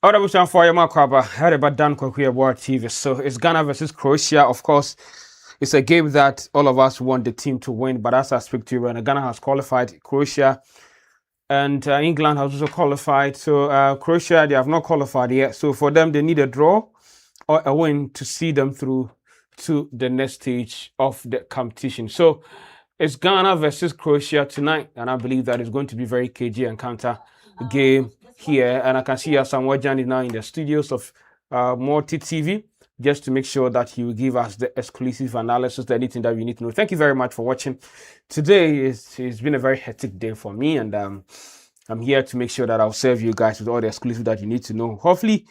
Other wish for your Makwaba, heard about Dan Kwaku Yeboah TV. So it's Ghana versus Croatia. Of course, it's a game that all of us want the team to win. But as I speak to you, right now, Ghana has qualified, Croatia and England has also qualified. So Croatia, they have not qualified yet. So for them, they need a draw or a win to see them through to the next stage of the competition. So it's Ghana versus Croatia tonight, and I believe that it's going to be very cagey encounter game here. And I can see Samuel Jan is now in the studios of Multi TV, just to make sure that he will give us the exclusive analysis, anything that we need to know. Thank you very much for watching. Today it's been a very hectic day for me, and I'm here to make sure that I'll serve you guys with all the exclusive that you need to know. Hopefully,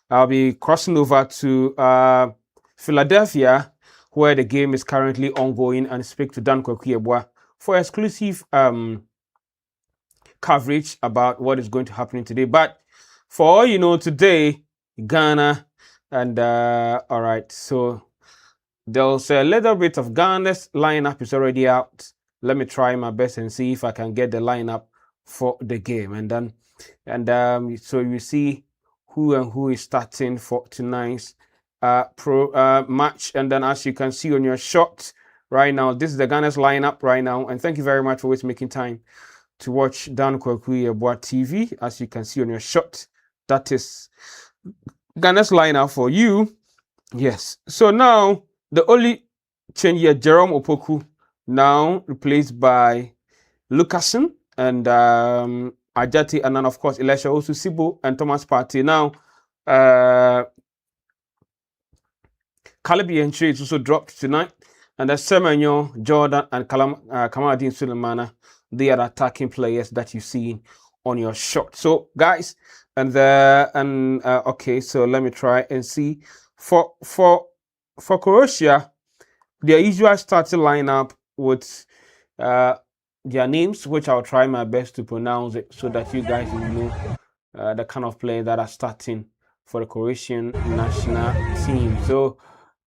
I'll be crossing over to Philadelphia, where the game is currently ongoing, and speak to Dan Kwaku Yeboah for exclusive coverage about what is going to happen today. But for all you know, today, Ghana, and all right, so there's a little bit of Ghana's lineup is already out. Let me try my best and see if I can get the lineup for the game. And then, so you see who is starting for tonight's match. And then as you can see on your shot right now, this is the Ghana's lineup right now. And thank you very much for always making time to watch Dan Kwaku Yeboah TV. As you can see on your shot, that is Ghana's lineup for you. Yes. So now the only change here, Jerome Opoku now replaced by Lucasen and Ajati, and then of course Elisha Osusibo and Thomas Partey. Now Kalabi and Trades also dropped tonight, and the Semenyo, Jordan, and Kamaladin Sulemana, they are attacking players that you see on your shot. So guys, okay, so let me try and see for Croatia, their usual starting lineup with their names, which I'll try my best to pronounce it so that you guys will know the kind of players that are starting for the Croatian national team. So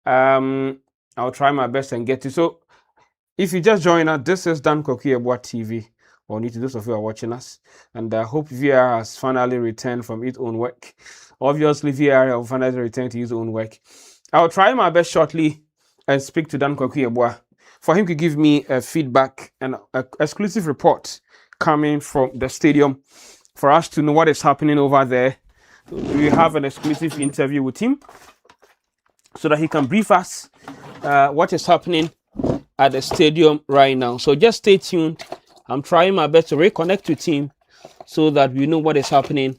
I'll try my best and get to. So if you just join us, this is Dan Kwaku Yeboah TV, or need to those of you who are watching us, and I hope VR has finally returned from its own work. Obviously, VR will finally return to his own work. I'll try my best shortly and speak to Dan Kwaku Yeboah for him to give me a feedback and an exclusive report coming from the stadium for us to know what is happening over there. We have an exclusive interview with him so that he can brief us what is happening at the stadium right now. So just stay tuned. I'm trying my best to reconnect with him so that we know what is happening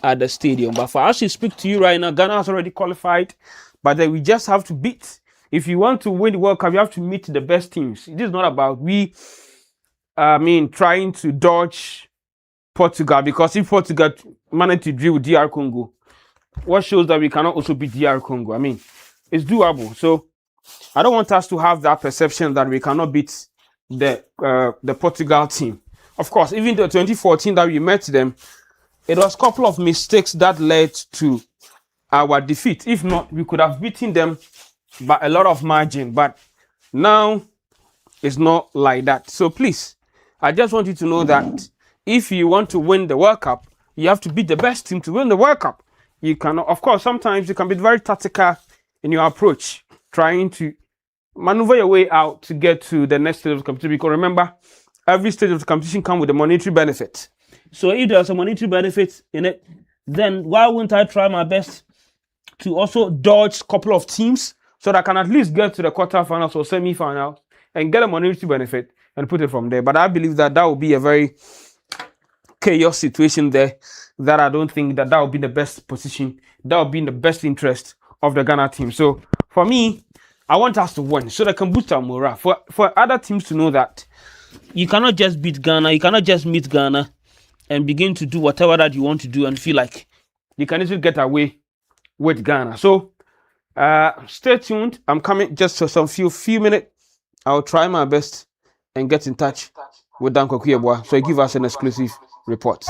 at the stadium. But for us to speak to you right now, Ghana has already qualified, but then we just have to beat. If you want to win the World Cup, you have to meet the best teams. It is not about trying to dodge Portugal, because if Portugal managed to drill DR Congo, what shows that we cannot also beat DR Congo? I mean, it's doable. So I don't want us to have that perception that we cannot beat the Portugal team. Of course, even the 2014 that we met them, it was a couple of mistakes that led to our defeat. If not, we could have beaten them by a lot of margin. But now it's not like that. So please, I just want you to know that if you want to win the World Cup, you have to beat the best team to win the World Cup. You cannot, of course, sometimes you can be very tactical in your approach, trying to maneuver your way out to get to the next stage of the competition. Because remember, every stage of the competition comes with a monetary benefit. So if there's a monetary benefit in it, then why wouldn't I try my best to also dodge a couple of teams so that I can at least get to the quarterfinals or semi-finals and get a monetary benefit and put it from there? But I believe that will be a very chaos situation there, that I don't think that will be the best position. That will be in the best interest of the Ghana team. So for me, I want us to win so that I can boost our morale. For other teams to know that you cannot just beat Ghana, you cannot just meet Ghana and begin to do whatever that you want to do and feel like you can easily get away with Ghana. So stay tuned. I'm coming just for some few minutes. I'll try my best and get in touch with Dan Kwaku Yeboah so he give us an exclusive report.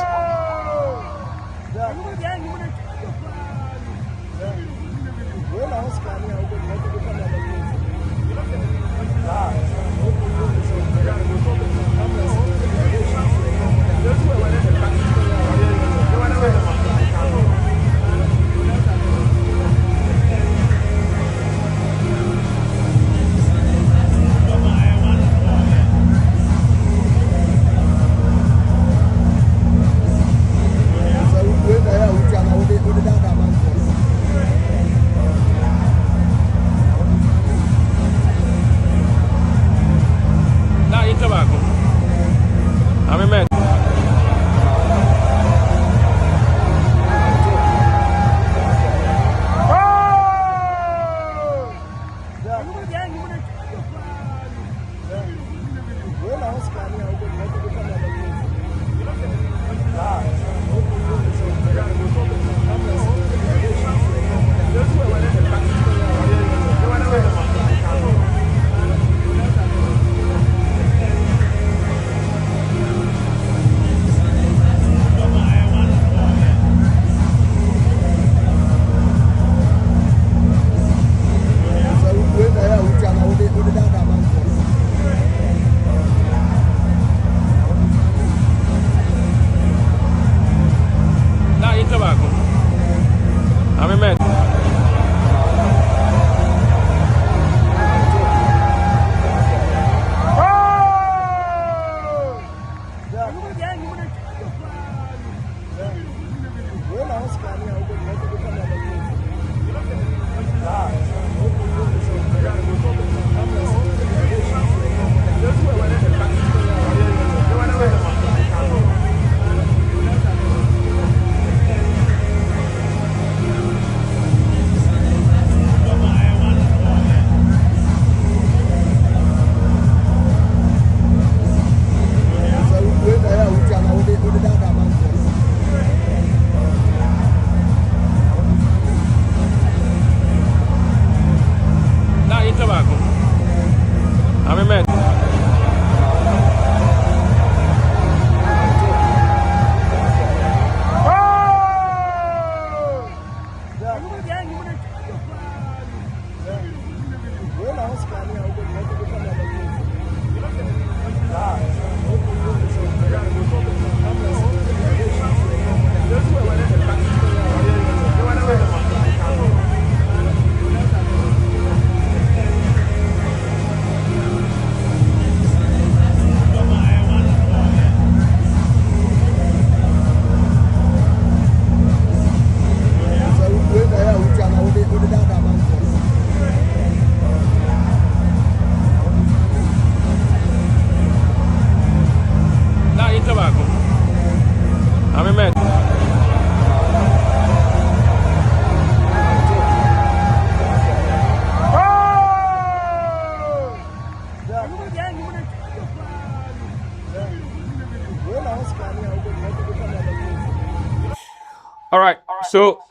All right. So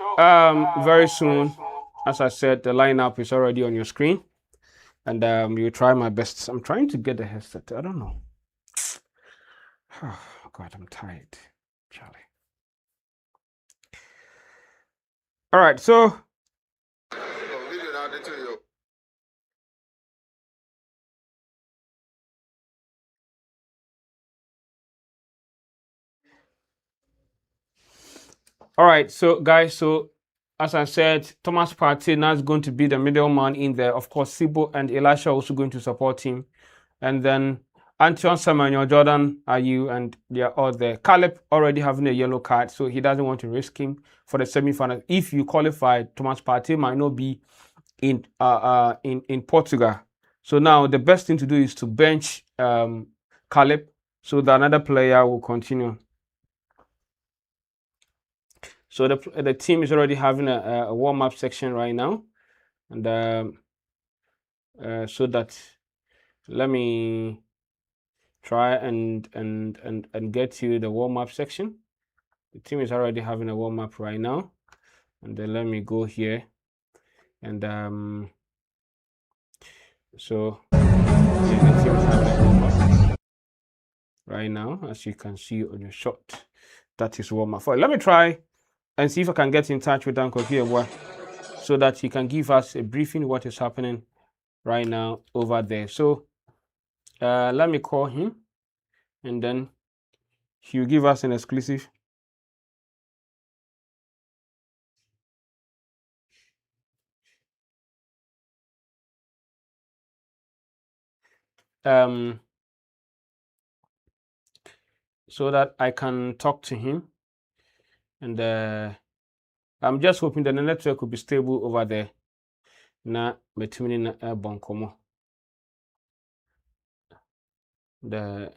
very soon, as I said, the lineup is already on your screen, and you try my best. I'm trying to get the headset. I don't know. Oh, God, I'm tired, Charlie. All right. So. All right, so guys, so as I said, Thomas Partey now is going to be the middleman in there. Of course, Sibo and Elisha are also going to support him. And then Antion Samuel, Jordan, Ayew, and they are all there. Caleb already having a yellow card, so he doesn't want to risk him for the semi-final. If you qualify, Thomas Partey might not be in Portugal. So now the best thing to do is to bench Caleb so that another player will continue. So the team is already having a warm-up section right now, and so that let me try and get you the warm-up section. The team is already having a warm-up right now, and then let me go here, and so yeah, the team is having a warm-up right now, as you can see on your shot. That is warm-up. Let me try and see if I can get in touch with Uncle Yeboah so that he can give us a briefing what is happening right now over there. So let me call him, and then he will give us an exclusive. So that I can talk to him, and I'm just hoping that the network will be stable over there. Na metumi na bonkomo. The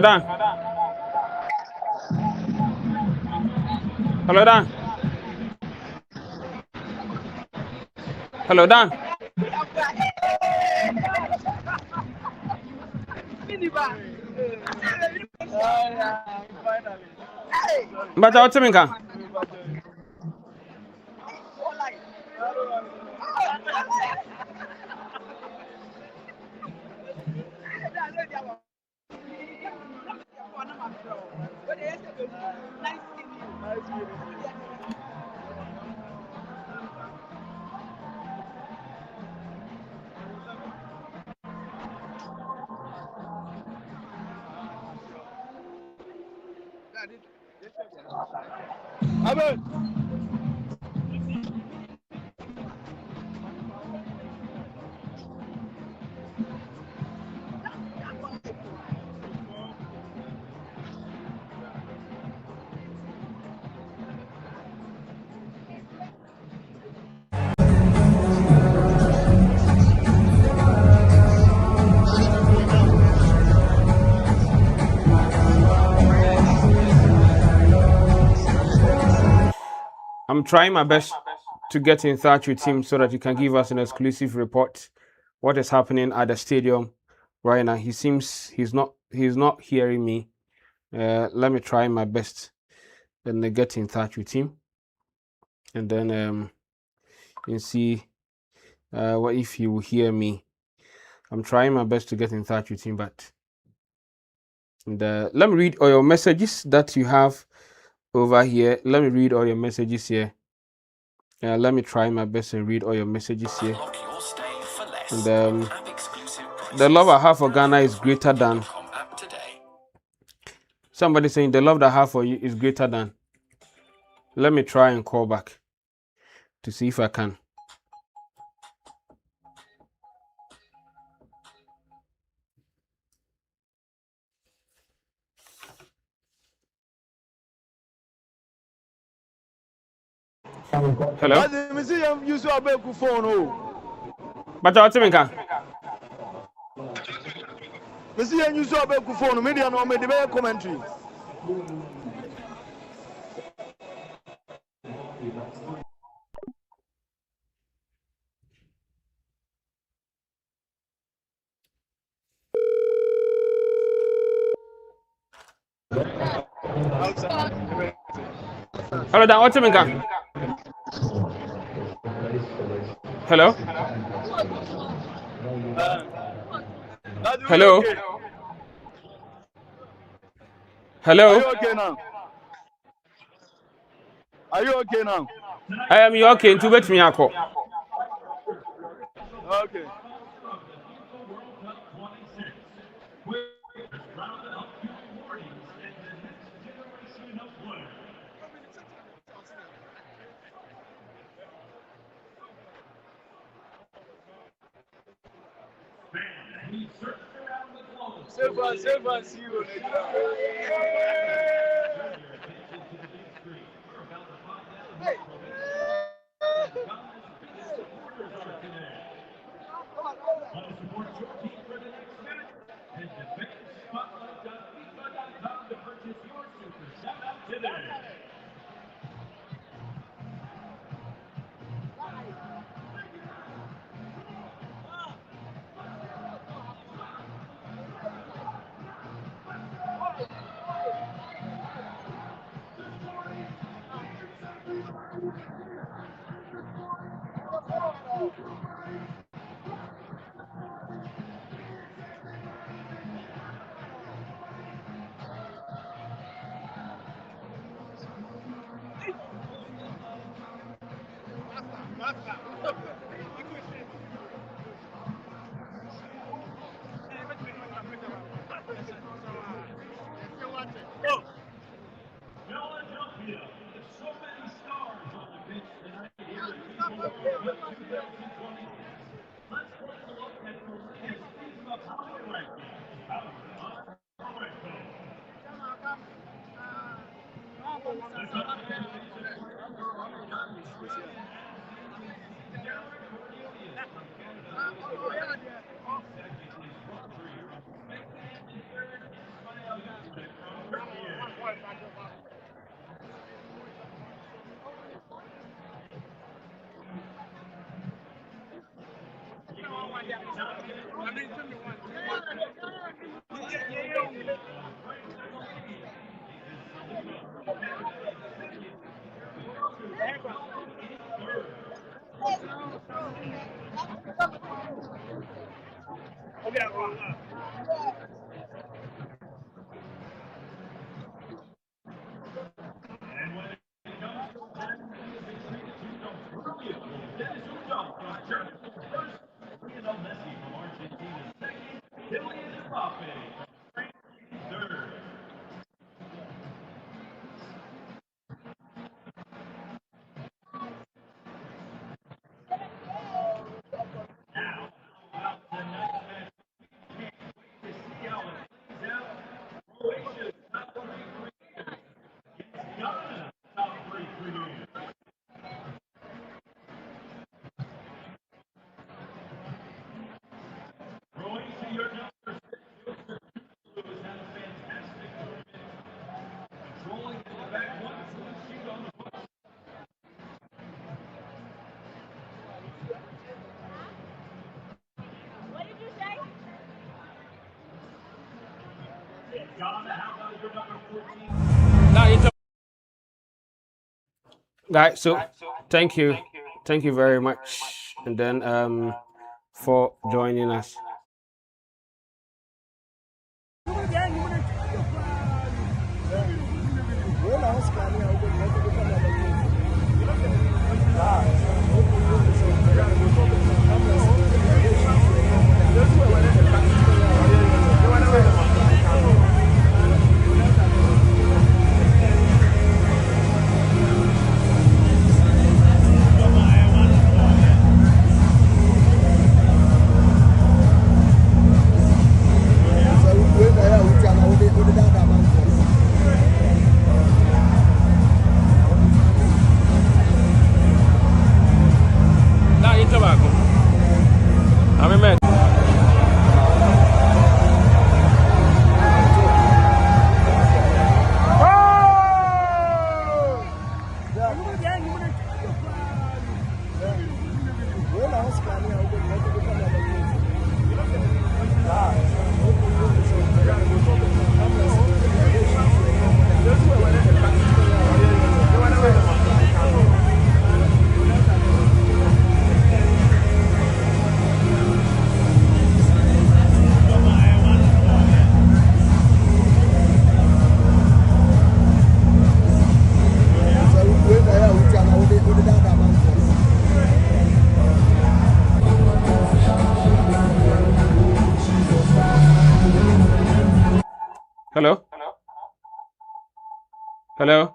Hello, Dan. Hello, Dan. Hello, Dan. But I'll tell me, can. I'm trying my best to get in touch with him so that he can give us an exclusive report what is happening at the stadium right now. He seems he's not hearing me. Let me try my best and get in touch with him, and then and see what if he will hear me. I'm trying my best to get in touch with him, but let me read all your messages that you have over here. Let me read all your messages here. Let me try my best and read all your messages here. And the love I have for Ghana is greater than. Somebody saying the love that I have for you is greater than. Let me try and call back to see if I can. Hello? But I'll tell me, can. Commentary. Hello, Dan. What's up, can? Hello? Hello? Hello? Are you okay now? Are you okay now? I am you okay to wait me ako. Okay. Save us, you. Guys, so thank you very much, and then for joining us. Hello? Hello?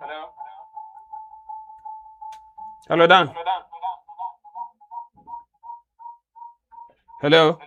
Hello, Dan? Hello?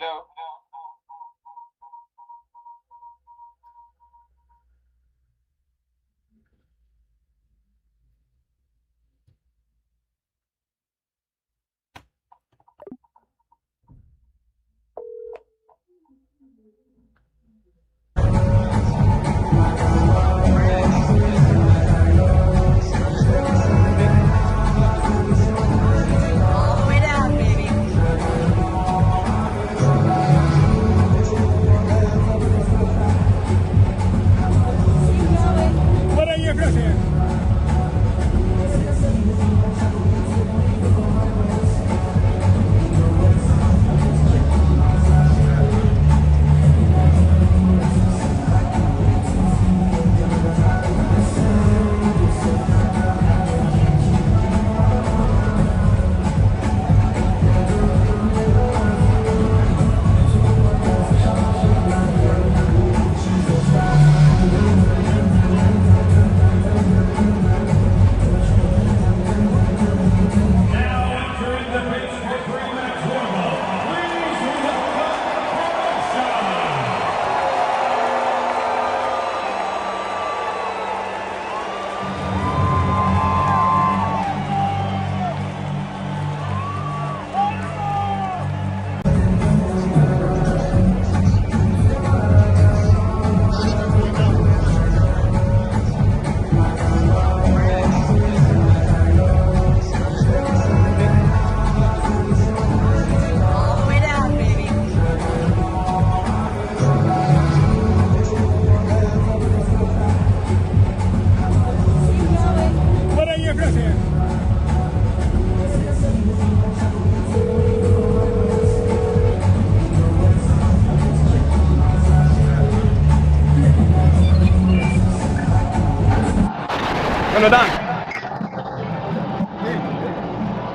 Hello, Dan.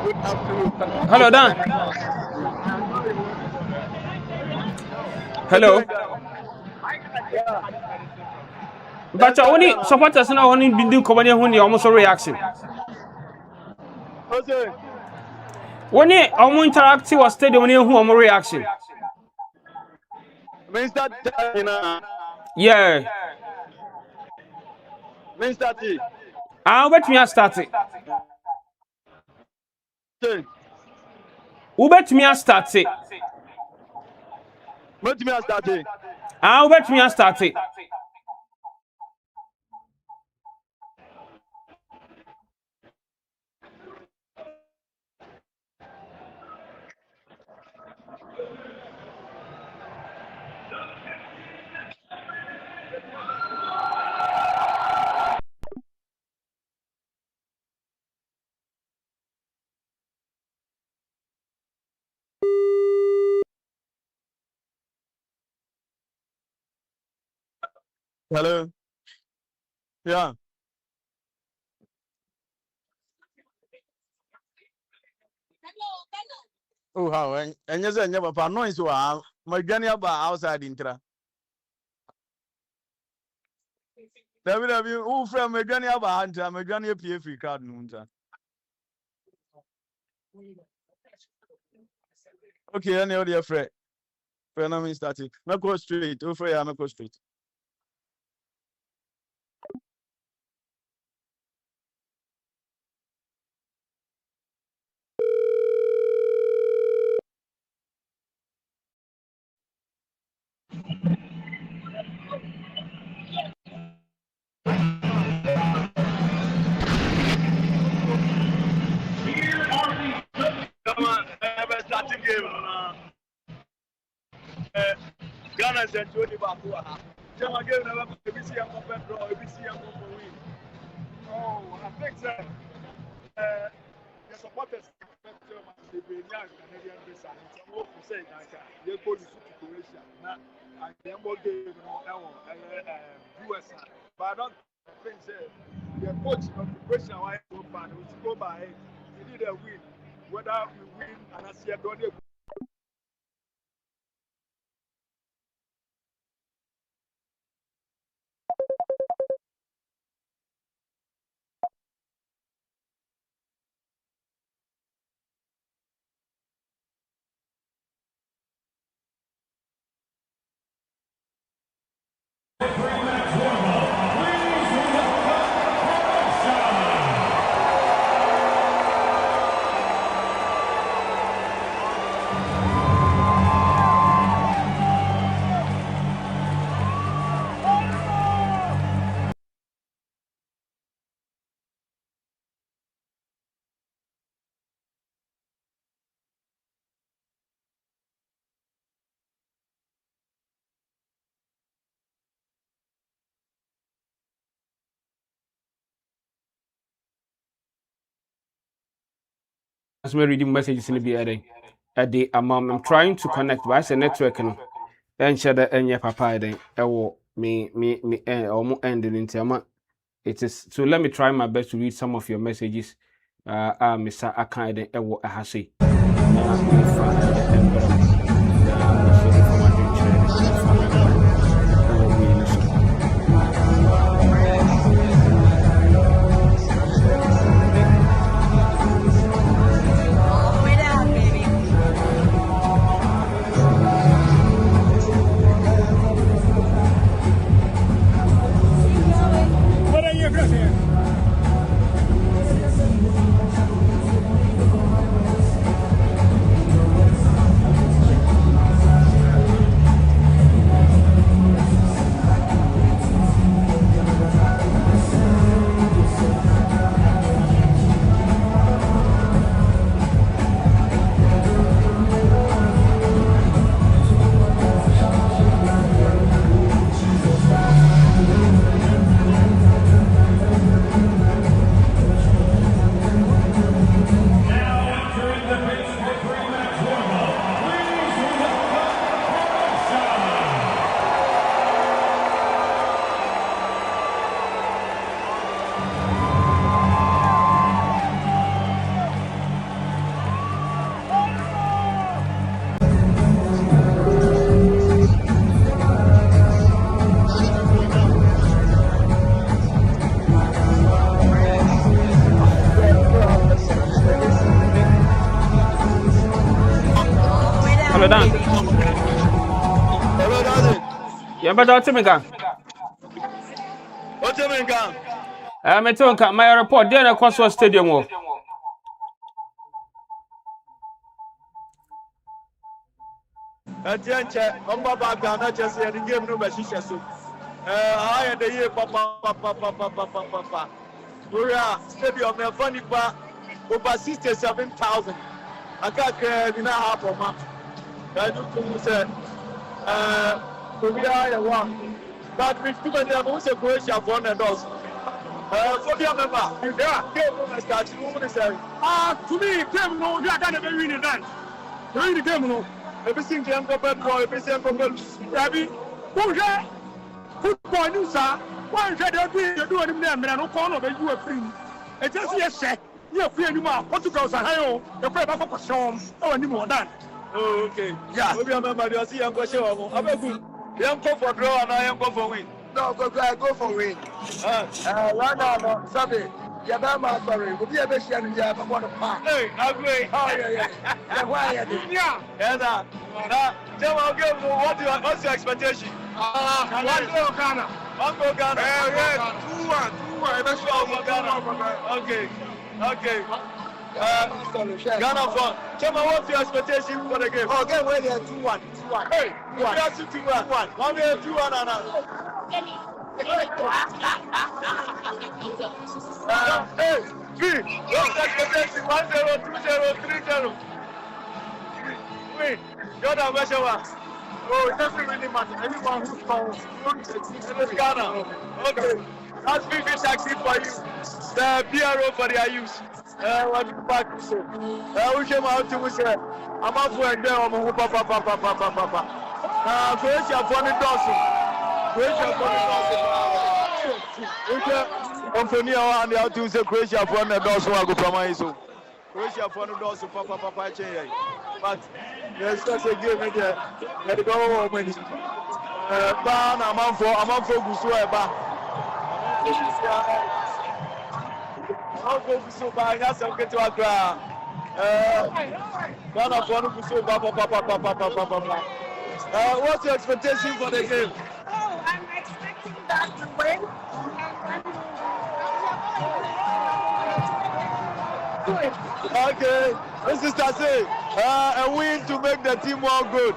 Good afternoon. Hello, Dan. Hello. But only supporters now only been doing company when you almost reaction. Jose, When you almost interactive or stadium when you almost reaction. Mr. Tina, Yeah. Mr. T. I'll bet me I started. Who bet me I started? What me started? I'll bet me I started. Hello. Yeah. Oh, how? And yes, I never found noise. My granny about outside intra. Who from my granny about hunter, my granny PF card. Okay, any other friend? Phenomenon started. Not go straight. Oh, for you, not go straight. Come on, starting game. Ghana sent 20 back. Jama game never ABC and Papa draw, ABC and Papa win. Oh, I think so. The supporters the young Canadian visa. What you say, they go to Croatia. Now, I am game US. But I don't think the coach of Croatia why go bad. We go by it. We need a win. Whether we win and I see a don't. As me reading messages in the BRA. At the I'm trying to connect, but I say network no. Then share the any papa then. Me almost ending in Tiama. It is so let me try my best to read some of your messages. Mr. Akande ewo ahase. Na me fa the emblem. Na me so the former dream chair me fa emblem. Ewo we ni so. better to me gang. What you mean, gang? Me tell you my report there na Croatia stadium wo. Attention, come back down. Not just the game no message so. I had the year papa. We are stadium me funny pa over 67,000. I got in a half of month. I do say we are one. But we still have also Croatia for the doors. For the member, yeah, game start. To me, game no, you are going to be winning that. Win the game no. Everything can go bad, everything can go bad. Bonjour. Football news, sir. One said you do it, and I don't call over you a free. It just yes, you're free anymore. Portugal's a high, the prayer for some, or any more than. Oh, okay. Yeah, we remember you see young question. I'm a good young go for draw and I am go for win. No, go for win. Right now, Sabi. Yeah, I'm sorry. We'll be a bit young. Yeah, I'm going to park. Hey, agree. Oh, yeah. Why? Yeah. Now, tell me, what's your expectation? One goal Ghana. 2-1. Okay. Ghana for. Tell me, what's your expectation for the game? Oh, game where they are 2-1. Hey, we are 2-1. 2-1 and hey, what's the expectation? 1-0, 2-0, 3-0. Wait, Jordan, where's your one? Oh, it doesn't really matter. Anyone who calls, it's Ghana. Okay, that's Fifa taxi for you. The PRO for their use. What you back to say? We came out to say, I'm out for a day. I'm going to papa. Croatia for the dozen. Croatia for the dozen. I'm for near one. They have to say Croatia for the dozen. I go from my so. Croatia for the dozen. Papa change. But there's just a game there. Let it go home. Ban I'm for Gusueba. I'm for Gusueba. Yes, I'm going to Accra. Ghana for Gusueba. What's your expectation for the game? Oh, I'm expecting that to win. Okay, this is Tase. A win to make the team more good.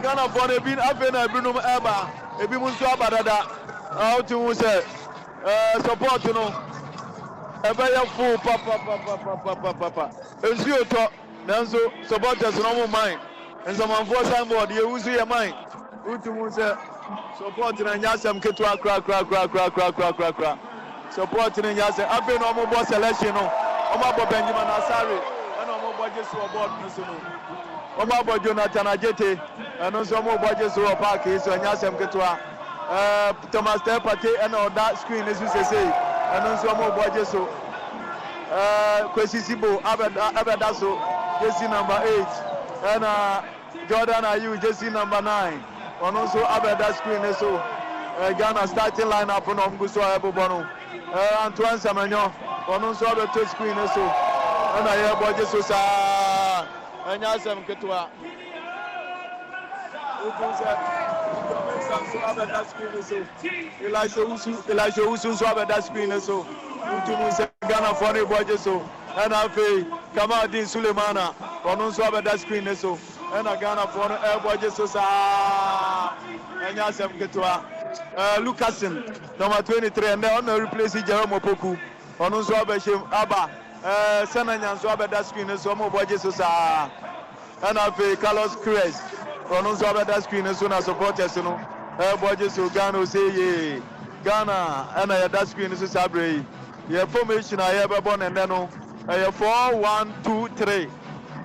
Ghana for the bin up in a Bruno Eba. A Bimunsu Abadada. How to say support, you know. A very full papa. It's you talk. Then so supporters no mind. And some unfortunate board, you use your mind. Who say support in Yasam Ketua crack. Support in Yasam. I've been on my selection. Omabo Benjamin Asari, and Omo Budget to a board. Omabo Jonathan Ajete, and also Omo Budget to a park is on Yasam Ketua. Thomas Tepate, and on that screen, as you say, and also Omo Budget so Kwesi Sibo, Abadaso, Jesse number 8, and Jordan Ayu, Jesse number 9, and also Abada screen, so Ghana starting lineup on Omguso Ebobono, Antoine Samagnon. On also have a screen so and I hear about Jesus and Yasam Ketua. Elijah Usu so have that screen so Ghana for the budget so and Afe Kamadin Sulemana on also have that screen so and Ghana for the budget so and Yasam Ketua. Lucasen number 23 and then on replace Jerome Opoku. Onu so abeshim aba senanya so abeda screen so mo boje so sa and afi Carlos Cruz onu so abeda screen so na supporters no boje so Ghana say ye Ghana and that screen so sabre ye formation aye be born and then no 4-1-2-3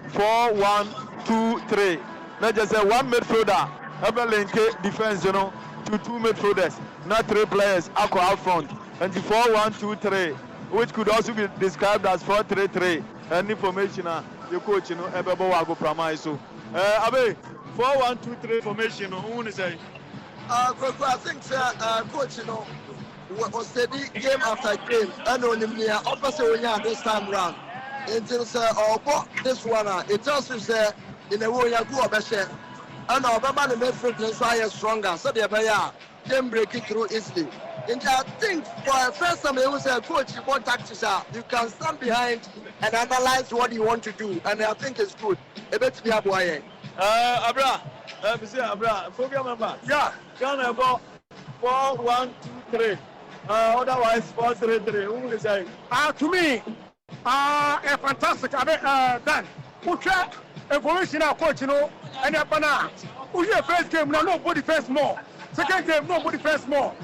4-1-2-3 na just say one midfielder ebe link defense you know to two midfielders not three players out front and the 4-1-2-3 which could also be described as 4-3-3. Any information, your coach, you know, Ebebo Wago Pramai. So, Abe, 4-1-2-3 formation, who is say? I think, coach, you know, was steady game after game. I know him near opposite this time round. Until, sir, or this one, it tells you, sir, in a way, you go a And Obama the midfield is why stronger. So they can break it through easily. And I think for first time, it was a coach, you want tactics. You can stand behind and analyze what you want to do. And I think it's good. A bit to be a boy. Abra, phobia member. Yeah, Ghana about 4-1-2-3. Otherwise 4-3-3. Who will say? To me, a fantastic. I mean, Dan, who check information our coach, you know, and a banana. Who your first game, nobody first more. Second game, nobody first more.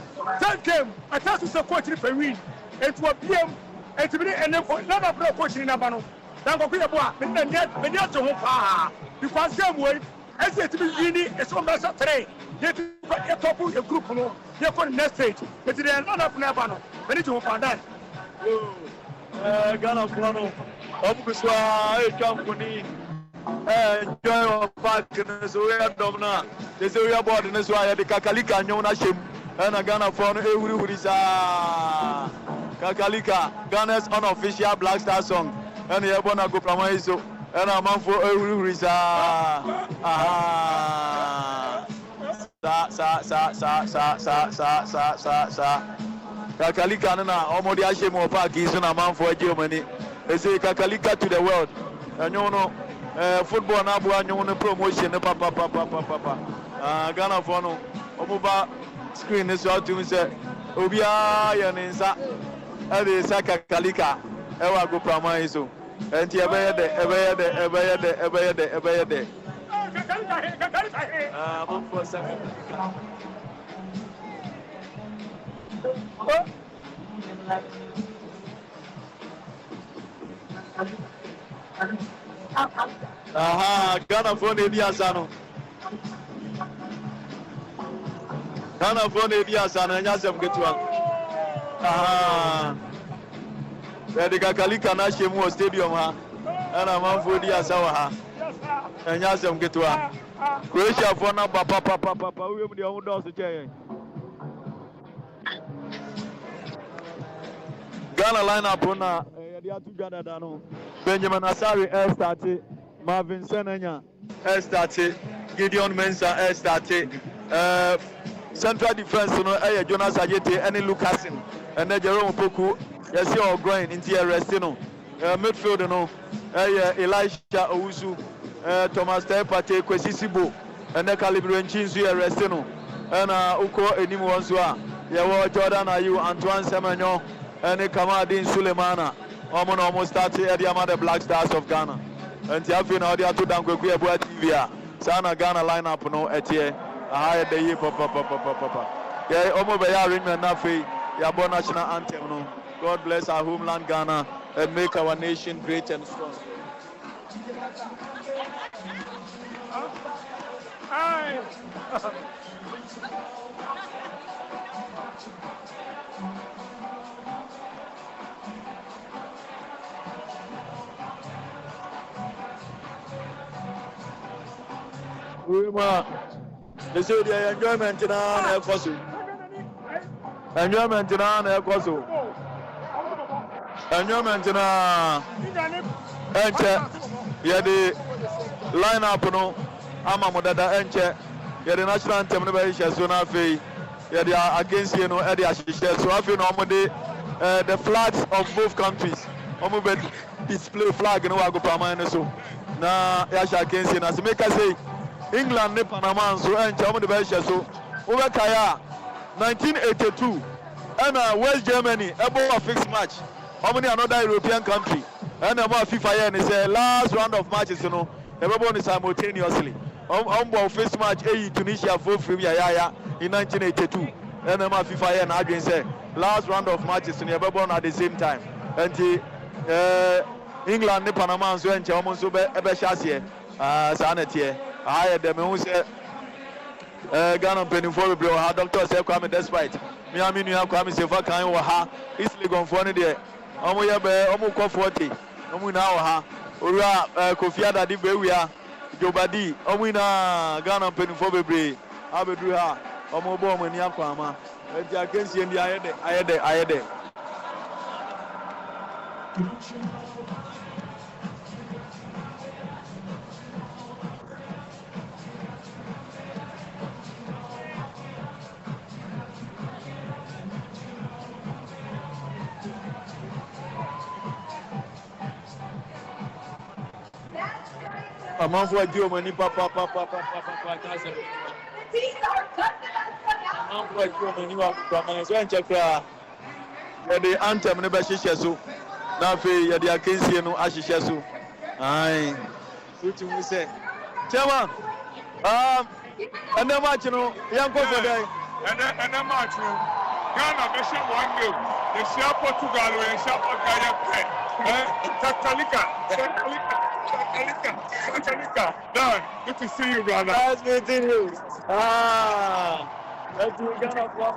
Third game, I tell you, so coach in the win. It was PM, and to be and then for none of the coach in Abano. Then go be a boy, and yet to hope. Because game way, as it be winning, it's on the today. Yet, a couple of group, you're for the next stage. But they are not up Nabano. We need to hope that. Ghana Plano, Obuswa, company, enjoy of back in the Zoya Domna, the Zoya board in Zoya, the Kakalika, Yona Shim, and a Ghana phone, every is Kakalika, Ghana's unofficial Black Star song, and the Yeboah go Pramaiso, and a man for every is Kakalika na omodi ashe mo park isu na man for Germany. They say Kakalika to the world. And you know football na bu anyo no promotion papa. Ghana for no omuba screen is out to say obia ya nensa e dey say Kakalika e wa go prama isu. Enti ebe ye de. Mom for second. Ghana phone ebi asano. Ghana phone ebi asano enya sem ketua. The Kakalika na shemu stadium ha. Ana manfo di asawa ha. Enya sem ketua. Croatia for na papa we mu de o do so che. Ghana lineup na they are two Ghana dano. Benjamin Asari air started, Marvin Senenya air started, Gideon Mensah air started, central defense no Jonas Ajete and Lucasin and then Jerome Poku yes you going into Restino midfield no Elisha Owusu Thomas Tepate Kwesisibo and then Calibro Chinsu Restino and Uko Enimu Wansua Yewo Jordan Ayu Antoine Semenyo and Kamadin Sulemana almost started at the Amada Black Stars of Ghana. And the Afin audio to Danko Yeboah TV. Sana Ghana lineup no etie. A higher day papa. Yeah, almost by arrangement nafi. Yeboah national anthem no. God bless our homeland Ghana and make our nation great and strong. They say the enjoyment in our fossil. Enjoyment in our fossil. Enjoyment in our yeah, the lineup no. Ama Modada Enche. Yeah, the national anthem no be share so na fe. Yeah, they are against you know Eddie Ashishe. So I feel normally the flags of both countries. Omo be display flag no wa go permanent so. Na ya sha against you na se make say England ne Panama so enche omo de be share so. Over Kaya 1982 and West Germany ebo a fixed match. Omo ni another European country. And about FIFA here and say last round of matches you know. Everybody simultaneously. On first match Tunisia for free in 1982. And then FIFA here and again say last round of matches in everyone at the same time. And England ne Panama so and almost so be here. Sanity. I them who say Ghana penny for bro ha doctor say Kwame despite me am nu Kwame say for kan wo ha easily gone for ne there. Omo ye be omo ko 40. Omo na wo ha. Ora Kofi Adadi bewia Jobadi omina Ghana penifo bebre abedru ha omo bo omo ni akwama enti akensie ndi ayede amanfo adi o mani papa kase amanfo adi o mani wa kwamana so enche kra yɛde anthem ne bɛhyehyɛ so na afei yɛde akansie no ahyehyɛ so ai wotu mu sɛ chairman ɛnɛ match no yɛnkɔ sɛ dɛn ɛnɛ match no Ghana bɛhyɛ 1-0 yɛhyia Portugal yɛhyia Portugal yɛpɛ Takalika Dan, good to see you, brother. Nice meeting you. Let's do Ghana from.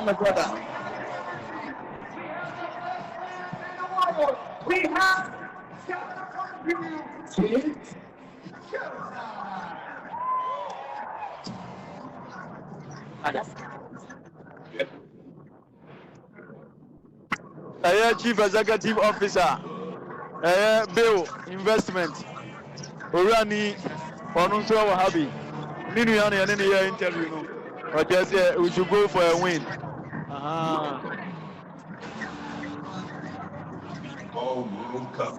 My brother. We have Chief Executive Officer, Bill Investment, Orani, Onunso Wahabi. Ninu and any interview. Or just we should go for a win. All World Cup.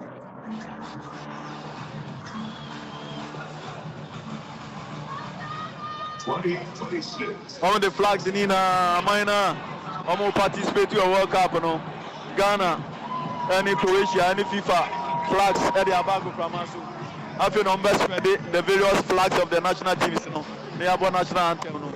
2026. All the flags in Amina, Omo participate to a World Cup, no? Ghana, any Croatia, any FIFA flags at the Abago from us. After numbers, the various flags of the national teams, no? They have one national anthem, no?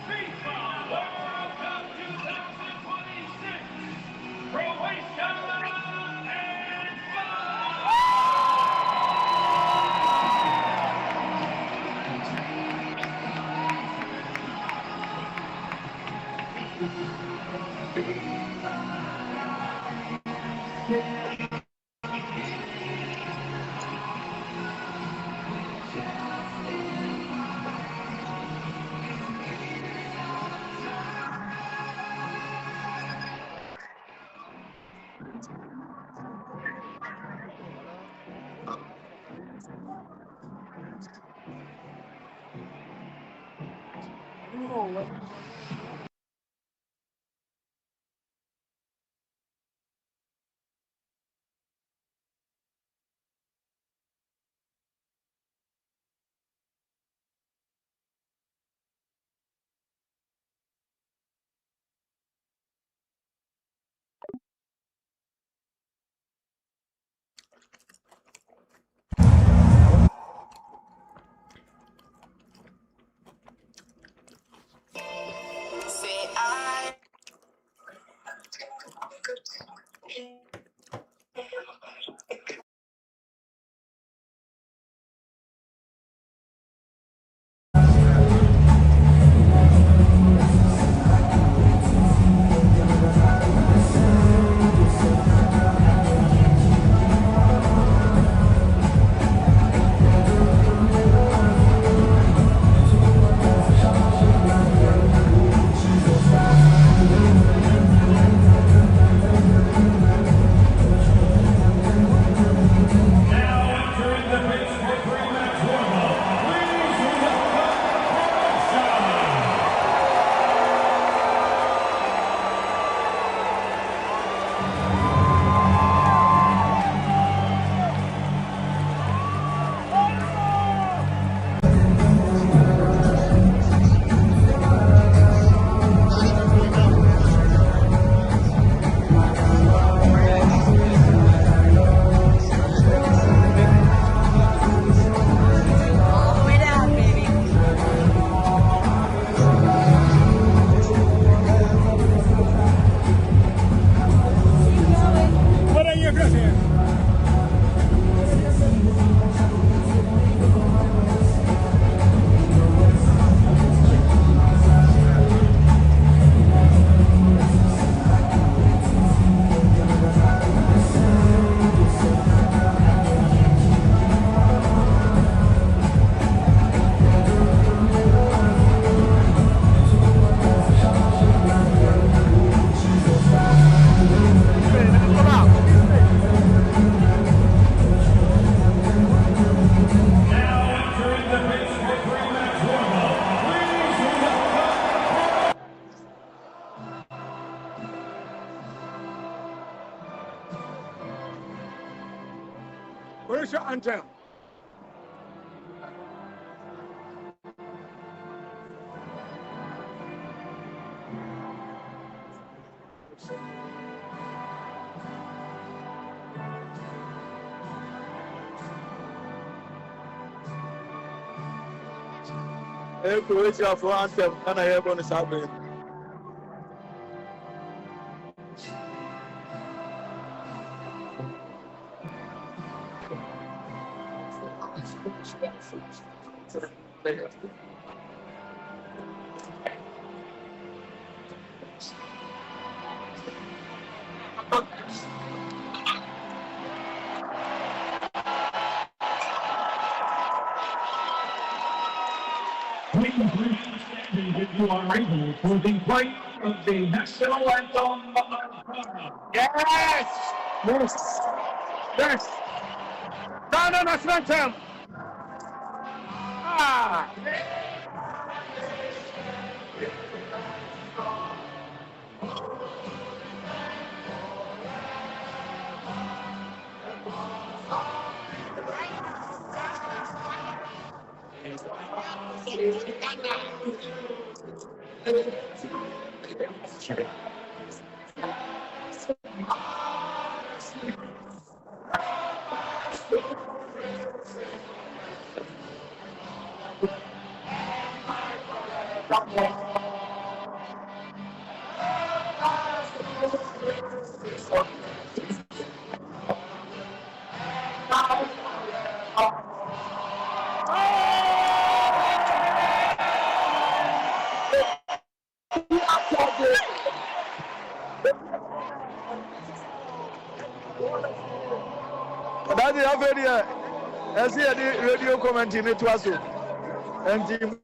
FIFA World Cup 2026, Croatia and anthem. Croatia for anthem. And I have on this happening. Please remain standing if you are able for the play of the national anthem of Ghana. Yes! Yes! Yes! Ghana national anthem! Ah! That's the idea. I see the radio commenting it was so. And the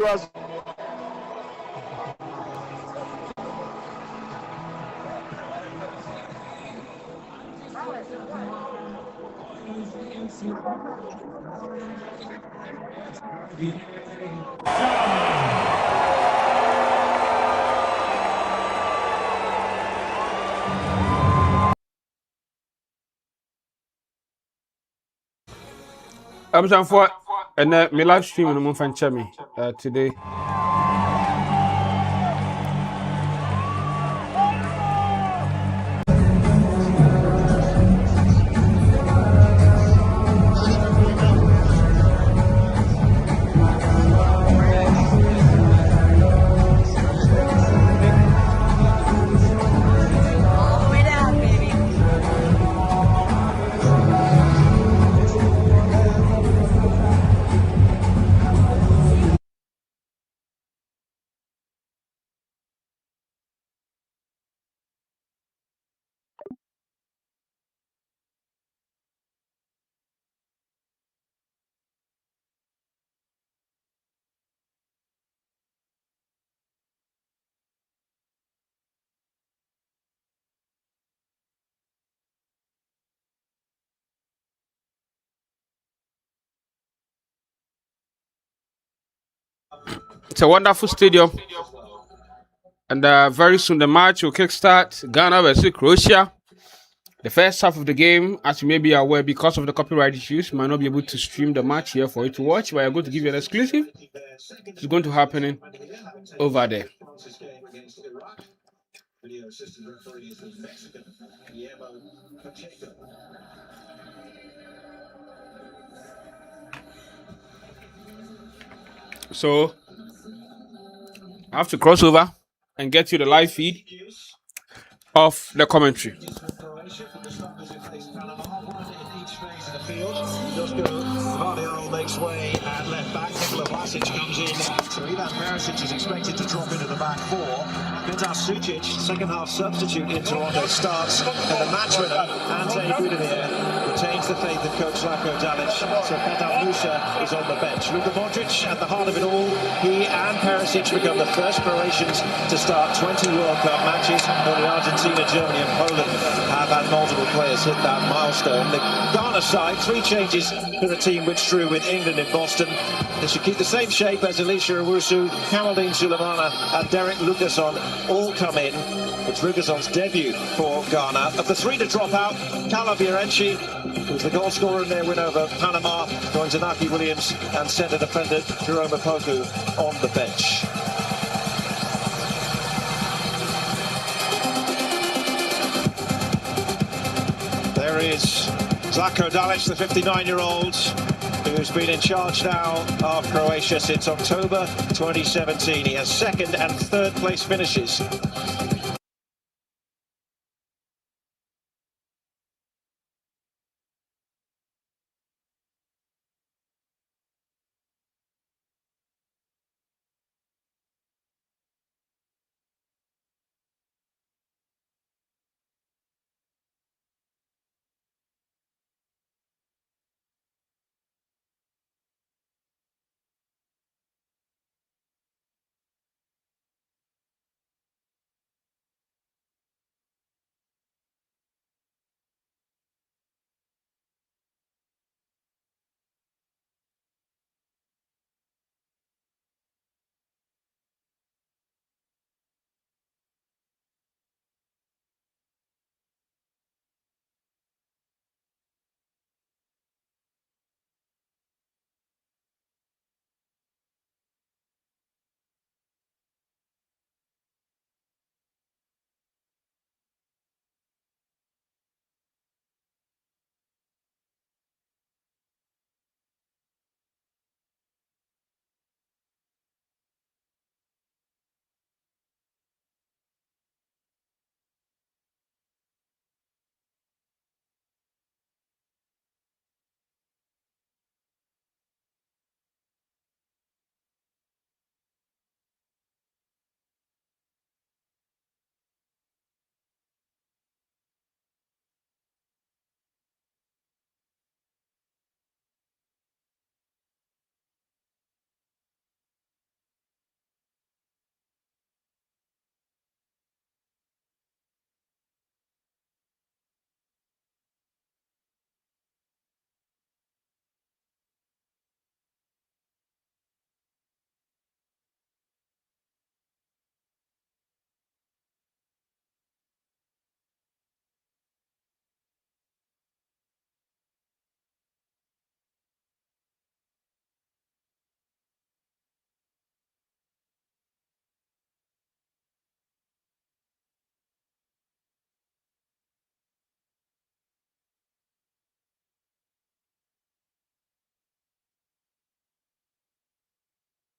was. I'm for and my live stream in the month and chemi today. It's a wonderful stadium, and very soon the match will kickstart. Ghana versus Croatia. The first half of the game, as you may be aware, because of the copyright issues, might not be able to stream the match here for you to watch, but I'm going to give you an exclusive. It's going to happen over there. So I have to cross over and get you the live feed of the commentary. Makes way at left back. Nikola Vlasic comes in. So Ivan Perisic is expected to drop into the back four. Petar Sucic, second half substitute in Toronto, starts. And the match winner, Ante Budimir, retains the faith of coach Zlatko Dalic. So Petar Musa is on the bench. Luka Modric at the heart of it all. He and Perisic become the first Croatians to start 20 World Cup matches. Only Argentina, Germany and Poland have had multiple players hit that milestone. The Ghana side, 3 changes to the team which drew with England in Boston. They should keep the same shape as Elisha Owusu, Kamaldeen Sulemana and Derek Lucason all come in. It's Lugason's debut for Ghana. Of the 3 to drop out, Kala Bierenchi who's the goal scorer in their win over Panama, joins Inaki Williams and centre defender Jerome Kwaku on the bench. There is Zlatko Dalic, the 59-year-old, who's been in charge now of Croatia since October 2017. He has second and third place finishes.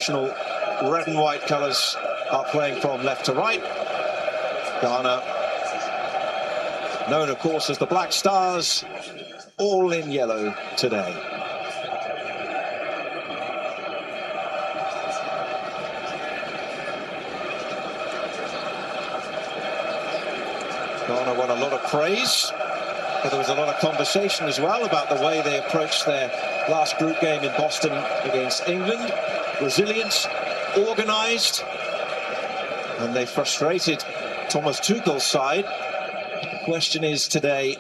Red and white colours are playing from left to right. Ghana, known of course as the Black Stars, all in yellow today. Ghana won a lot of praise, but there was a lot of conversation as well about the way they approached their last group game in Boston against England. Resilient, organised, and they frustrated Thomas Tuchel's side. The question is today,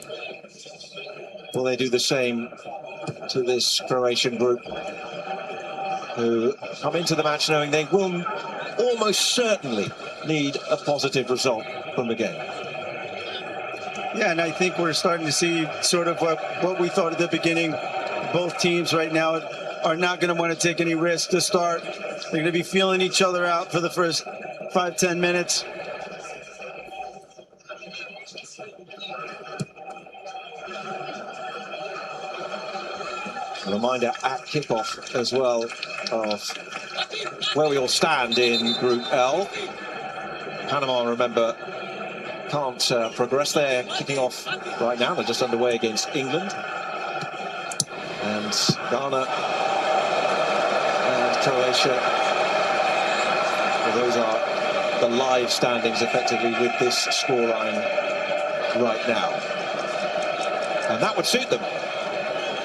will they do the same to this Croatian group, who come into the match knowing they will almost certainly need a positive result from the game? Yeah, and I think we're starting to see sort of what we thought at the beginning. Both teams right now are not going to want to take any risks to start. They're going to be feeling each other out for the first 5-10 minutes. A reminder at kickoff as well of where we all stand in Group L. Panama, remember, can't progress. They're kicking off right now. They're just underway against England. And Ghana and Croatia. Well, those are the live standings effectively with this scoreline right now. And that would suit them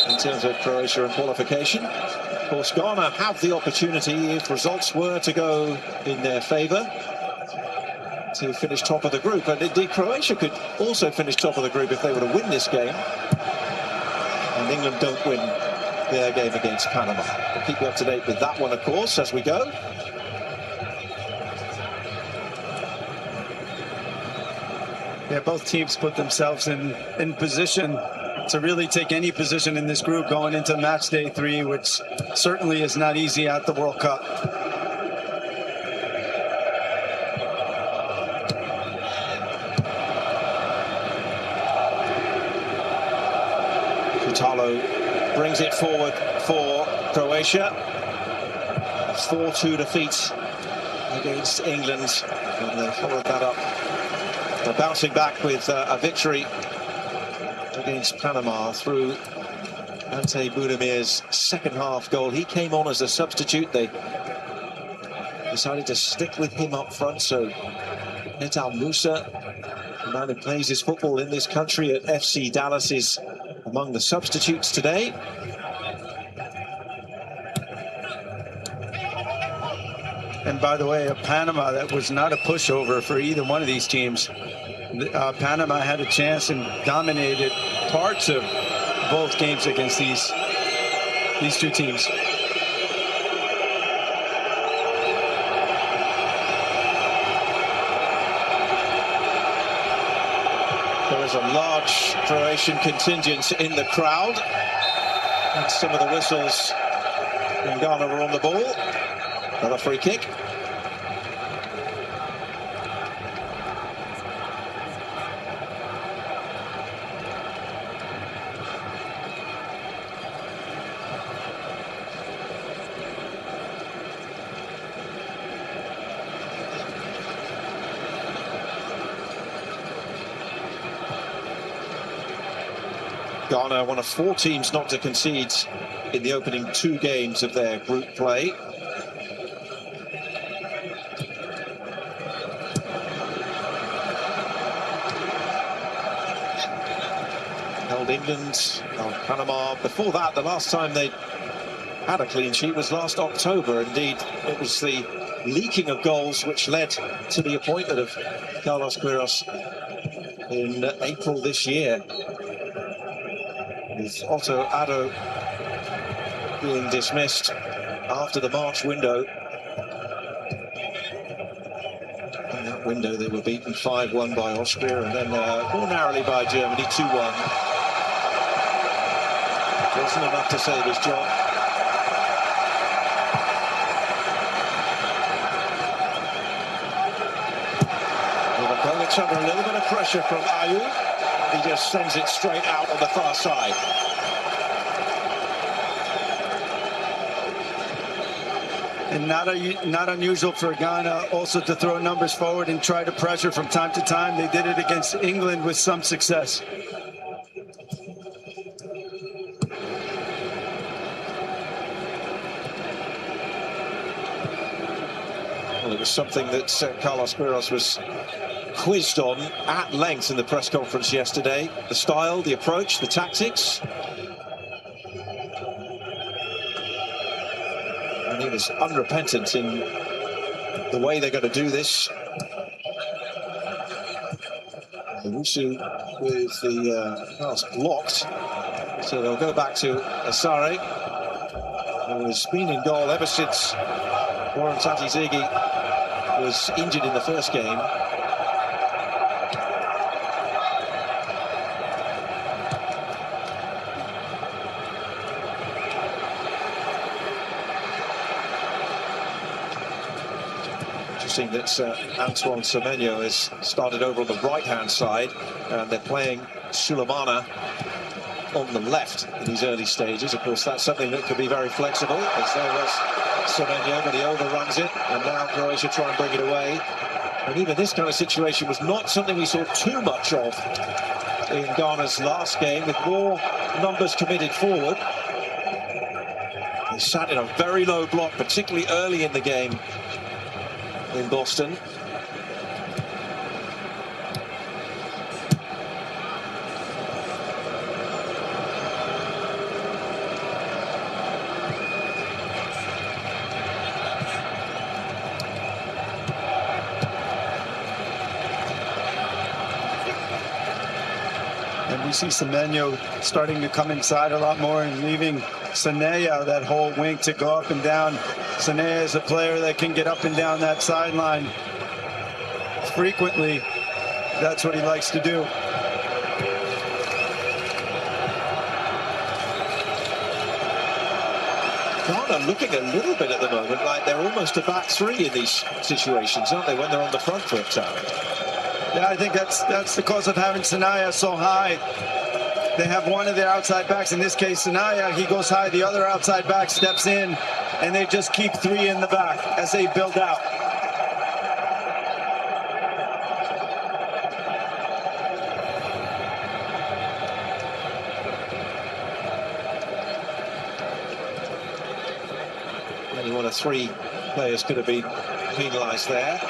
in terms of Croatia and qualification. Of course, Ghana have the opportunity, if results were to go in their favour, to finish top of the group. And indeed, Croatia could also finish top of the group if they were to win this game. And England don't win their game against Panama. We'll keep you up to date with that one, of course, as we go. Yeah, both teams put themselves in position to really take any position in this group going into match day 3, which certainly is not easy at the World Cup. Kutalo brings it forward for Croatia. 4-2 defeat against England, and they followed that up. They're bouncing back with a victory against Panama through Ante Budamir's second half goal. He came on as a substitute. They decided to stick with him up front, so Netal Musa, the man who plays his football in this country at FC Dallas, is among the substitutes today. And by the way, Panama, that was not a pushover for either one of these teams. Panama had a chance and dominated parts of both games against these two teams. There is a large Croatian contingent in the crowd, and some of the whistles in Ghana were on the ball. Another free kick. Ghana, one of 4 teams not to concede in the opening 2 games of their group play. Held England on Panama. Before that, the last time they had a clean sheet was last October. Indeed, it was the leaking of goals which led to the appointment of Carlos Queiroz in April this year, with Otto Addo being dismissed after the March window. In that window they were beaten 5-1 by Austria, and then more narrowly by Germany 2-1. Wasn't enough to save his job. It's under a little bit of pressure from Ayew. He just sends it straight out on the far side. And not unusual for Ghana also to throw numbers forward and try to pressure from time to time. They did it against England with some success. Well, it was something that Carlos Queiroz was quizzed on at length in the press conference yesterday. The style, the approach, the tactics. And he was unrepentant in the way they're going to do this. Owusu with the pass blocked. So they'll go back to Asare, who has been in goal ever since Warren Tati-Zigi was injured in the first game. Interesting that Antoine Semenyo has started over on the right-hand side, and they're playing Sulemana on the left in these early stages. Of course, that's something that could be very flexible, as there was Semenyo, but he overruns it, and now Croatia try and bring it away. And even this kind of situation was not something we saw too much of in Ghana's last game, with more numbers committed forward. They sat in a very low block, particularly early in the game in Boston. And we see Semenyo starting to come inside a lot more and leaving Sanea that whole wing to go up and down. Sanea is a player that can get up and down that sideline frequently. That's what he likes to do. Ghana looking a little bit at the moment like they're almost a back three in these situations, aren't they, when they're on the front foot, Tam? Yeah, I think that's the cause of having Sanaya so high. They have one of their outside backs, in this case Sanaya, he goes high, the other outside back steps in, and they just keep three in the back as they build out. Only one of three players could have been penalised there.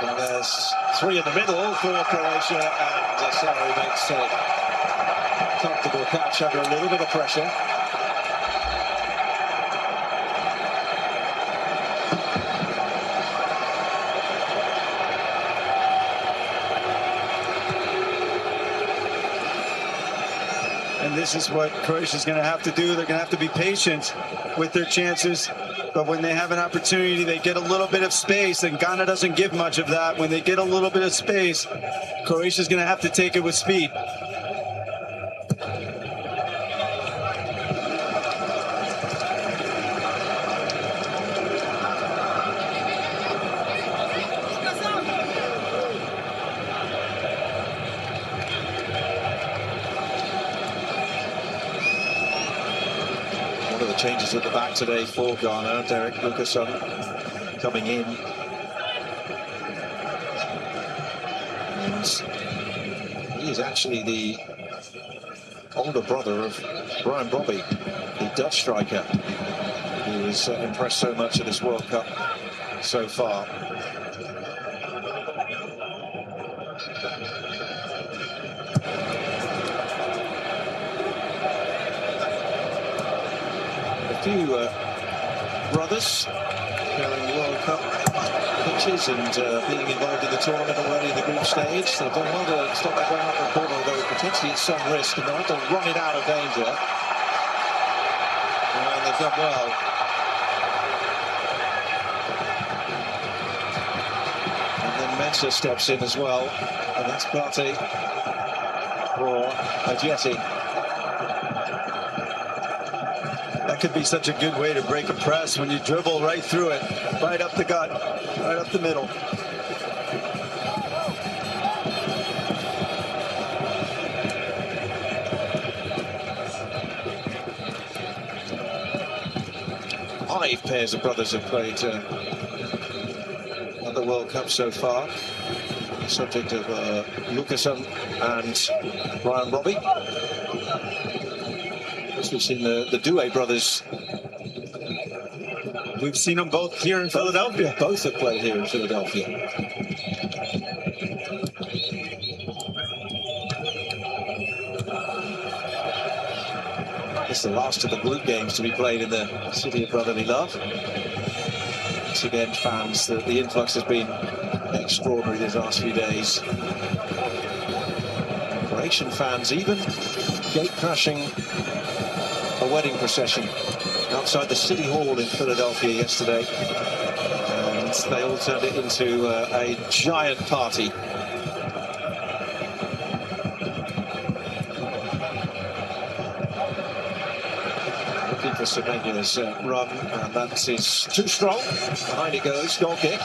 And there's three in the middle for Croatia, and Sarri makes a comfortable catch under a little bit of pressure. And this is what Croatia's going to have to do. They're going to have to be patient with their chances. But when they have an opportunity, they get a little bit of space, and Ghana doesn't give much of that. When they get a little bit of space, Croatia's going to have to take it with speed. Changes at the back today for Ghana. Derek Lucason coming in. And he is actually the older brother of Brian Robbie, the Dutch striker, who has impressed so much at this World Cup so far. Few brothers carrying World Cup pitches and being involved in the tournament already in the group stage. They've done well to stop that going up the corner, although potentially it's some risk, and they'll have to run it out of danger. And they've done well. And then Mensah steps in as well, and that's Partey for Ajeti. Could be such a good way to break a press when you dribble right through it, right up the gut, right up the middle. Five pairs of brothers have played at the World Cup so far. Subject of Lucason and Brian Robbie. We've seen the Doué brothers. We've seen them both here in Philadelphia. Both have played here in Philadelphia. It's the last of the group games to be played in the city of brotherly love. Once again, fans, the influx has been extraordinary these last few days. Croatian fans even gate crashing a wedding procession outside the City Hall in Philadelphia yesterday, and they all turned it into a giant party. Looking for Semenya's run, and that is too strong. Behind it goes, goal kick.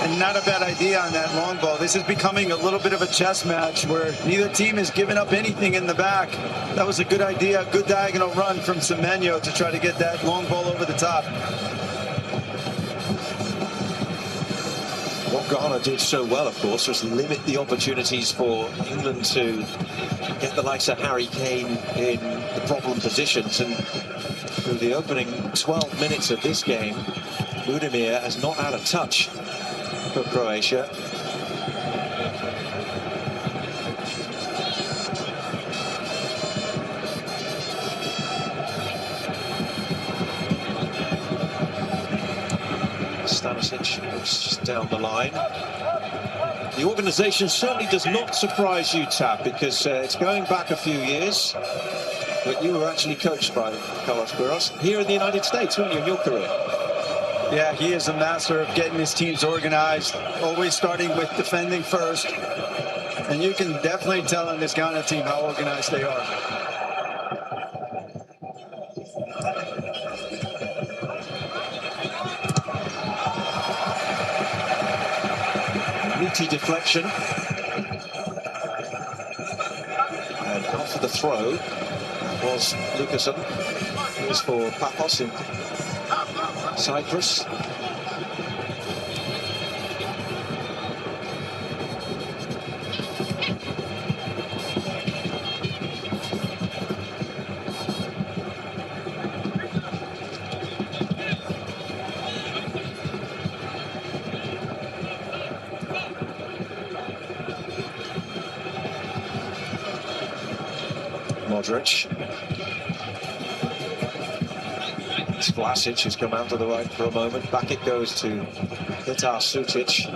And not a bad idea on that long ball. This is becoming a little bit of a chess match where neither team is giving up anything in the back. That was a good idea, good diagonal run from Semenya to try to get that long ball over the top. What Ghana did so well, of course, was limit the opportunities for England to get the likes of Harry Kane in the problem positions. And through the opening 12 minutes of this game, Budimir has not had a touch for Croatia. Stanisic looks down the line. The organisation certainly does not surprise you, Tab, because it's going back a few years, but you were actually coached by Carlos Queiroz here in the United States, weren't you, in your career? Yeah, he is a master of getting his teams organized, always starting with defending first. And you can definitely tell in this Ghana team how organized they are. naughty deflection. And out for the throw was Lucasen. It was for Papos in Cyprus. Modric. Vlasic has come out to the right for a moment. Back it goes to Vitar Sutic.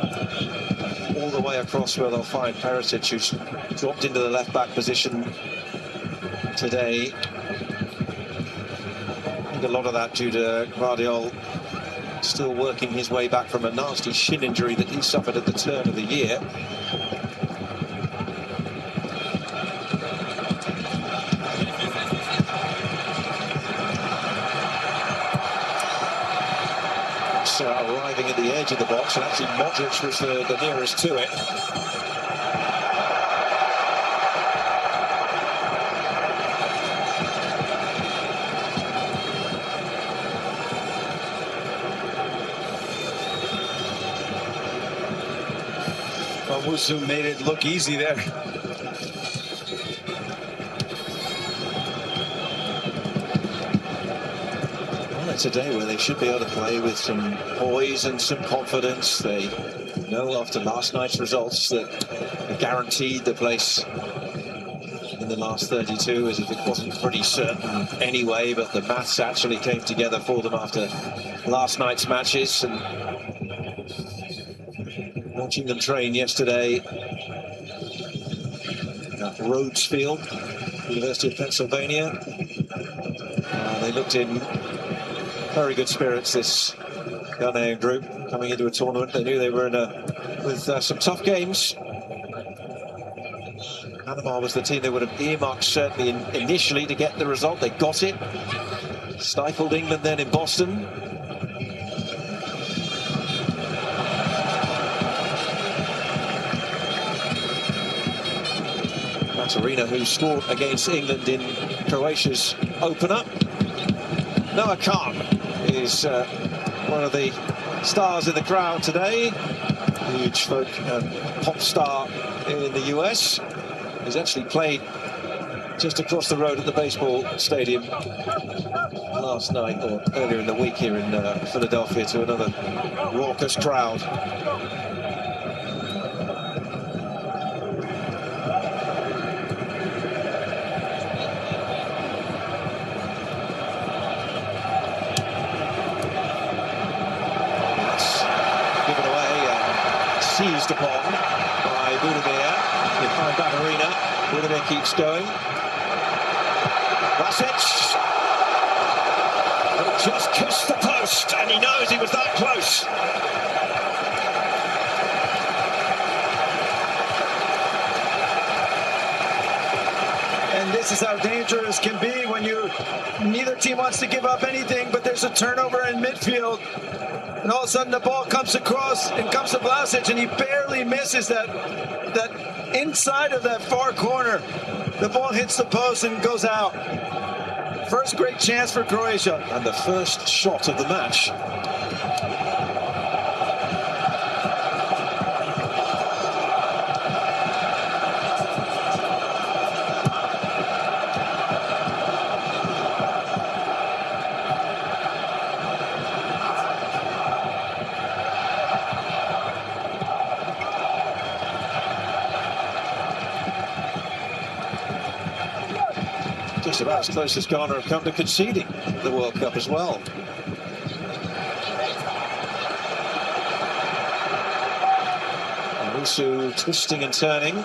All the way across where they'll find Perisic, who's dropped into the left-back position today. I think a lot of that due to Guardiola still working his way back from a nasty shin injury that he suffered at the turn of the year. Arriving at the edge of the box, and actually Modric was the nearest to it. Owusu made it look easy there. It's a day where they should be able to play with some poise and some confidence. They know after last night's results that they're guaranteed the place in the last 32, as if it wasn't pretty certain anyway, but the maths actually came together for them after last night's matches. And watching them train yesterday at Rhodes Field, University of Pennsylvania, they looked in very good spirits, this Ghanaian group, coming into a tournament. They knew they were with some tough games. Panama was the team they would have earmarked certainly initially to get the result. They got it. Stifled England then in Boston. Matarina, who scored against England in Croatia's opener. Noah Khan is one of the stars in the crowd today. Huge folk pop star in the US. He's actually played just across the road at the baseball stadium last night or earlier in the week here in Philadelphia to another raucous crowd. Seized upon by Budimir. Behind Babarina. Budimir keeps going. Vlasic. Just kissed the post, and he knows he was that close. And this is how dangerous can be when neither team wants to give up anything, but there's a turnover in midfield. And all of a sudden the ball comes across and comes to Vlasic, and he barely misses that inside of that far corner. The ball hits the post and goes out. First great chance for Croatia. And the first shot of the match. Just about as close as Ghana have come to conceding the World Cup as well. Owusu twisting and turning.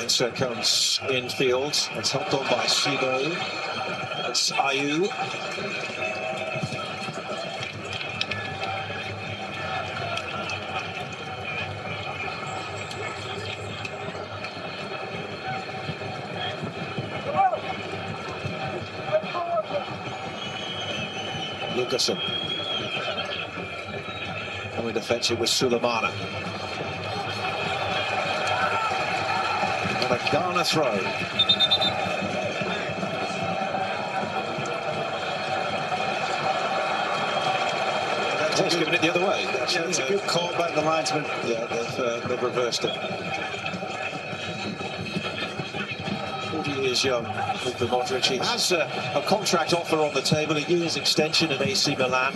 Mensah comes infield. It's helped on by Sibo. It's Ayew. Ferguson. Coming to fetch it with Sulemana. And a Ghana throw. That's giving it the other way. Yeah, it's a good call by the linesman. Yeah, they've reversed it. 40 years young, Luka Modric. He has a contract offer on the table, a year's extension at AC Milan.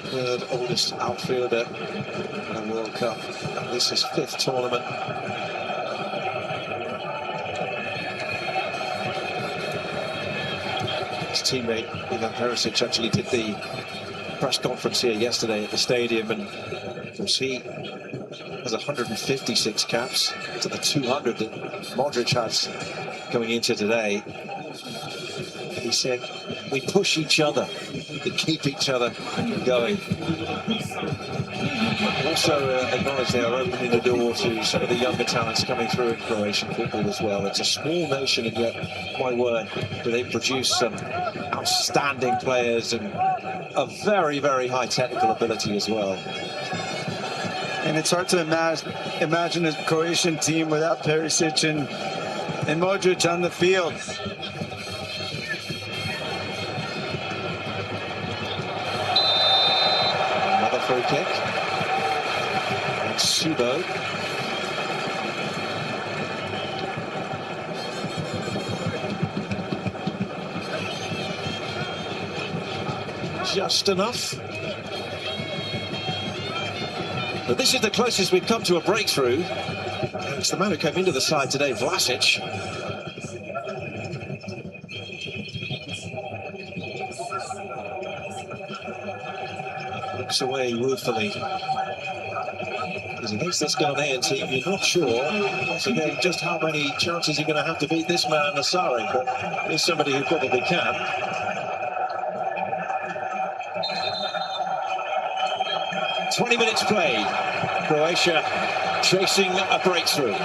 Third oldest outfielder in the World Cup. This is 5th tournament. His teammate Ivan Perisic actually did the press conference here yesterday at the stadium, and of course he has 156 caps to the 200 that Modric has going into today. He said, we push each other to keep each other going. Also acknowledge they are opening the door to some of the younger talents coming through in Croatian football as well. It's a small nation, and yet, my word, do they produce some outstanding players and a very, very high technical ability as well. And it's hard to imagine a Croatian team without Perisic and Modric on the field. Another free kick. And Subo. Just enough. But this is the closest we've come to a breakthrough. It's the man who came into the side today, Vlasic. Looks away ruefully. Because against this Ghanaian team, you're not sure once again just how many chances you're going to have to beat this man, Asari, but he's somebody who probably can. "20 minutes played. Croatia chasing a breakthrough.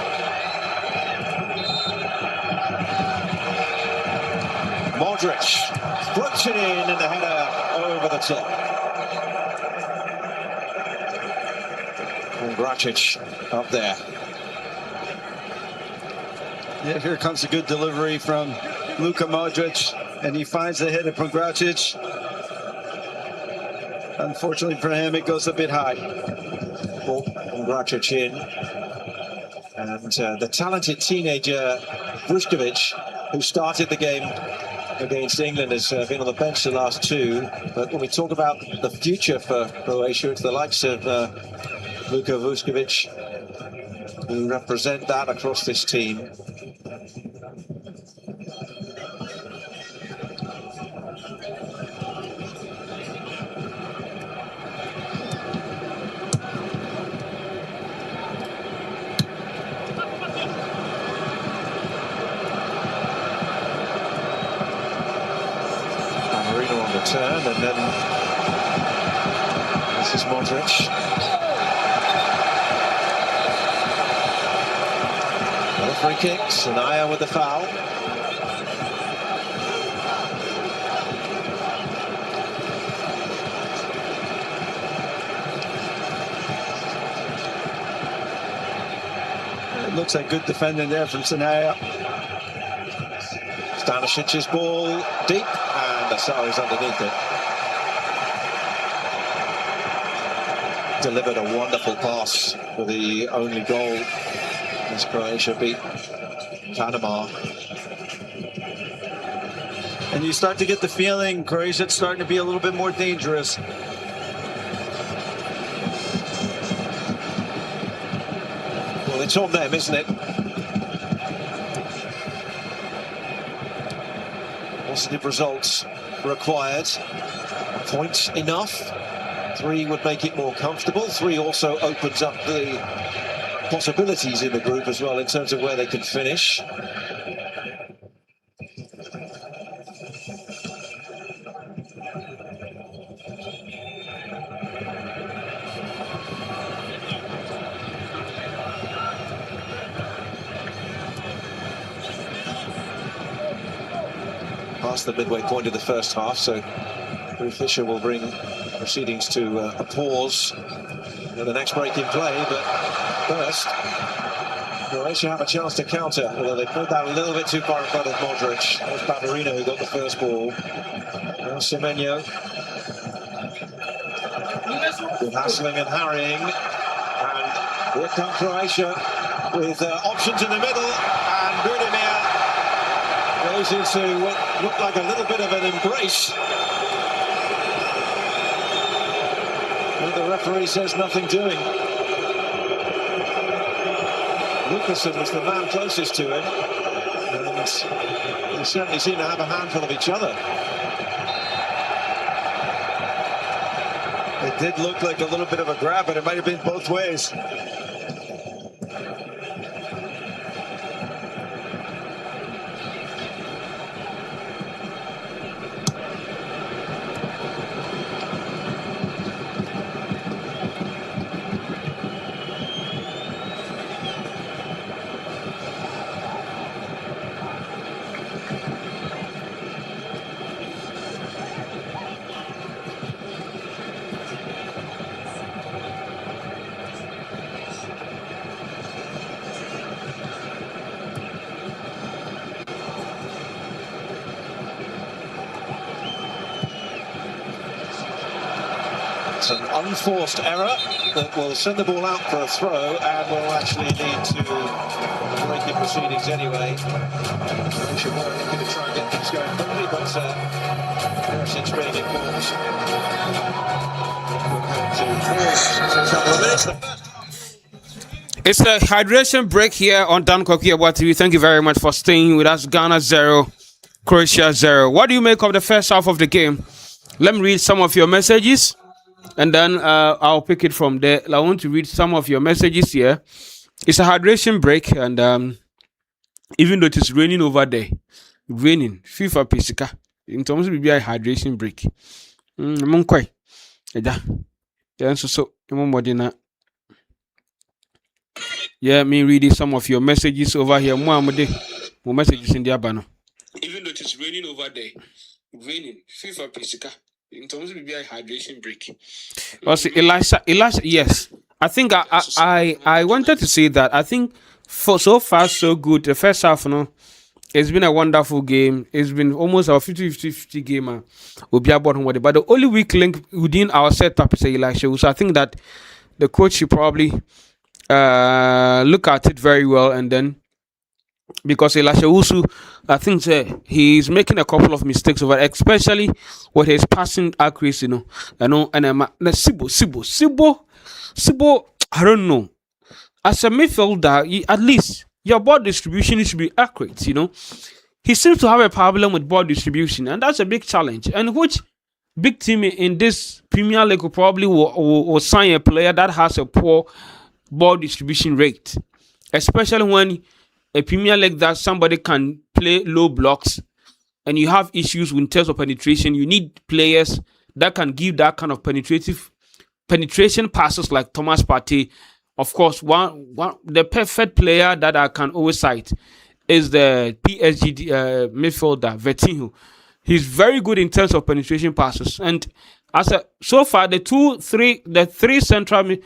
Modric floats it in, and the header over the top. And Gracic up there. Yeah, here comes a good delivery from Luka Modric, and he finds the header from Gracic. Unfortunately for him, it goes a bit high. Ball from Gracic in. And the talented teenager, Vuskovic, who started the game against England, has been on the bench the last two. But when we talk about the future for Croatia, it's the likes of Luka Vuskovic who represent that across this team. On the turn, and then this is Modric. Another free kick, Sanaya with the foul. It looks like good defending there from Sanaya. Stanisic's ball deep, and Asari's underneath it. Delivered a wonderful pass for the only goal as Croatia beat Panama. And you start to get the feeling Croatia's starting to be a little bit more dangerous. Well, it's on them, isn't it? Positive results required. Points enough. 3 would make it more comfortable. 3 also opens up the possibilities in the group as well in terms of where they can finish. past the midway point of the first half, so Fisher will bring proceedings to a pause in the next break in play. But first, Croatia have a chance to counter, although they played that a little bit too far in front of Modric. That was Babarino who got the first ball. Now Semenyo. With hassling and harrying. And here comes Croatia with options in the middle. And Budimir goes into what looked like a little bit of an embrace. And the referee says nothing doing. Lucasson was the man closest to him, and they certainly seem to have a handful of each other. It did look like a little bit of a grab, but it might have been both ways. It's an unforced error that will send the ball out for a throw and will actually lead to breaking proceedings anyway. Fisher going to try and get things going quickly, but Perisic being informed. It's a hydration break here on Kwaku Yeboah TV. Thank you very much for staying with us. Ghana 0, Croatia 0. What do you make of the first half of the game? Let me read some of your messages, and then I'll pick it from there. I want to read some of your messages here. It's a hydration break, and even though it is raining over there, raining, FIFA Pisika, in terms of a hydration break. Yeah, me reading some of your messages over here. More messages in the abano. Even though it is raining over there, raining, FIFA Pisika. In terms of a hydration break. Also, Elisha, yes. I think I wanted to say that. I think for so far so good. The first half, it's been a wonderful game. It's been almost our 50-50 game. But the only weak link within our setup is Elisha. So I think that the coach should probably look at it very well, and then because Elisha Usu, I think he's making a couple of mistakes over, especially with his passing accuracy. And Sibo, I don't know. As a midfielder, at least your ball distribution should be accurate. He seems to have a problem with ball distribution, and that's a big challenge. And which big team in this Premier League will sign a player that has a poor ball distribution rate, especially when a Premier League that somebody can play low blocks and you have issues in terms of penetration. You need players that can give that kind of penetration passes like Thomas Partey. Of course, the perfect player that I can always cite is the PSG midfielder Vertinho. He's very good in terms of penetration passes. And so far, the three central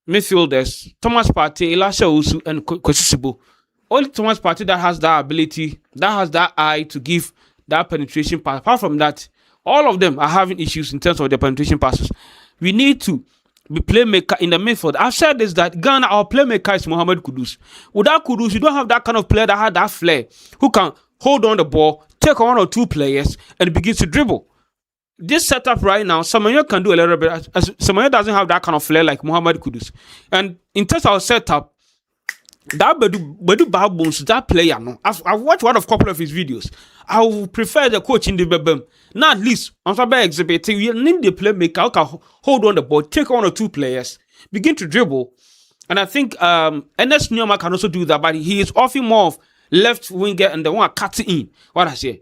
midfielders, Thomas Partey, Elisha Usu, and Kwesi. Only Thomas Partey that has that ability, that has that eye to give that penetration pass. Apart from that, all of them are having issues in terms of their penetration passes. We need to be playmaker in the midfield. I've said this, that Ghana, our playmaker is Mohamed Kudus. Without Kudus, you don't have that kind of player that had that flair, who can hold on the ball, take on one or two players, and begin to dribble. This setup right now, Semenyo can do a little bit. Semenyo doesn't have that kind of flair like Mohamed Kudus. And in terms of our setup, that Bedu Baboons, that player, I've watched one of couple of his videos. I would prefer the coach in the Bebem. Now at least, on Saturday exhibiting, you need the playmaker who can hold on the ball, take one or two players, begin to dribble. And I think Enes Nyoma can also do that, but he is often more of left winger and the one cutting in. What I say?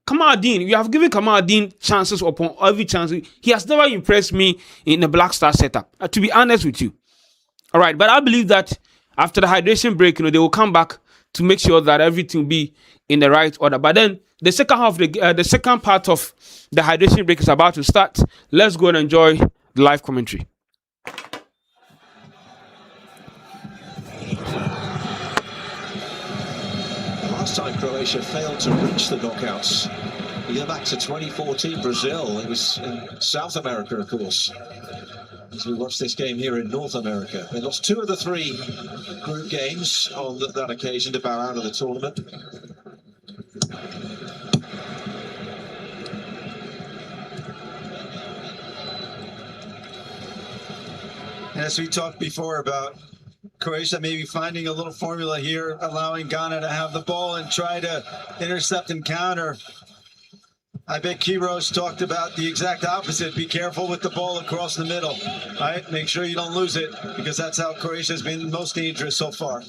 Kamaldeen, you have given Kamaldeen chances upon every chance. He has never impressed me in the Black Star setup, to be honest with you. All right, but I believe that after the hydration break, they will come back to make sure that everything be in the right order. But then the second half, the second part of the hydration break is about to start. Let's go and enjoy the live commentary. Last time Croatia failed to reach the knockouts. You go back to 2014 Brazil. It was in South America, of course. As we watch this game here in North America. They lost 2 of the 3 group games on that occasion to bow out of the tournament. As we talked before about Croatia maybe finding a little formula here, allowing Ghana to have the ball and try to intercept and counter. I bet Kiros talked about the exact opposite. Be careful with the ball across the middle. All right, make sure you don't lose it, because that's how Croatia has been most dangerous so far.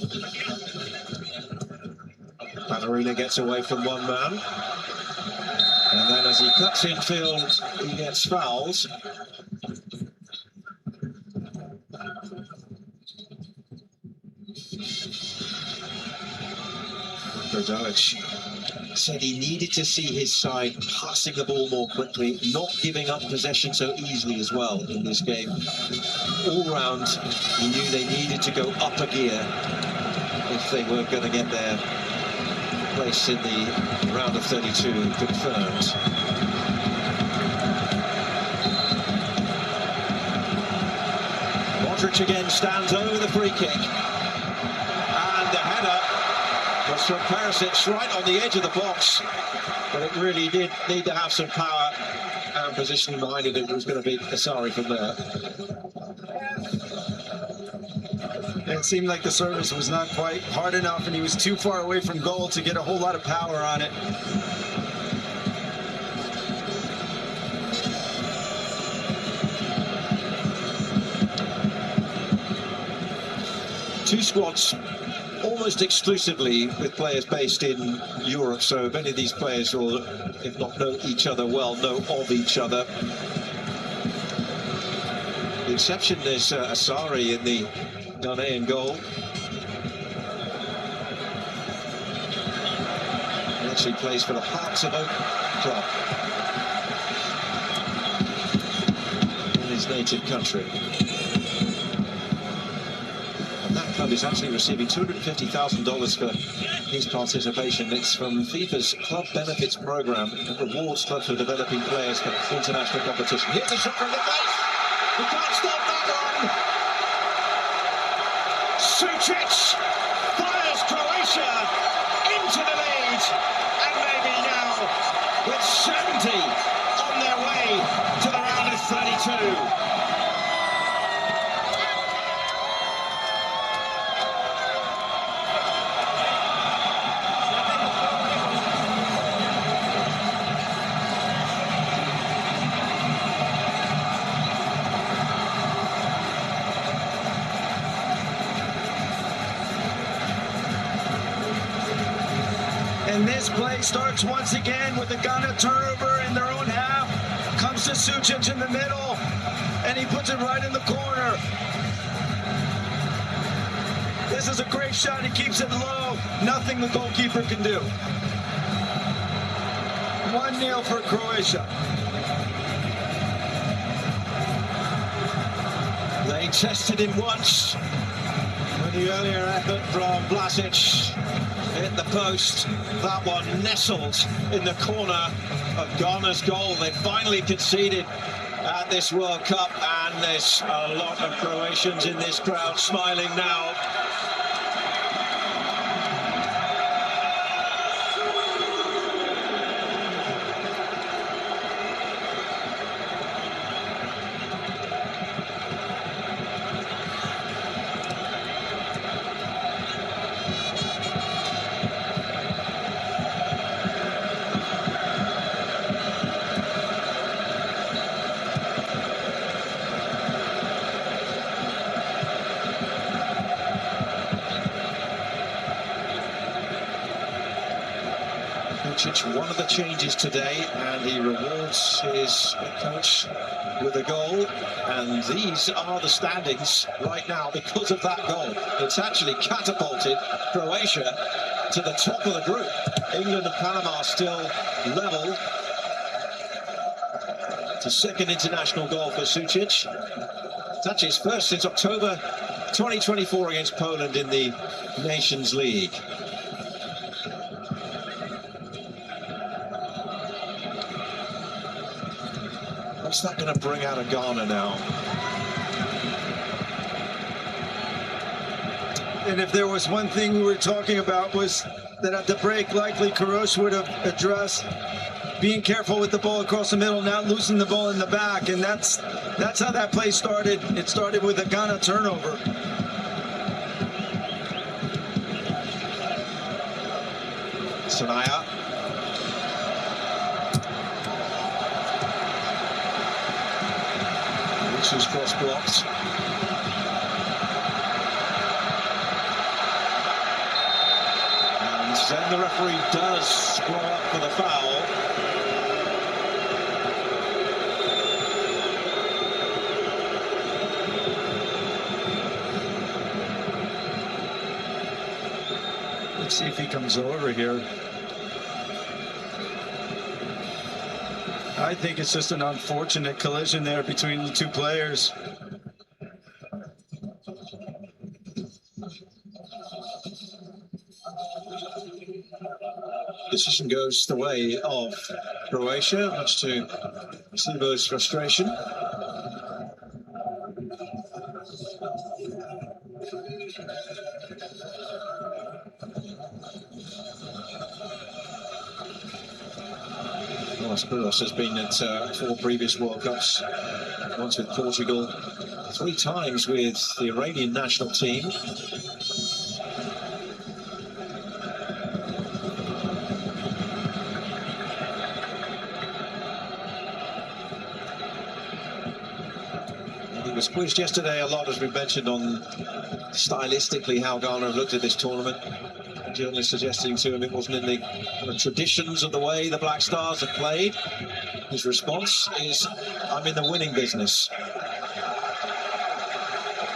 Ballerina gets away from one man. And then as he cuts infield, he gets fouled. Brodalic said he needed to see his side passing the ball more quickly, not giving up possession so easily as well in this game. All round, he knew they needed to go up a gear if they were going to get their place in the round of 32 confirmed. Modric again stands over the free kick. And the header was from Perisic right on the edge of the box, but it really did need to have some power and positioning behind it. It was going to be Asari from there. It seemed like the service was not quite hard enough, and he was too far away from goal to get a whole lot of power on it. Two squads almost exclusively with players based in Europe, so many of these players will, if not know each other well, know of each other. The exception is Asari in the Ghanaian goal. He actually plays for the Hearts of Oak club in his native country. And that club is actually receiving $250,000 for his participation. It's from FIFA's Club Benefits Program that rewards clubs for developing players for international competition. Here's a shot from the face! We can't stop that one! Sucic fires Croatia into the lead, and maybe now with 70 on their way to the round of 32. And this play starts once again with the Ghana turnover in their own half. Comes to Sucic in the middle, and he puts it right in the corner. This is a great shot. He keeps it low. Nothing the goalkeeper can do. 1-0 for Croatia. They tested him once when the earlier effort from Vlasic hit the post. That one nestled in the corner of Ghana's goal. They finally conceded at this World Cup, and there's a lot of Croatians in this crowd smiling now. One of the changes today, and he rewards his coach with a goal. And these are the standings right now because of that goal. It's actually catapulted Croatia to the top of the group. England and Panama still level. It's a second international goal for Sucic. It's actually his first since October 2024 against Poland in the Nations League. What's that going to bring out of Ghana now? And if there was one thing we were talking about was that at the break, likely Croatia would have addressed being careful with the ball across the middle, not losing the ball in the back, and that's how that play started. It started with a Ghana turnover. Sanaya. Who's cross blocked. And then the referee does blow up for the foul. Let's see if he comes over here. I think it's just an unfortunate collision there between the two players. Decision goes the way of Croatia, much to Yeboah's frustration. Spurs has been at 4 previous World Cups, once with Portugal, 3 times with the Iranian national team. He was quizzed yesterday a lot, as we mentioned, on stylistically how Ghana have looked at this tournament. Journalists suggesting to him it wasn't in the kind of traditions of the way the Black Stars have played. His response is, I'm in the winning business.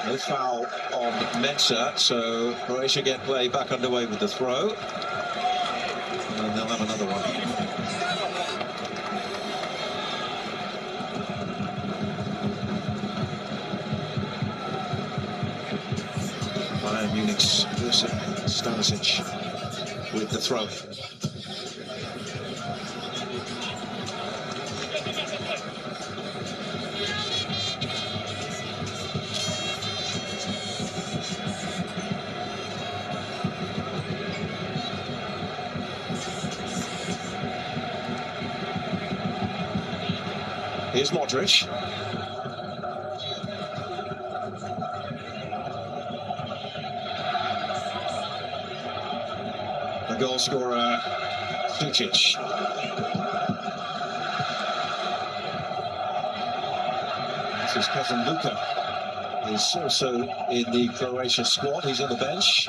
No foul on Mensah, so Croatia get play back underway with the throw. And they'll have another one. Bayern Munich's Stanisic with the throw. Here's Modric. The goal scorer, Sucic. This is cousin Luka. He's also in the Croatia squad. He's on the bench.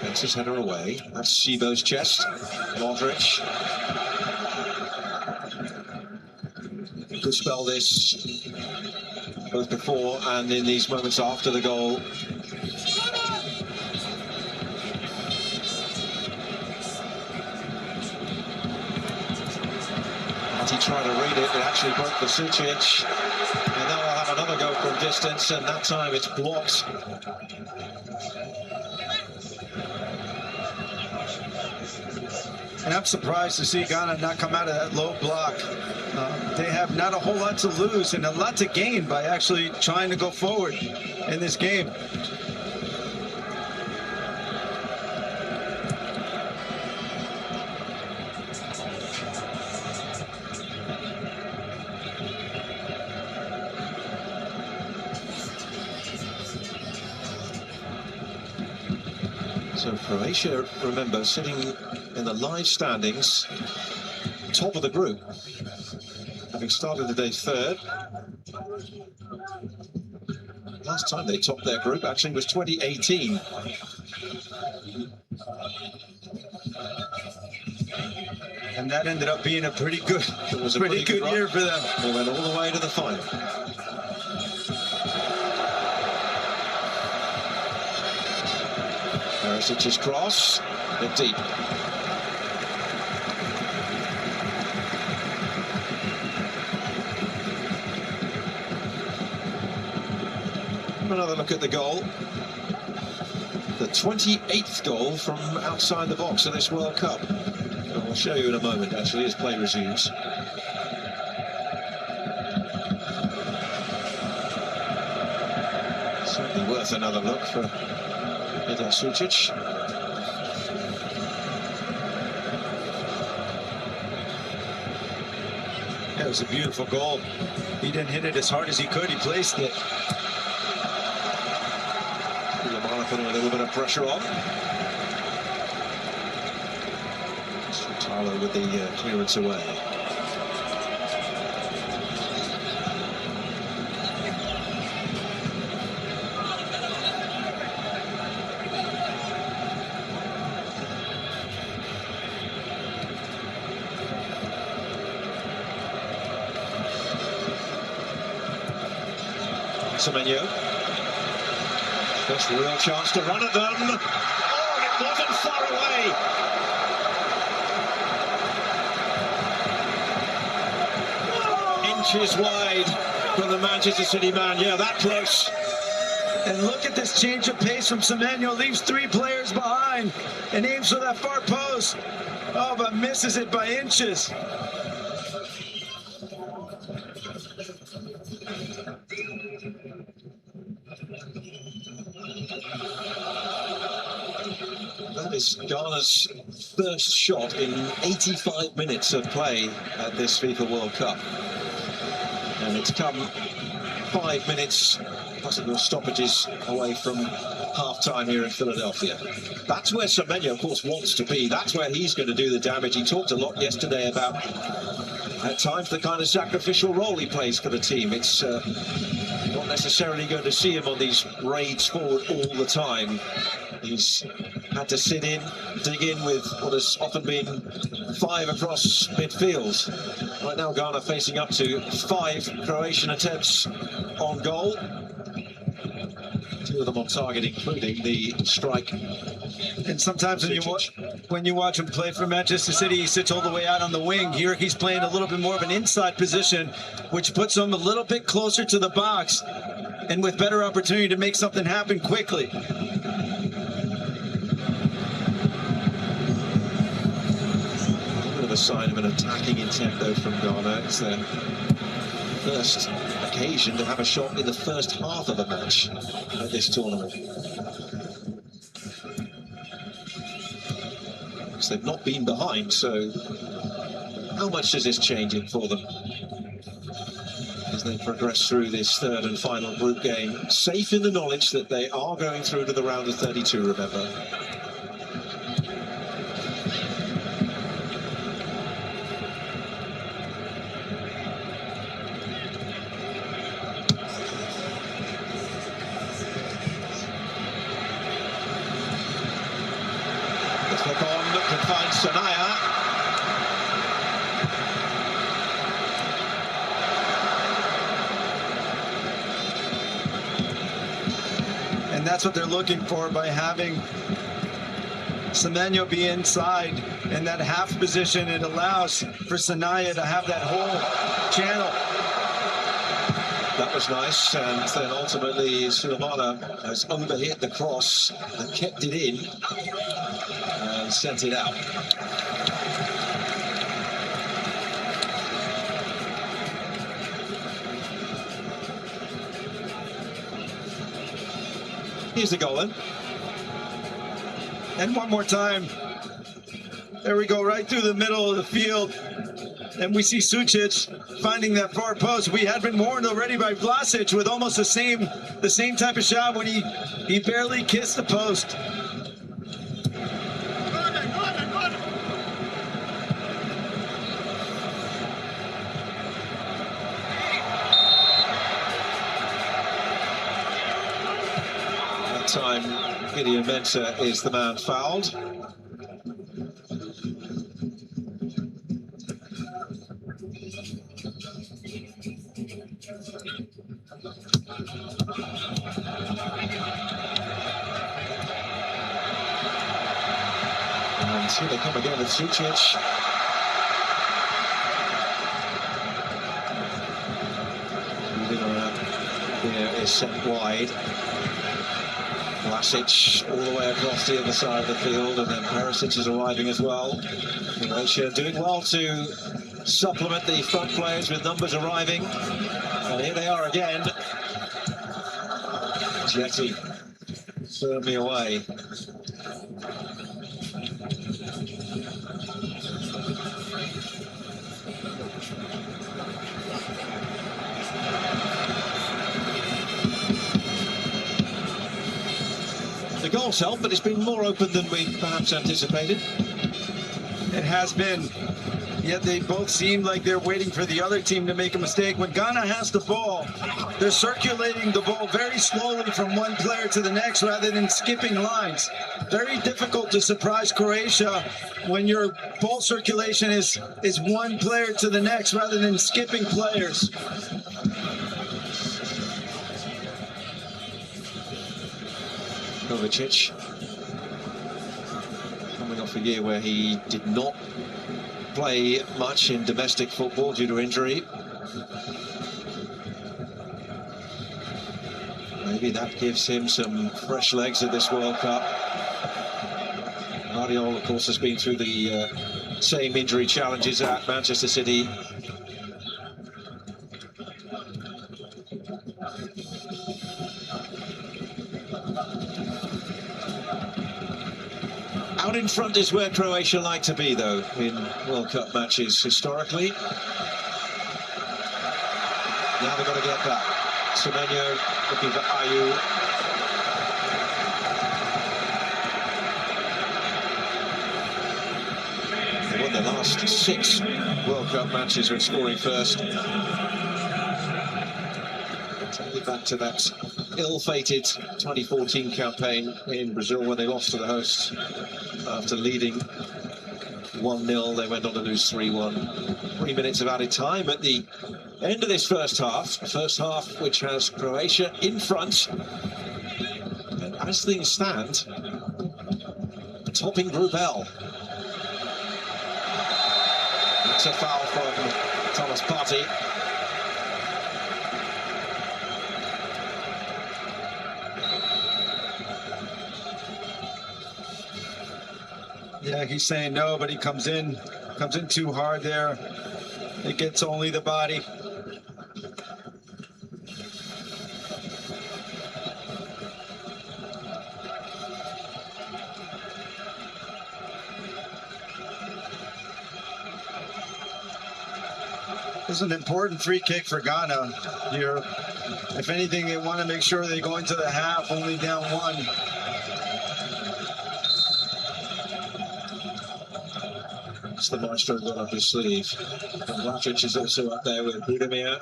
Gets his header away. That's Yeboah's chest. Modric. Could spell this both before and in these moments after the goal. And he tried to read it, it actually broke for Sucic. And now we'll have another go from distance, and that time it's blocked. And I'm surprised to see Ghana not come out of that low block. They have not a whole lot to lose and a lot to gain by actually trying to go forward in this game. So Croatia, remember, sitting in the live standings, top of the group, having started the day third. Last time they topped their group actually was 2018. And that ended up being a pretty good, pretty good year for them. They went all the way to the final. Perisic's cross, but deep. Another look at the goal. The 28th goal from outside the box of this World Cup. I'll show you in a moment, actually, as play resumes. Certainly worth another look for Yeboah Sucic. That was a beautiful goal. He didn't hit it as hard as he could. He placed it. Putting a little bit of pressure on. Tyler with the clearance away. Semenyo. First real chance to run at them. Oh, and it wasn't far away. Inches wide from the Manchester City man. Yeah, that close. And look at this change of pace from Semenyo. Leaves 3 players behind and aims for that far post. Oh, but misses it by inches. That is Ghana's first shot in 85 minutes of play at this FIFA World Cup. And it's come 5 minutes, possible stoppages away from half-time here in Philadelphia. That's where Semenyo, of course, wants to be. That's where he's going to do the damage. He talked a lot yesterday about, at times, the kind of sacrificial role he plays for the team. It's not necessarily going to see him on these raids forward all the time. He's had to sit in, dig in with what has often been 5 across midfield. Right now, Ghana facing up to 5 Croatian attempts on goal. 2 of them on target, including the strike. And sometimes when you watch him play for Manchester City, he sits all the way out on the wing. Here he's playing a little bit more of an inside position, which puts him a little bit closer to the box and with better opportunity to make something happen quickly. A sign of an attacking intent though from Ghana. It's their first occasion to have a shot in the first half of a match at this tournament. Because they've not been behind, so how much does this change it for them as they progress through this third and final group game, safe in the knowledge that they are going through to the round of 32, remember. Flick on, can find Sanaya. And that's what they're looking for by having Semenyo be inside in that half position. It allows for Sanaya to have that whole channel. That was nice, and then ultimately Sulemana has overhit the cross and kept it in and sent it out. Here's the goal then. And one more time. There we go, right through the middle of the field. And we see Sucic finding that far post. We had been warned already by Vlasic with almost the same type of shot when he barely kissed the post. That time, Gideon Mensah is the man fouled. And here they come again with Sucic. Moving around here is sent wide. Vlasic all the way across the other side of the field, and then Perisic is arriving as well. Croatia doing well to supplement the front players with numbers arriving. And here they are again. Jetty firmly away. The goals help, but it's been more open than we perhaps anticipated. It has been. Yet they both seem like they're waiting for the other team to make a mistake. When Ghana has the ball, they're circulating the ball very slowly from one player to the next rather than skipping lines. Very difficult to surprise Croatia when your ball circulation is one player to the next rather than skipping players. Kovacic, coming off a year where he did not play much in domestic football due to injury. Maybe that gives him some fresh legs at this World Cup. Guardiola, of course, has been through the same injury challenges at Manchester City. Out in front is where Croatia like to be, though, in World Cup matches historically. Now they've got to get back. Semenyo looking for Ayew. They won the last 6 World Cup matches when scoring first. Take it back to that ill-fated 2014 campaign in Brazil when they lost to the hosts. After leading 1-0, they went on to lose 3-1. 3 minutes of added time at the end of this first half. First half which has Croatia in front. And as things stand, topping Group L. That's a foul from Thomas Partey. Yeah, he's saying no, but he comes in too hard there. It gets only the body. This is an important free kick for Ghana here. If anything, they want to make sure they go into the half only down 1. The maestro got up his sleeve. And Vlasic is also up there with Budimir.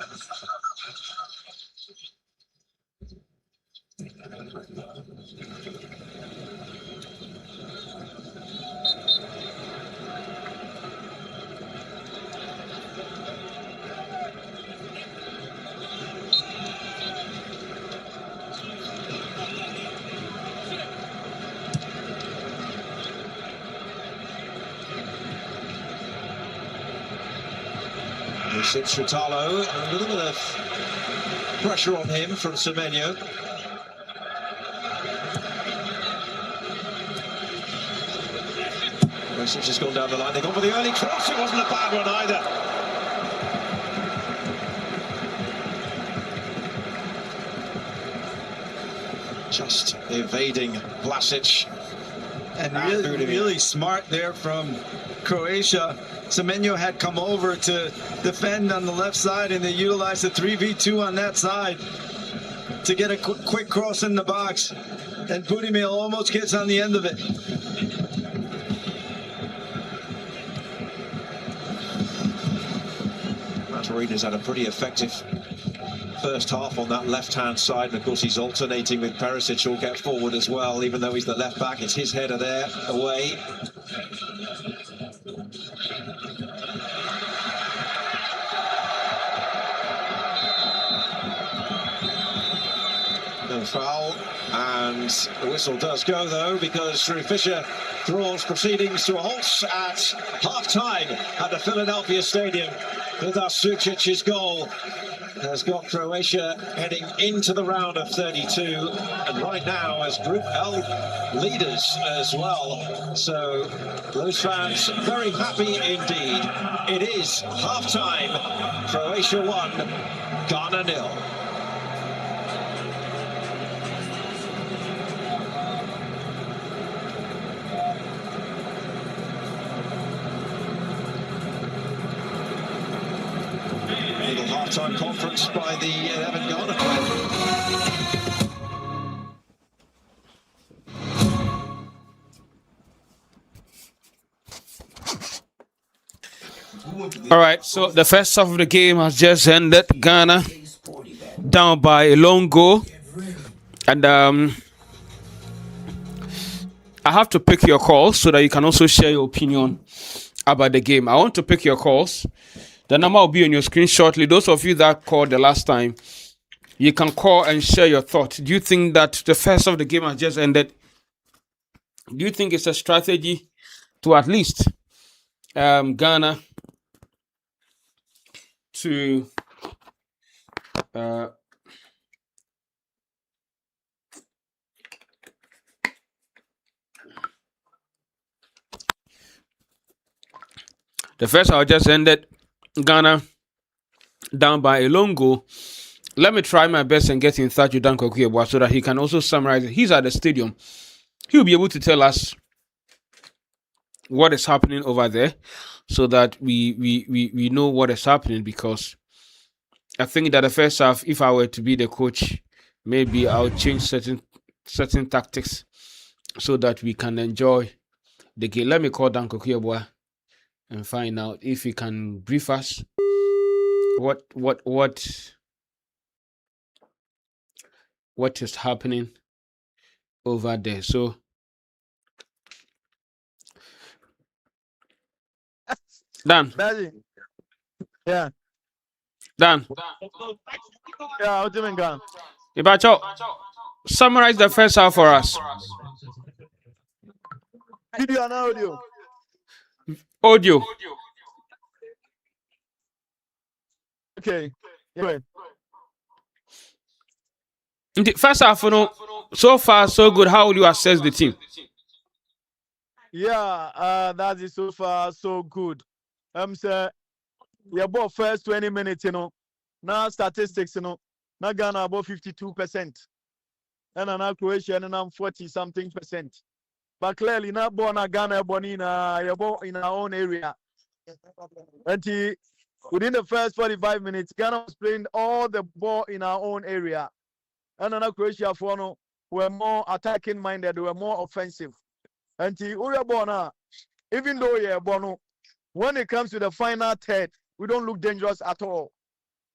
Shutalo, a little bit of pressure on him from Semenyo. Perisic has gone down the line. They've gone for the early cross. It wasn't a bad one either. Just evading Vlasic. And really smart there from Croatia. Semenyo had come over to defend on the left side, and they utilized the 3v2 on that side to get a quick cross in the box. And Budimir almost gets on the end of it. Matarina's had a pretty effective first half on that left-hand side, and of course he's alternating with Perisic, who'll get forward as well, even though he's the left back. It's his header there, away. The whistle does go, though, because Drew Fisher draws proceedings to a halt at half-time at the Philadelphia Stadium. Vidas Sucic's goal has got Croatia heading into the round of 32, and right now as Group L leaders as well. So those fans very happy indeed. It is half-time. Croatia 1, Ghana 0. Little half-time conference by the 11 Ghana All right, so the first half of the game has just ended. Ghana down by a long goal. And I have to pick your calls so that you can also share your opinion about the game. I want to pick your calls. The number will be on your screen shortly. Those of you that called the last time, you can call and share your thoughts. Do you think that the first half of the game has just ended? Do you think it's a strategy to at least Ghana to the first half just ended? Ghana down by a long goal. Let me try my best and get in touch with Kwaku Yeboah so that he can also summarize it. He's at the stadium. He'll be able to tell us what is happening over there so that we know what is happening, because I think that the first half, if I were to be the coach, maybe I'll change certain tactics so that we can enjoy the game. Let me call Kwaku Yeboah and find out if he can brief us what is happening over there. So Dan. Yeah. Dan. Yeah, what do you mean, Ghana? Ibacho, summarize the first half for us. Video and audio. Audio. Okay. Yeah. In the first half, so far so good. How would you assess the team? Yeah, that is so far so good. Sir, Yeboah first 20 minutes, now statistics, now Ghana about 52%. And now Croatia and now 40-something%. But clearly not born Ghana born in Yeboah in our own area. And within the first 45 minutes, Ghana was playing all the ball in our own area. And now Croatia were more attacking minded, they were more offensive. And even though you're born, when it comes to the final third, we don't look dangerous at all.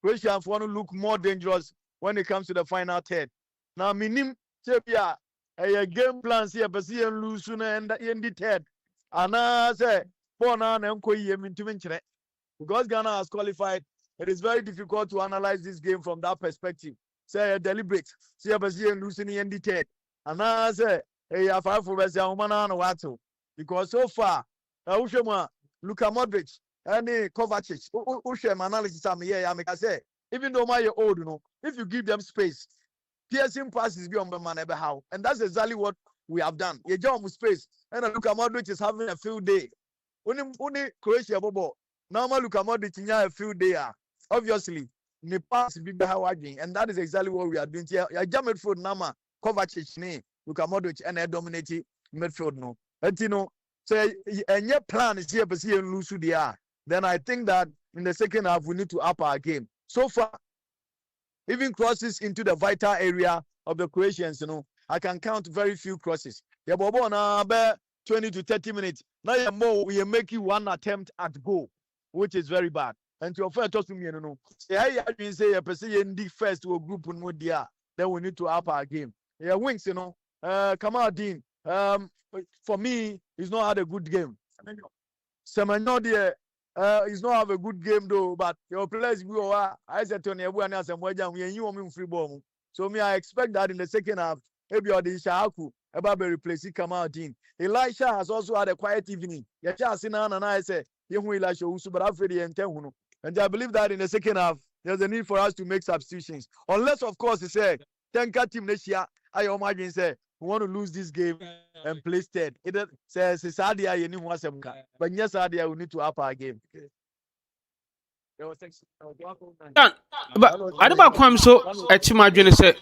Croatians want to look more dangerous when it comes to the final third. Now, minim chepia a game plan here, but see and lose sooner and in the third. And I say, because Ghana has qualified, it is very difficult to analyze this game from that perspective. Say deliberate, see and losing in the third. And I say, hey, I fight for Watu. Because so far, Luka Modric and Kovacic, analysis I say, even though my old, if you give them space, piercing passes be on the man ever how. And that's exactly what we have done. You jump space, and Luka Modric is having a field day. Only Croatia bobo. Now Luka Modric in a field day. Obviously, the pass be behind, and that is exactly what we are doing here. I jump midfield Nama Kovacic, Luka Modric, and I dominate midfield no. And so and your plan is here, but see and lose there. Then I think that in the second half we need to up our game. So far, even crosses into the vital area of the Croatians, I can count very few crosses. Yeboah na about 20 to 30 minutes. Now we are making one attempt at goal, which is very bad. And to offer to me, I say a person first to a group in Modia, then we need to up our game. Yeah, wings, Kamal Dean. For me, he's not had a good game. Semenyo he's not have a good game though, but your players I said to Yeboah and some way we you free ball. So me, I expect that in the second half Maybe or the Shaku about be replace Kamaldeen. Elisha has also had a quiet evening. Yacha Sinan and I say, Yehu Elisha Usu, but I've ready and Tehuno. And I believe that in the second half, there's a need for us to make substitutions. Unless, of course, he said, Tenka team next year, I imagine say, we want to lose this game and play third. It says, Sadia, you know, but yes, Sadia, we need to up our game. Dan, but I don't come so Echimadwene say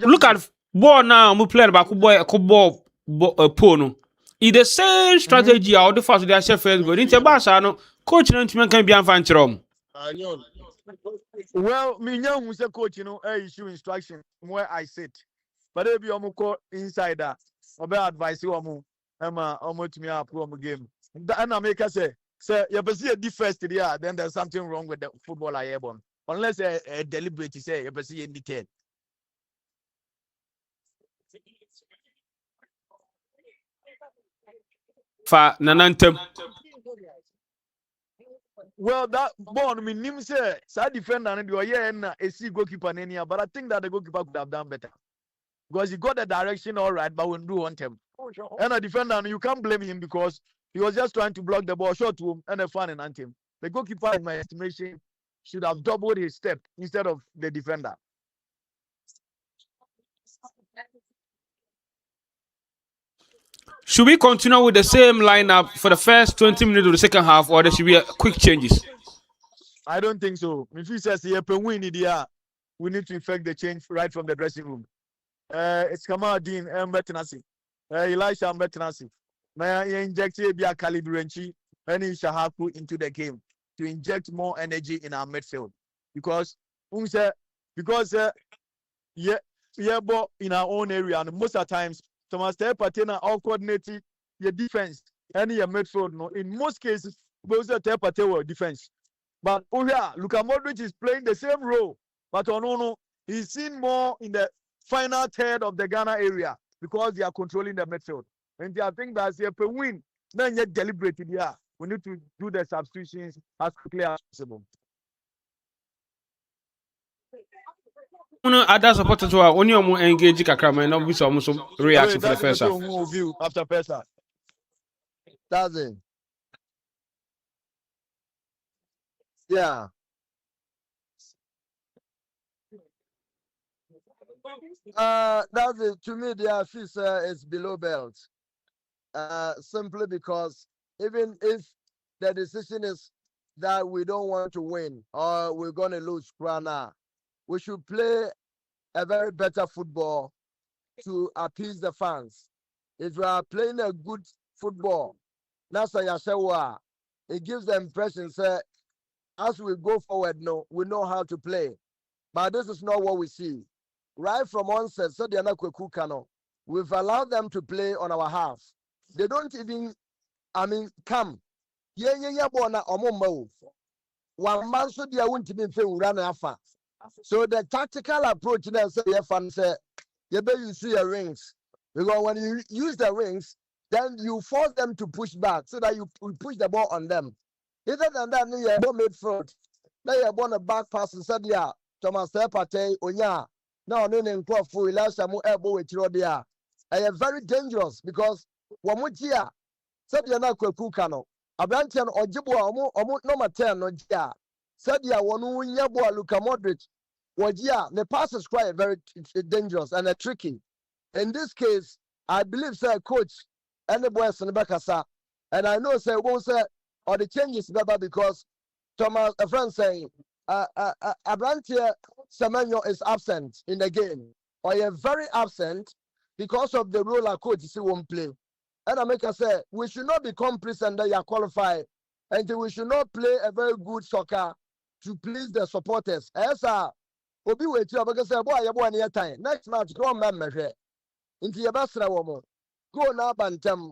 look at ball now we play about ball pono. It's the same strategy all the first they share first go. Into Barca no coach no ntimi kan bi anfa nkyerɛ. Well, me young who say coach, you know, issue instruction where I sit. But if you are insider, or be advice you amu, to me up game. And I make us say, you see a difference there, then there's something wrong with the football I have on. Unless a deliberate say, you see in detail. Fa nanantem. Well, that ball, me nim say, side defender and you are a see goalkeeper in here, but I think that the goalkeeper could have done better. Because he got the direction all right, but we do want him. And a defender, you can't blame him because he was just trying to block the ball short to him and a fun and him. The goalkeeper, in my estimation, should have doubled his step instead of the defender. Should we continue with the same lineup for the first 20 minutes of the second half, or there should be quick changes? I don't think so. If he says we need to effect the change right from the dressing room. It's Kamaldeen Mbetenasi. Elisha Mbetenasi. Now you inject a Calibrenchi and Shahaku into the game to inject more energy in our midfield. Because Yeboah in our own area, and most of the times Thomas Tepatena all coordinating your defense and your midfield. No, in most cases, those are Tepatena defense. But Luka Modric is playing the same role, but Onono he's seen more in the final third of the Ghana area because they are controlling the midfield. And I think that's a win. Then yet deliberated. Yeah, we need to do the substitutions as quickly as possible. Other supporters who are only engaged kakra and obviously almost reaction for the first half. View after first half. That's it. Yeah. That's it. To me, the officer is below belt. Simply because even if the decision is that we don't want to win or we're going to lose Krana, we should play a very better football to appease the fans. If we are playing a good football, that's why Yashewa, it gives the impression that as we go forward, no, we know how to play. But this is not what we see. Right from onset, so they are not Kwaku. We've allowed them to play on our half. They don't even, come. One man so they won't be run after. So the tactical approach now say you better see your rings. Because when you use the rings, then you force them to push back so that you push the ball on them. Other than that, you have made fraud. Now you have won a back pass and said, yeah, Thomas Tepate, Onya. Now, no name for Elisha Mu elbow with Rodia. I am very dangerous because Wamutia said you're not Kwaku. Abrantian or Yeboah, number 10 no Jia. Said ya one Yeboah Luka Modric. Wajia, the pass is quite very dangerous and tricky. In this case, I believe, sir, coach, and the boys in the back, sir. And I know, sir, won't say, or the changes better because Thomas, a friend saying, Abrantia Semenyo is absent in the game, or you're very absent because of the role our coach won't play. And I make us say, we should not be complacent that you are qualified, and we should not play a very good soccer to please the supporters. As Obi wait you because boy you born near time. Next match go measure. Into your best woman. Go now bantam.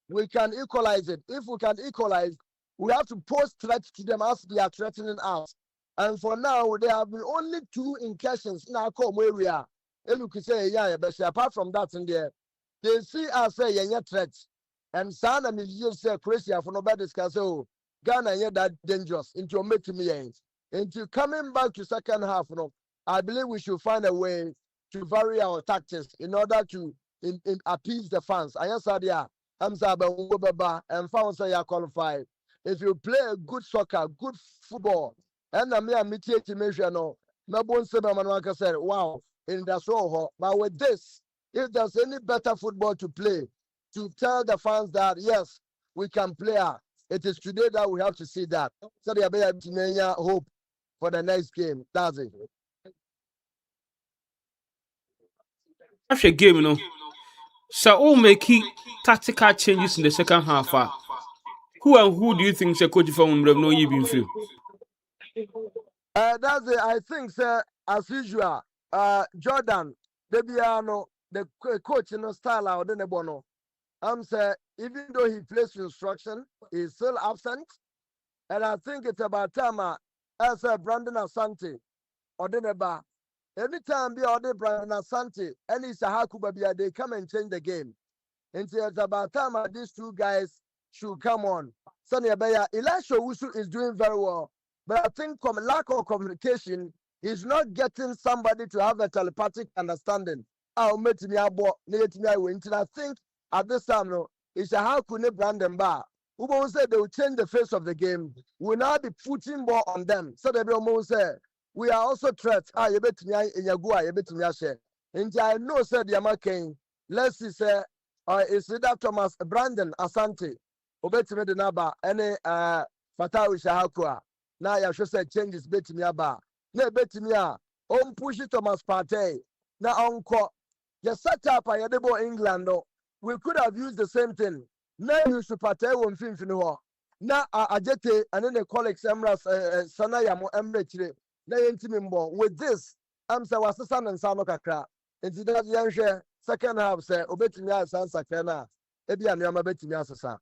We can equalize it. If we can equalize, we have to pose threats to them as they are threatening us. And for now, there have been only 2 incursions in our home area. And you could say, yeah, but apart from that in there, they see us say yeah threats. And Sana you say Croatia for nobody discuss Ghana yeah that dangerous into making me into coming back to second half. No, I believe we should find a way to vary our tactics in order to appease the fans. I answer there. I'm saying and fans say you qualify. If you play a good soccer, good football, and I mean, no, said, wow, in the so. But with this, if there's any better football to play, to tell the fans that yes, we can play. It is today that we have to see that. So there be a hope for the next game. That's it. After game, so all make tactical changes in the second half. Who and who do you think is coach for no you been through? That's it. I think, sir, as usual, Jordan, the coach in the style out in the bono. I'm saying, even though he plays instruction, he's still absent. And I think it's about time as Brandon Asante or the anytime be order Brandon Asante and Isahaku Babia, they come and change the game. And so it's about time these two guys should come on. Sonny Abaya, Elisha Wusu is doing very well. But I think lack of communication is not getting somebody to have a telepathic understanding. I'll meet me about I think at this time, no, it's a how could Brandon Bar. Who won't say they will change the face of the game? Will now be putting ball on them. So they will say, we are also threats. You bet me in Yeboah, you bet me share. And I know, said Yamakin, let's see, say, it's that Thomas Brandon Asante. Obetime de naba any Fatawi Shahakua. Now you should say changes betimi aba. Na betimi a push Thomas Partey. Na onko. The setup I debo England. We could have used the same thing. Now you should Partey won finfini ho. Na ajete and then the colleagues Emras Sanaya mo Emre na yentimi mbo. With this, I'm say wasasan and Sano kakra. Into that young second half say obetimi a sansa kana. Ebi anama betimi asasa.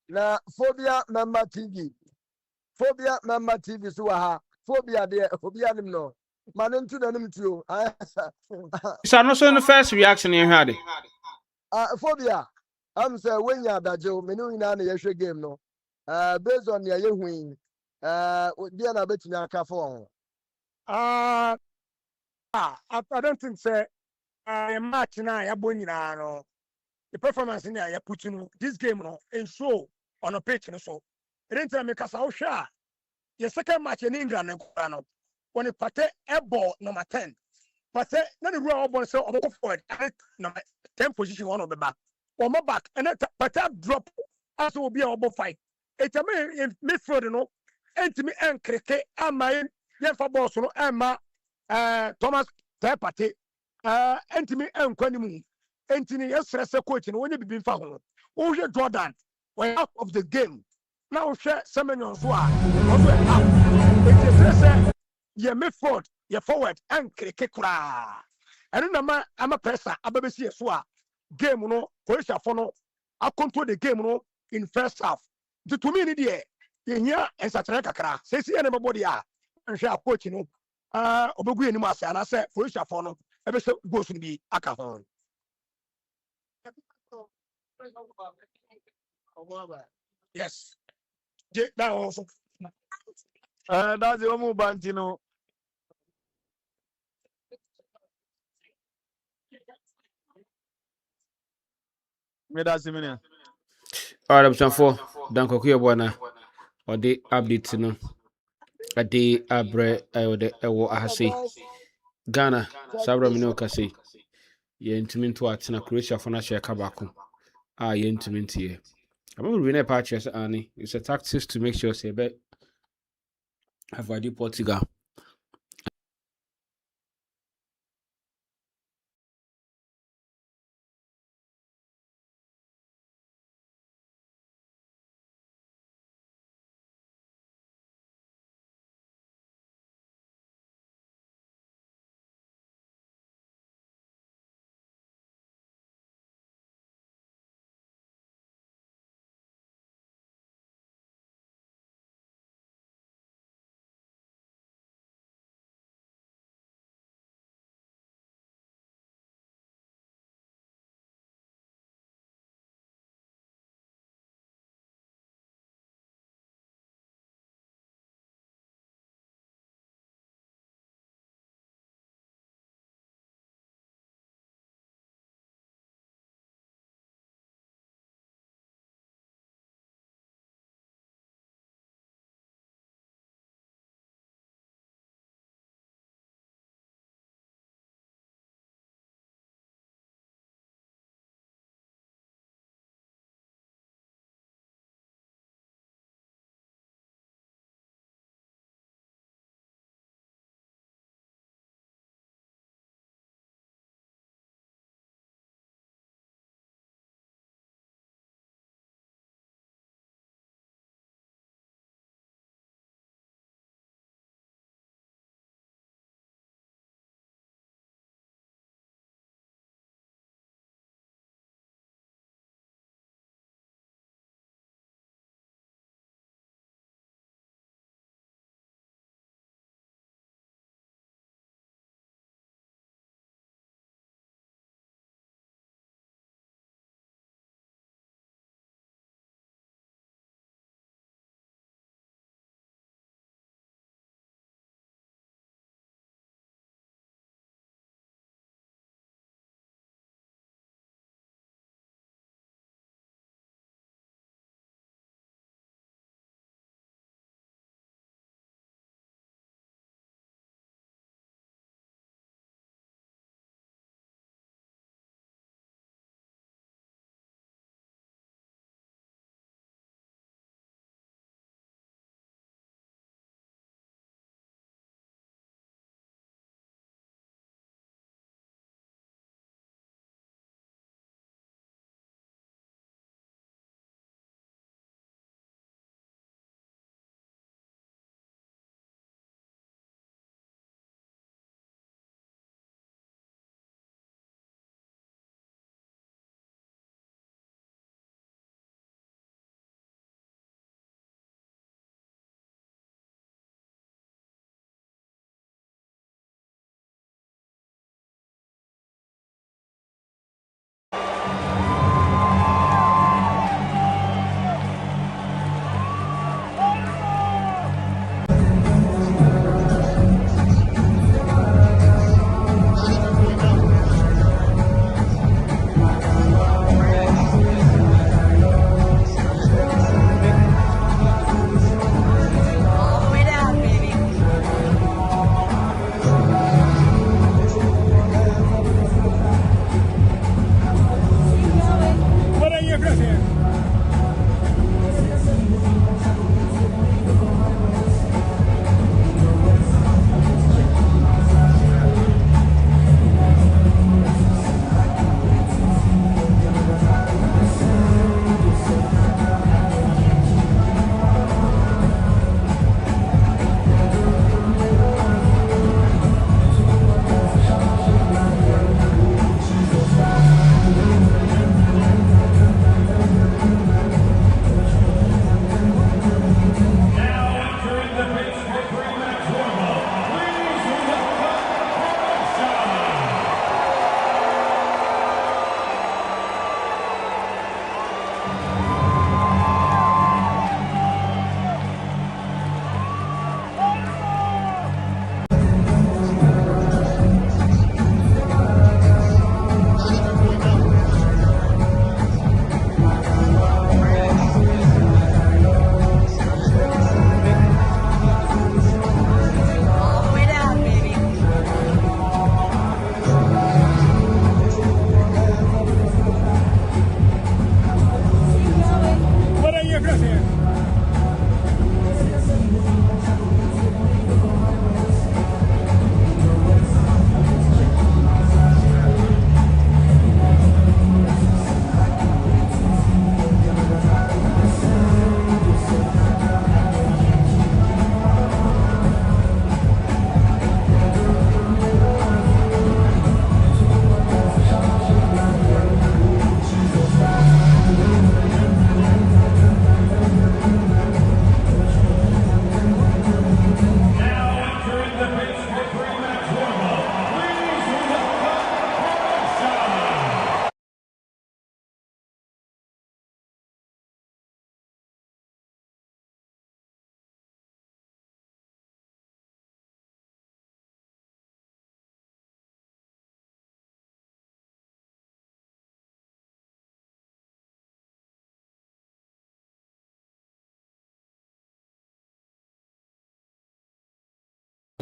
Na phobia member TV so ha phobia there phobia nim no man to nanim too So I'm not the first reaction you had. phobia am say when ya dajo menu na yehwe game no based on ya yehuin dia na betimi aka for I don't think say a match na ya bonyina no the performance in there, you put this game and show on a pitch. So it didn't tell me because I was sure your second match in England when it pate a ball number 10. Pate, then the real ball so I'm forward number 10 position one of the back. Or my back and then pate drop as will be a fight. It's a me in midfield, and to me and cricket and my for boss, and Thomas Pate, and to me and Quanimu. Anthony, yes, coach, and when you be found, oh, Jordan, we're out of the game. Now, share some on Swat. You're midfield, you're forward, and cricket. I don't know, I'm a person, I'm a Bessie Swat. Game, Croatia, I control the game, in first half. The 2 minutes here, in here, and Satraka, says anybody, and share coach, Obugu and Massa, and I said, Croatia, every goes to be alcohol. Yes. That also. That's the one Bantino. Me that's the minute. All right, I'm for Danko Yeboah or the update no. A day abre or the ewo ahasi. Ghana, Sabra Minoka say. Ye intimate to Atina Croatia for Nasha Kabako. Ye intimate here. I'm going to win a patches, Annie. It's a tactics to make sure say bet have I do Portugal.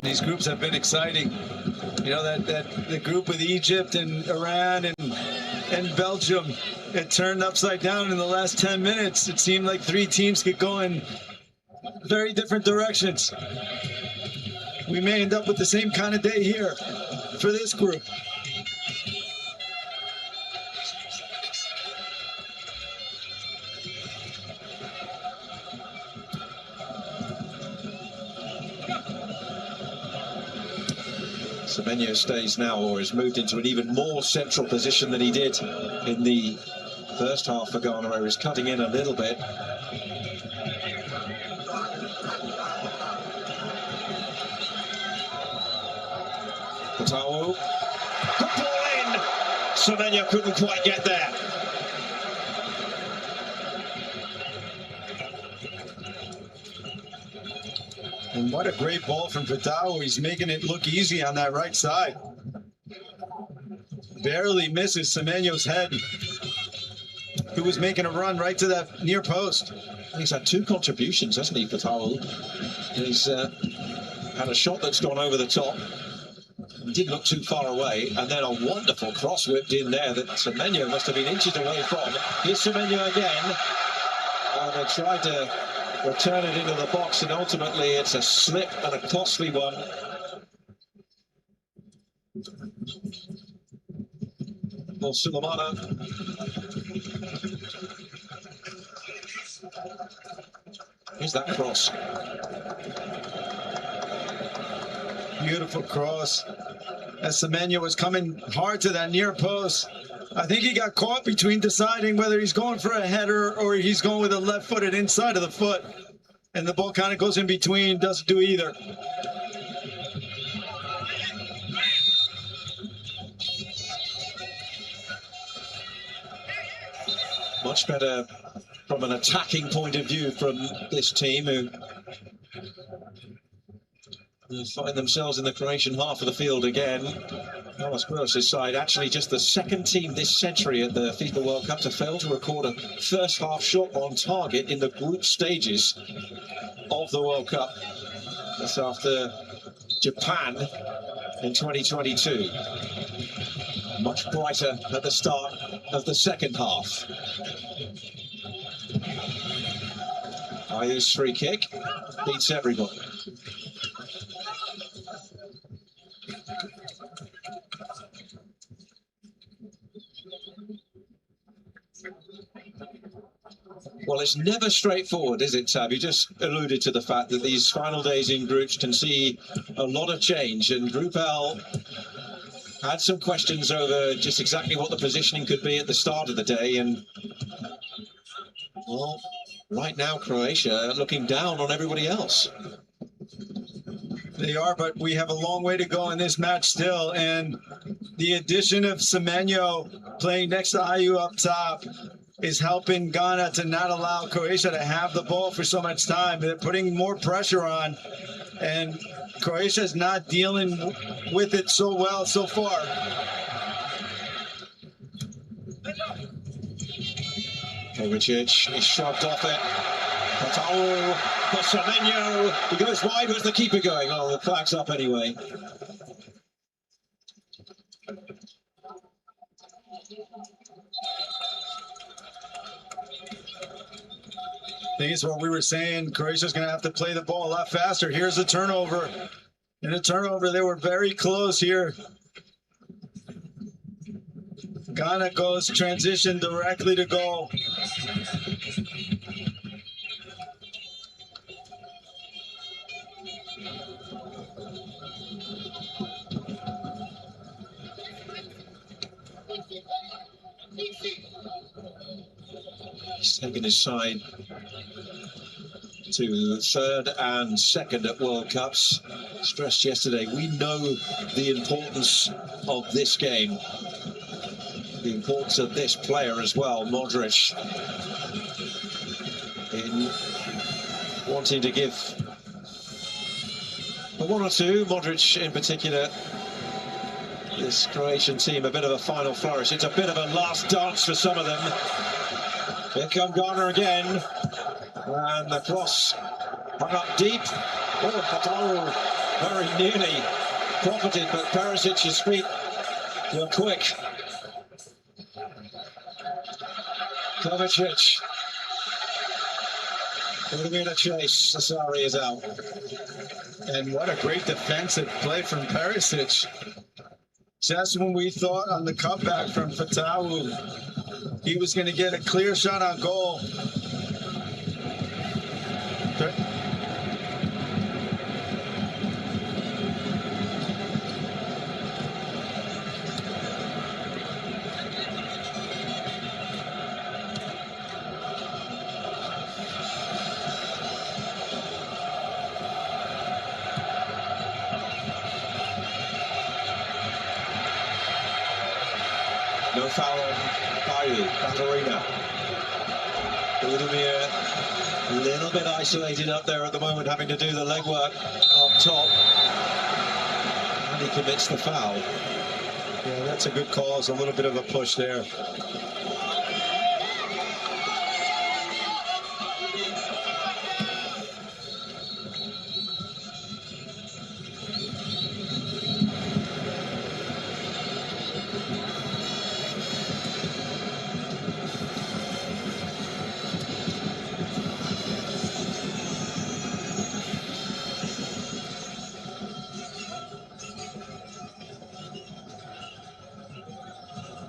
These groups have been exciting. You know, that the group with Egypt and Iran and Belgium, it turned upside down in the last 10 minutes. It seemed like 3 teams could go in very different directions. We may end up with the same kind of day here for this group. Semenyo stays now, or has moved into an even more central position than he did in the first half for Ghana, where he's cutting in a little bit. Kwaku, good ball in. Semenyo couldn't quite get there. And what a great ball from Vidal. He's making it look easy on that right side. Barely misses Semenyo's head, who was making a run right to that near post. He's had 2 contributions, hasn't he, Kwaku? He's had a shot that's gone over the top. Didn't look too far away, and then a wonderful cross whipped in there that Semenyo must have been inches away from. Here's Semenyo again. And they tried to return it into the box, and ultimately it's a slip and a costly one. Well, Sulemana. Here's that cross. Beautiful cross. As Semenyo was coming hard to that near post, I think he got caught between deciding whether he's going for a header or he's going with a left-footed inside of the foot. And the ball kind of goes in between, doesn't do either. Much better from an attacking point of view from this team, who find themselves in the Croatian half of the field again. Croatia's side, actually just the 2nd team this century at the FIFA World Cup to fail to record a first half shot on target in the group stages of the World Cup. That's after Japan in 2022. Much brighter at the start of the second half. Ayu's free kick beats everybody. Well, it's never straightforward, is it, Tab? You just alluded to the fact that these final days in groups can see a lot of change, and Group L had some questions over just exactly what the positioning could be at the start of the day, and, well, right now Croatia looking down on everybody else. They are, but we have a long way to go in this match still, and the addition of Semenyo playing next to Ayew up top is helping Ghana to not allow Croatia to have the ball for so much time. They're putting more pressure on, and Croatia is not dealing with it so well so far. Kovacic is shoved off it. Kwaku for Semenyo. He goes wide. Where's the keeper going? Oh, the flag's up anyway. I think it's what we were saying. Croatia's going to have to play the ball a lot faster. Here's a turnover. In a turnover, they were very close here. Ghana goes transition directly to goal. He's taken his side to third and second at World Cups. Stressed yesterday, we know the importance of this game, the importance of this player as well, Modric, in wanting to give a 1 or 2, Modric in particular, this Croatian team a bit of a final flourish. It's a bit of a last dance for some of them. Here come Ghana again, and the cross hung up deep. Oh, Kwaku very nearly profited, but Perisic's feet were quick. Kovacic. Going to be in a chase. Asari is out. And what a great defensive play from Perisic. Just when we thought on the cutback from Fatawu, he was going to get a clear shot on goal. No foul on Kwaku, Katarina. Budimir a little bit isolated up there at the moment, having to do the legwork up top. And he commits the foul. Yeah, that's a good call. It's a little bit of a push there.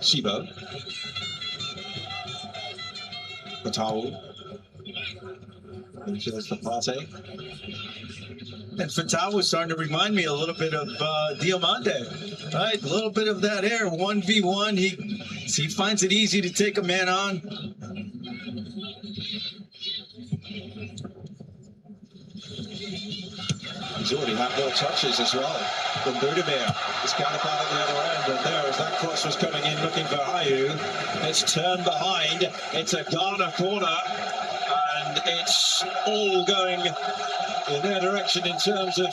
Shibo. Fatawu. Finishes the Partey. And Fatawu was starting to remind me a little bit of Diamante, right? A little bit of that air, 1v1. He finds it easy to take a man on. He's already had more touches as well than Budimir. His counterpart at the other end, and there as that cross was coming in looking for Ayew. It's turned behind. It's a Ghana corner, and it's all going in their direction in terms of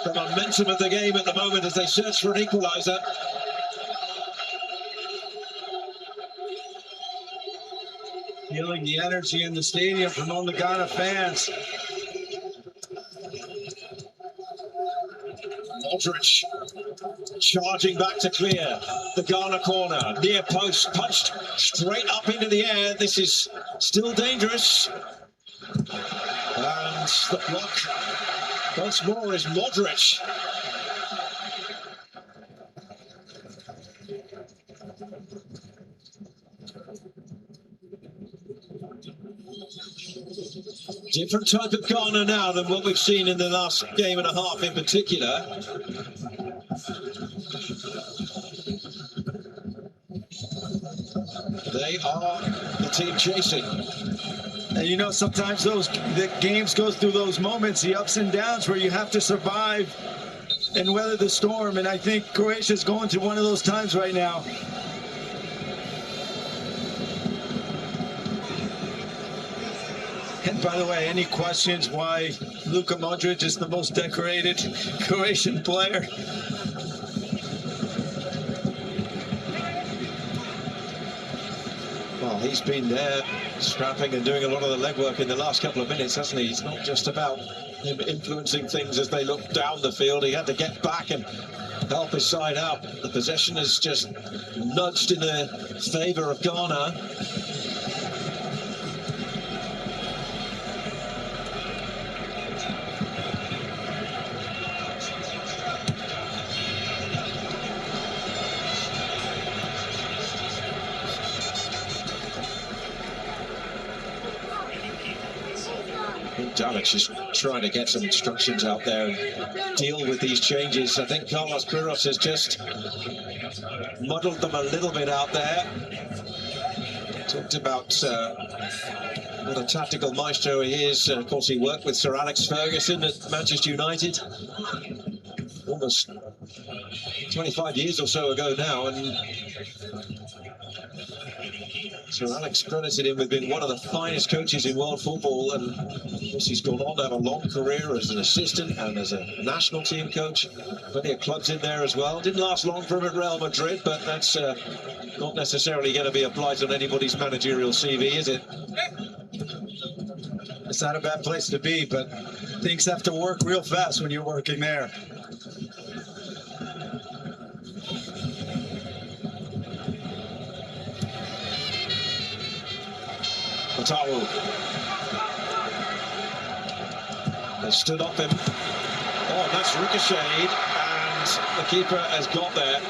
the momentum of the game at the moment as they search for an equaliser. Feeling the energy in the stadium from all the Ghana fans. Modric charging back to clear the Ghana corner, near post, punched straight up into the air. This is still dangerous, and the block once more is Modric. Different type of Ghana now than what we've seen in the last game and a half in particular. They are the team chasing. And you know, sometimes the games goes through those moments, the ups and downs, where you have to survive and weather the storm. And I think Croatia's going through one of those times right now. And by the way, any questions why Luka Modric is the most decorated Croatian player? Well, he's been there scrapping and doing a lot of the legwork in the last couple of minutes, hasn't he? It's not just about him influencing things as they look down the field. He had to get back and help his side out. The possession has just nudged in the favour of Ghana. Dalek is trying to get some instructions out there and deal with these changes. I think Carlos Queiroz has just muddled them a little bit out there. Talked about what a tactical maestro he is. Of course, he worked with Sir Alex Ferguson at Manchester United almost 25 years or so ago now, and Sir Alex credited him with being one of the finest coaches in world football, and of course he's gone on to have a long career as an assistant and as a national team coach. Plenty of clubs in there as well. Didn't last long for him at Real Madrid, but that's not necessarily going to be a blight on anybody's managerial CV, is it? It's not a bad place to be, but things have to work real fast when you're working there. Kwaku. They stood up him. Oh, that's ricocheted, and the keeper has got there.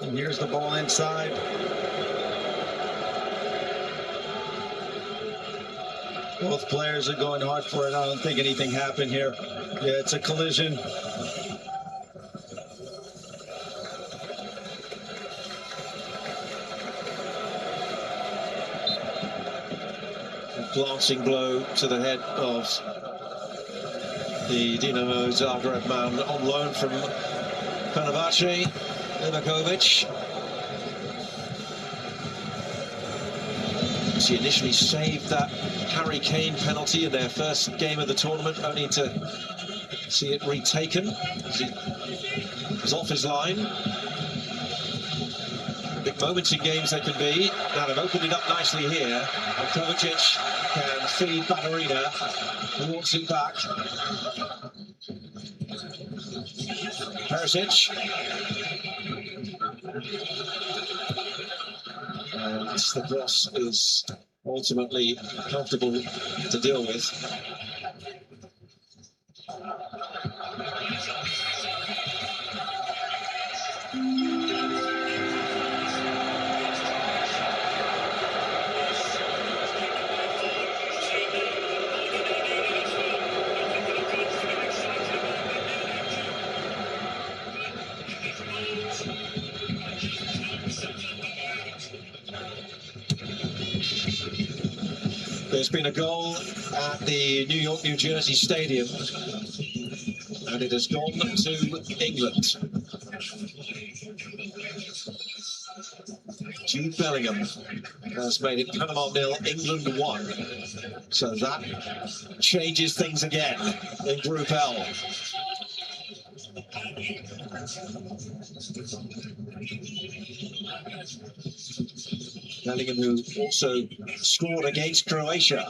And here's the ball inside. Both players are going hard for it. I don't think anything happened here. Yeah, it's a collision. A glancing blow to the head of the Dinamo Zagreb man on loan from Fenerbahce, Livakovic. He initially saved that Harry Kane penalty in their first game of the tournament, only to see it retaken as he was off his line. Big moments in games they can be. Now they've opened it up nicely here, and Kovacic can feed Ballerina, who wants it back. Perisic. And the cross is ultimately comfortable to deal with. There's been a goal at the New York, New Jersey Stadium, and it has gone to England. Jude Bellingham has made it Panama 0, England 1. So that changes things again in Group L. Bellingham, who also scored against Croatia.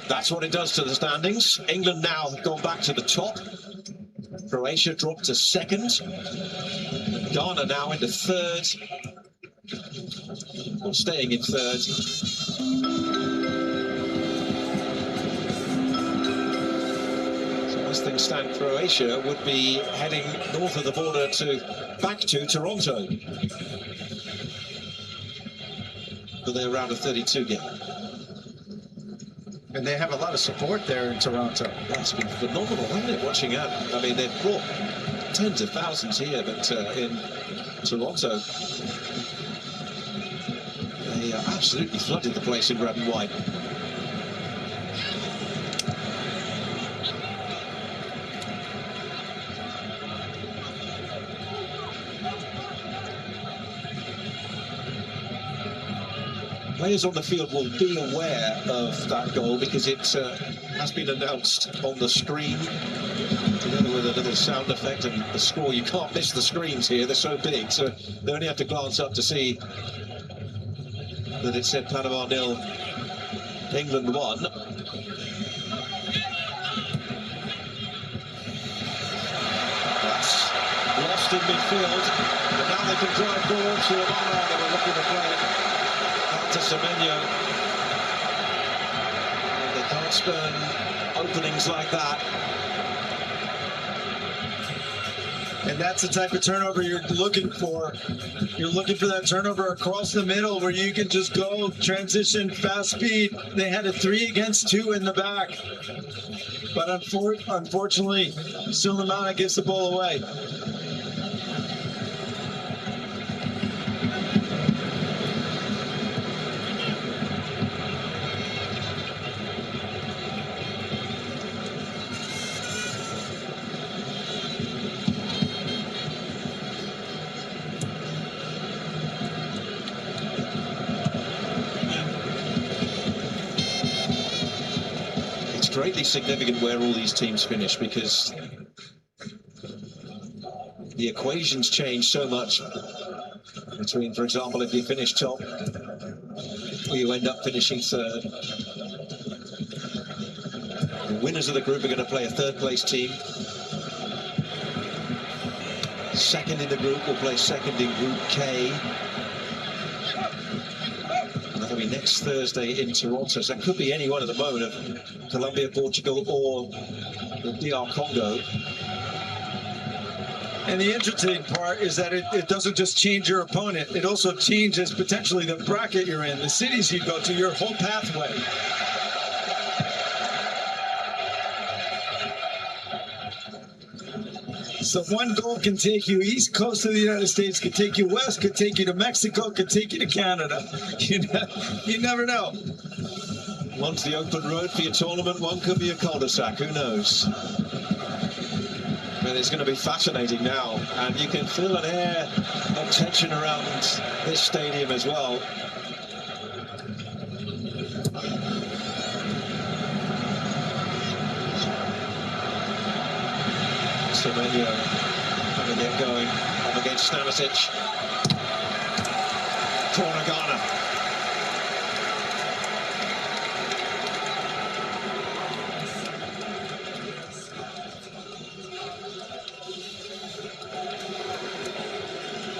That's what it does to the standings. England now have gone back to the top. Croatia dropped to second. Ghana now into third. Or staying in third. So as things stand, Croatia would be heading north of the border back to Toronto for their round of 32 game. And they have a lot of support there in Toronto. That's been phenomenal, hasn't it, watching that? I mean, they've brought tens of thousands here, but in Toronto, they absolutely flooded the place in red and white. Players on the field will be aware of that goal because it has been announced on the screen, together with a little sound effect and the score. You can't miss the screens here, they're so big, so they only have to glance up to see that it said Panama 0, England 1. That's lost in midfield, but now they can drive forward to Yeboah. They were looking to play it out to Semenyo. They can't spurn openings like that. And that's the type of turnover you're looking for. You're looking for that turnover across the middle where you can just go, transition, fast speed. They had a 3 against 2 in the back. But unfortunately, Sulemana gives the ball away. greatly significant where all these teams finish, because the equations change so much between, for example, if you finish top or you end up finishing third. The winners of the group are going to play a third place team. Second in the group will play second in Group K. And that'll be next Thursday in Toronto. So it could be any one at the moment of Colombia, Portugal, or the DR Congo. And the interesting part is that it doesn't just change your opponent, it also changes potentially the bracket you're in, the cities you go to, your whole pathway. So one goal can take you east coast of the United States, could take you west, could take you to Mexico, could take you to Canada. You never know. One's the open road for your tournament, one could be a cul-de-sac, who knows? But it's going to be fascinating now, and you can feel an air of tension around this stadium as well. Semenyo trying to get going up against Stanisic. Corner Ghana.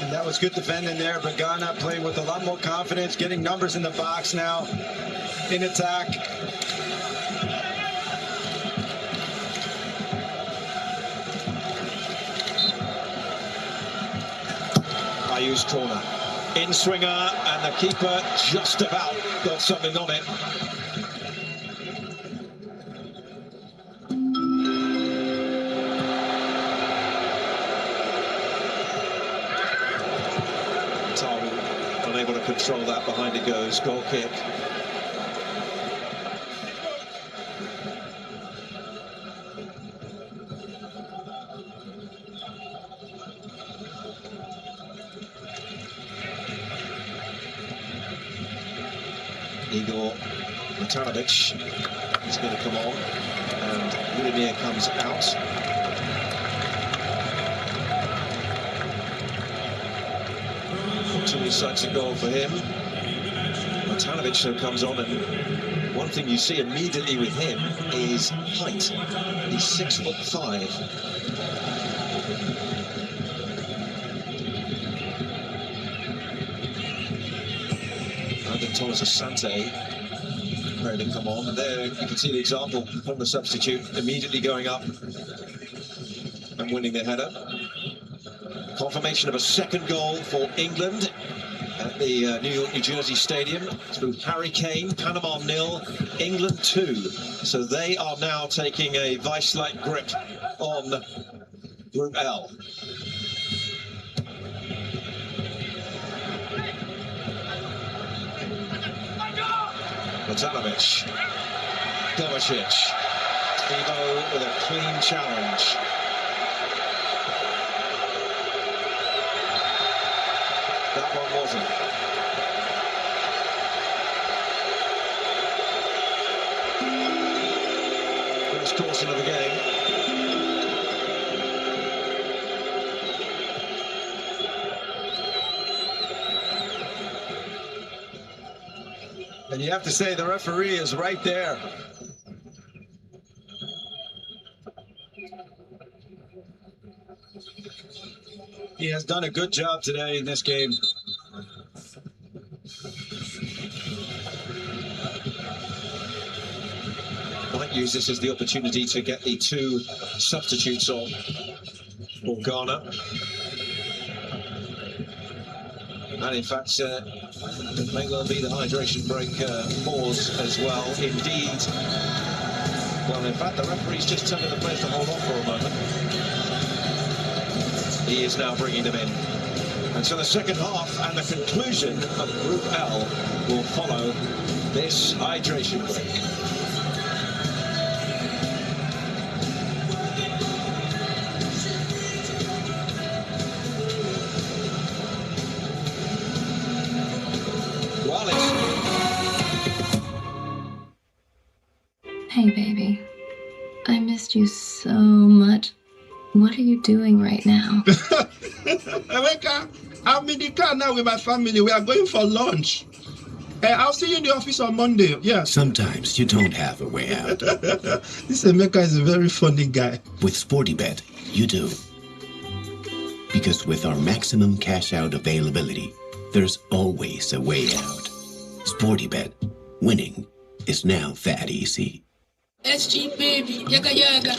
And that was good defending there, but Ghana playing with a lot more confidence, getting numbers in the box now, in attack. Ayu's corner. In swinger, and the keeper just about got something on it. Unable to control that, behind it goes, goal kick. Igor Matanovic is going to come on, and Budimir comes out. He sights a goal for him. Matanovic so comes on, and one thing you see immediately with him is height. He's 6'5". And Thomas Asante ready to come on. And there you can see the example from the substitute immediately going up and winning the header. Confirmation of a second goal for England at the New York, New Jersey Stadium through Harry Kane. Panama 0, England 2. So they are now taking a vice-like grip on Group L. Matanovic, Kovacic, Yeboah with a clean challenge. That one wasn't. First caution of the game. And you have to say the referee is right there. He has done a good job today in this game. Might use this as the opportunity to get the two substitutes on for Ghana. And in fact, it may well be the hydration break pause as well. Indeed. Well, in fact, the referee's just telling the players to hold on for a moment. He is now bringing them in. And so the second half and the conclusion of Group L will follow this hydration break. Hey, baby. I missed you so much. What are you doing right now? Emeka, I'm in the car now with my family. We are going for lunch. I'll see you in the office on Monday. Yeah. Sometimes you don't have a way out. This Emeka is a very funny guy. With SportyBet, you do. Because with our maximum cash out availability, there's always a way out. SportyBet, winning is now that easy. SG baby, yaga yaga.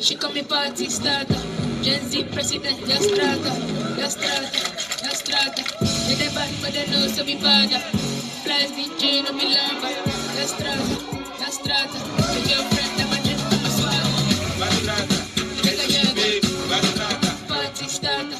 She call me party starter. Gen Z president, ya strata. They dey bad, but they know so be bad. Flies DJ, no be lamba. Ya strata. Your girlfriend, I'm a drink, I'm a swag. Yaga yaga. Party starter.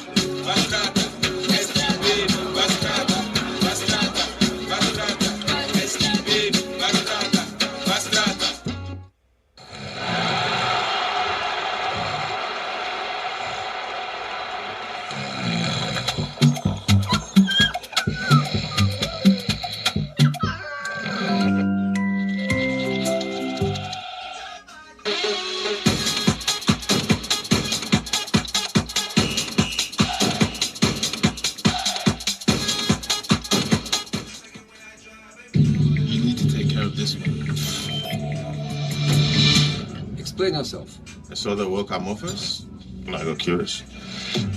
Explain yourself. I saw the World Cup offers, and I got curious.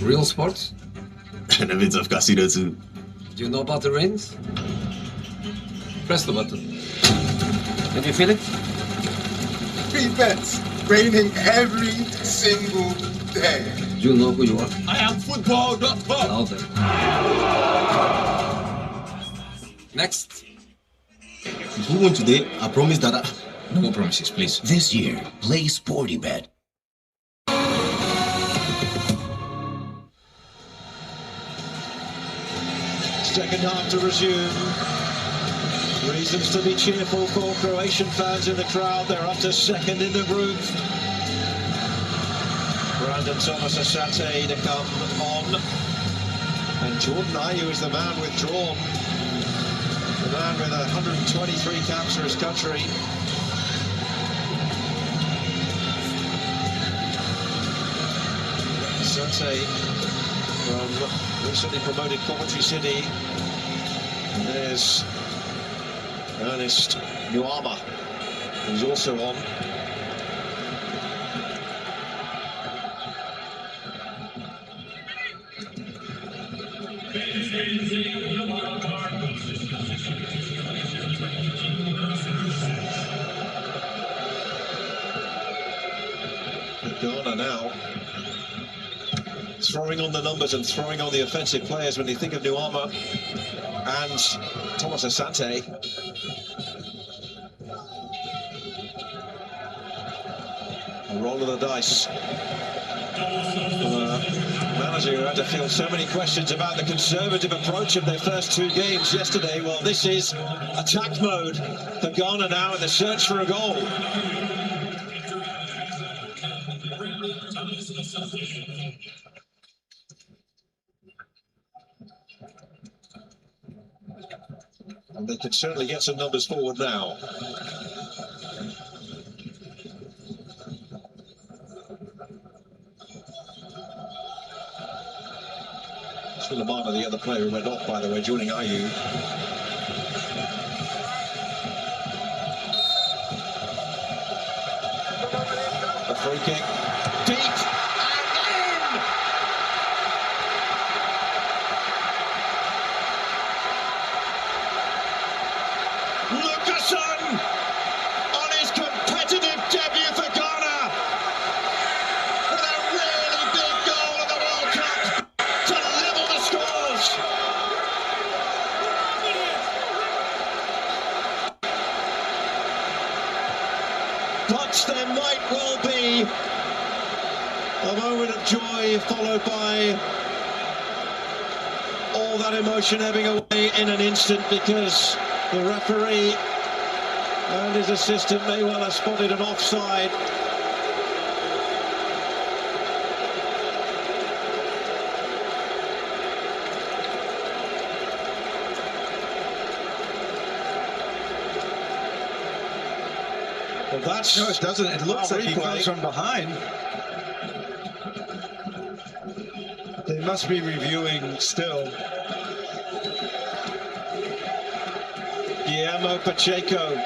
Real sports? And a bit of casino too. Do you know about the rings? Press the button. Can you feel it? Free bets, raining every single day. Do you know who you are? I am football.com. Louder. Next. If we win today, I promise that No promises, please. this year, play SportyBet. Second half to resume. Reasons to be cheerful for Croatian fans in the crowd. They're up to second in the group. Brandon Thomas Asante to come on. And Jordan Ayew is the man withdrawn. The man with 123 caps for his country. Asante from recently promoted Coventry City. And there's Ernest Nuama, who's also on. Ghana now throwing on the numbers and throwing on the offensive players when you think of Nuama and Thomas Asante. A roll of the dice. Manager who had to field so many questions about the conservative approach of their first two games yesterday. Well, this is attack mode for Ghana now in the search for a goal. And they could certainly get some numbers forward now. Sulemana, the other player who went off, by the way, joining Ayew. A free kick. Deep and in! Lucasen on his competitive debut for Ghana with a really big goal in the World Cup to level the scores. But there might well be a moment of joy followed by all that emotion ebbing away in an instant, because the referee and his assistant may well have spotted an offside. Well, that's No, it doesn't. It looks like he comes from behind. They must be reviewing still. Guillermo Pacheco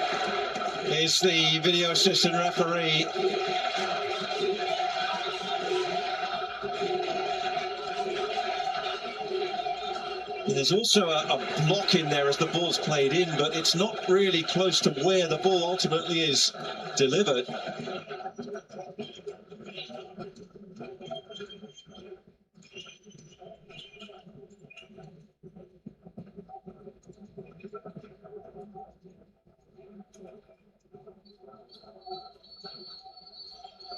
is the video assistant referee. There's also a block in there as the ball's played in, but it's not really close to where the ball ultimately is delivered.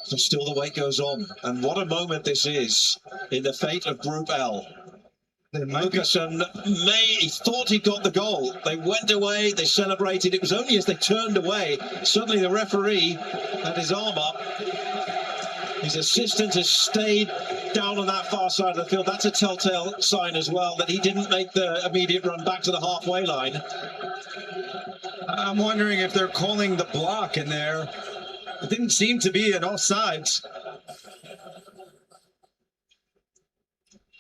So still the wait goes on, and what a moment this is in the fate of Group L. Lucasen he thought he got the goal. They went away, they celebrated. It was only as they turned away, suddenly the referee had his arm up. His assistant has stayed down on that far side of the field. That's a telltale sign as well that he didn't make the immediate run back to the halfway line. I'm wondering if they're calling the block in there. It didn't seem to be an offsides.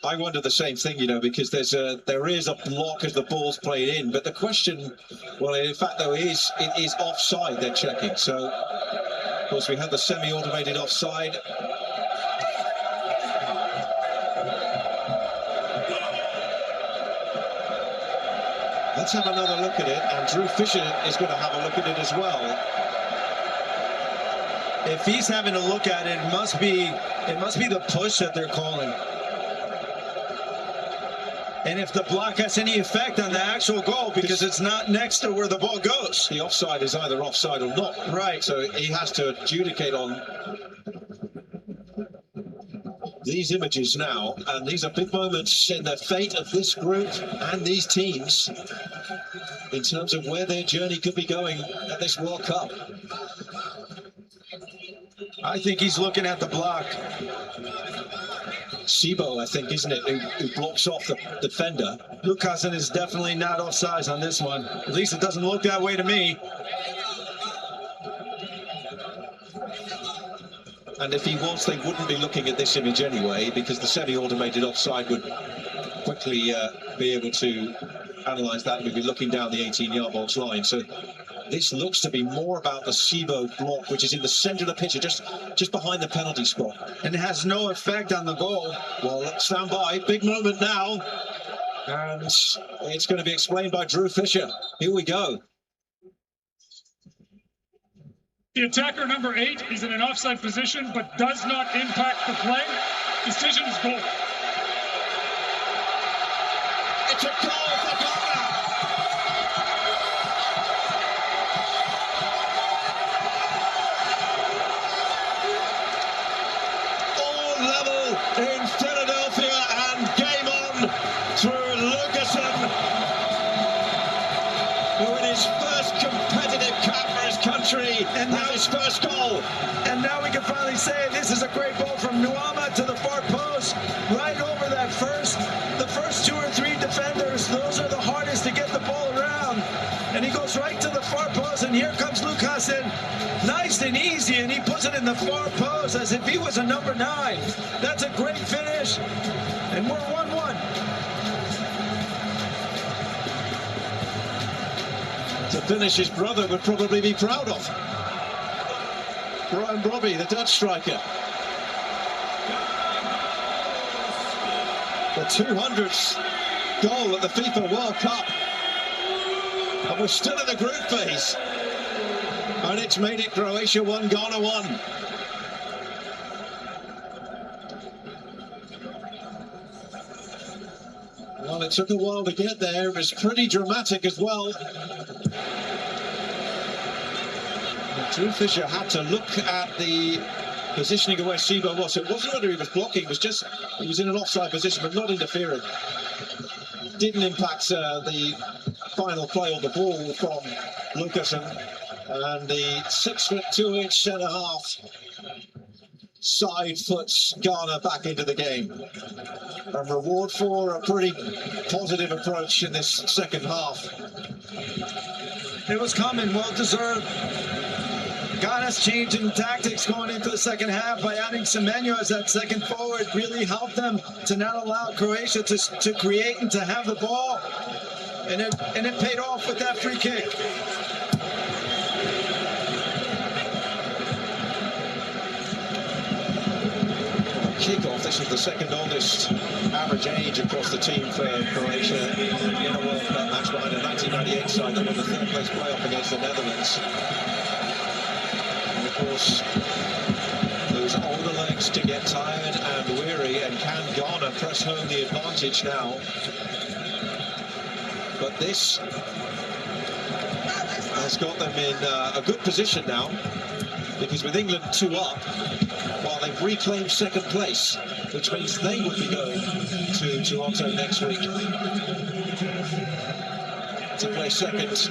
I wonder the same thing, you know, because there is a block as the ball's played in, but the question, well, in fact, though, it is offside they're checking. So, of course, we have the semi-automated offside. Let's have another look at it, and Drew Fisher is going to have a look at it as well. If he's having a look at it, it must be the push that they're calling. And if the block has any effect on the actual goal, because it's not next to where the ball goes. The offside is either offside or not. Right. So he has to adjudicate on these images now. And these are big moments in the fate of this group and these teams in terms of where their journey could be going at this World Cup. I think he's looking at the block. Yeboah, I think, isn't it, who blocks off the defender. Lucasen is definitely not offsides on this one. At least it doesn't look that way to me. And if he was, they wouldn't be looking at this image anyway, because the semi-automated offside would quickly be able to analyse that. We'd be looking down the 18-yard box line. So this looks to be more about the Yeboah block, which is in the centre of the pitch, just behind the penalty spot. And it has no effect on the goal. Well, let's stand by. Big moment now. And it's going to be explained by Drew Fisher. Here we go. The attacker, number 8, is in an offside position, but does not impact the play. Decision is goal. It's a goal for Ghana. All level in Philadelphia, and game on through Lucasen, who in his first competitive cap for his country and now his first goal. And now we can finally say this is a great ball from Nuama to the far post, right over that the first 2 or 3 defenders. Those are the hardest to get the ball around. And he goes right to the far post, and here comes Lucasen. Nice and easy, and he puts it in the far post as if he was a number 9. That's a great finish, and we're 1-1. To finish his brother would probably be proud of. Brian Brobby, the Dutch striker. The 200th goal at the FIFA World Cup. And we're still in the group phase. And it's made it Croatia 1, Ghana 1. Well, it took a while to get there. It was pretty dramatic as well. Drew Fisher had to look at the positioning of where Yeboah was. So it wasn't whether he was blocking, it was just he was in an offside position but not interfering. Didn't impact the final play on the ball from Lucasen, and the 6'2" centre half side foots Ghana back into the game. And reward for a pretty positive approach in this second half. It was coming, well deserved. Ghana's changing tactics going into the second half by adding Semenyo as that second forward really helped them to not allow Croatia to create and to have the ball. And it paid off with that free kick. Kickoff, this is the second oldest average age across the team for Croatia in a World Cup match behind a 1998 side that won the third place playoff against the Netherlands. And of course, those older legs to get tired and weary, and can Ghana press home the advantage now? But this has got them in a good position now, because with England 2 up, while they've reclaimed second place, which means they would be going to Toronto next week to play second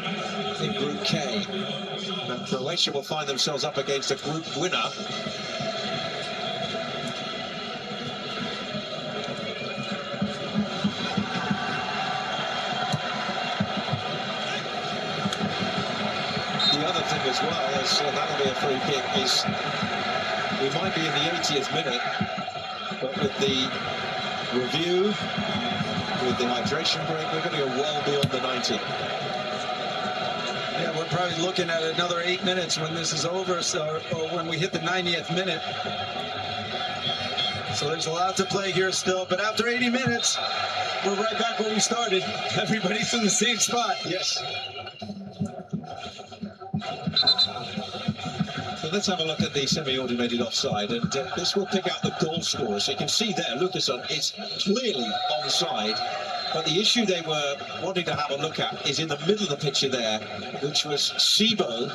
in Group K. And Croatia will find themselves up against a group winner. The other thing as well, is that'll be a free kick, is we might be in the 80th minute, but with the review, with the hydration break, we're going to go well beyond the 90. Yeah, we're probably looking at another 8 minutes when this is over, or when we hit the 90th minute. So there's a lot to play here still, but after 80 minutes, we're right back where we started. Everybody's in the same spot. Yes. So let's have a look at the semi-automated offside, and this will pick out the goal scorer. So you can see there, Lucason is clearly onside, but the issue they were wanting to have a look at is in the middle of the picture there, which was Sibo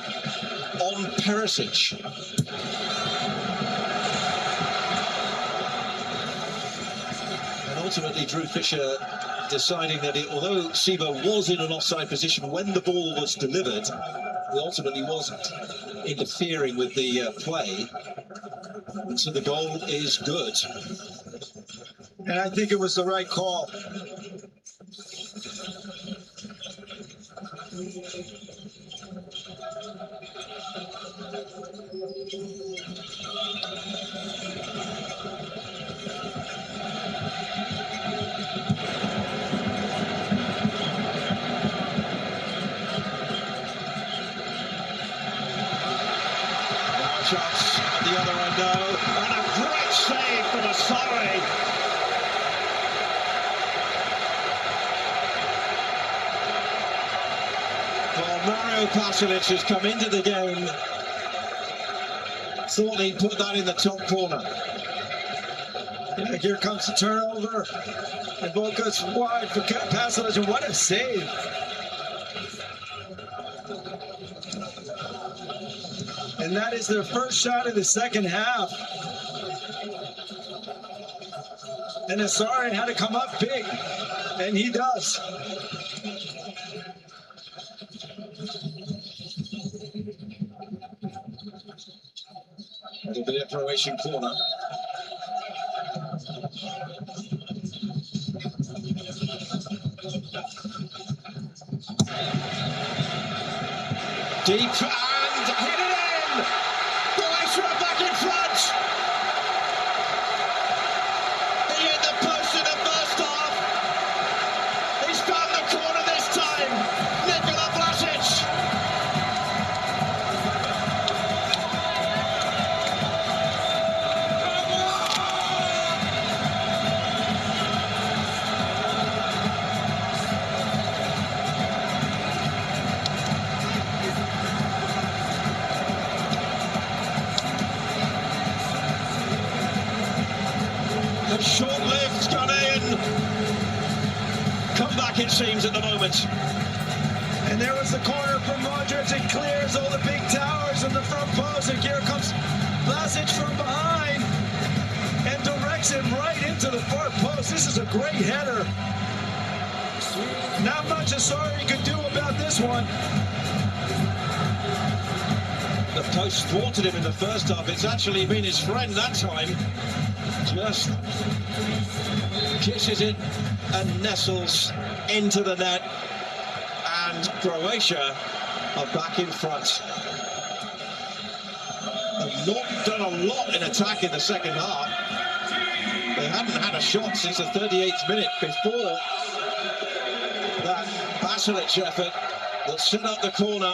on Perisic. And ultimately Drew Fisher deciding that although Sibo was in an offside position when the ball was delivered, he ultimately wasn't interfering with the play, and so the goal is good. And I think it was the right call. Shots at the other end now, and a great save from Asari. Well, Mario Pasalic has come into the game, thought he'd put that in the top corner. Yeah, here comes the turnover, and ball goes wide for Pasalic, and what a save. And that is their first shot of the second half. And Asari had to come up big, and he does. It'll be a Croatian corner. Deep and hit it in! Croatia are back in front! He hit the post in the first half. He's found the corner this time. Nikola Vlasic. A short-lived Ghanaian comeback, it seems, at the moment. And there was the corner from Modric. It clears all the big towers in the front post. And here comes Vlasic from behind and directs him right into the far post. This is a great header. Not much Asari could do about this one. The post thwarted him in the first half. It's actually been his friend that time. Just kisses it and nestles into the net, and Croatia are back in front. not done a lot in attack in the second half. They hadn't had a shot since the 38th minute before that Basilic effort that set up the corner.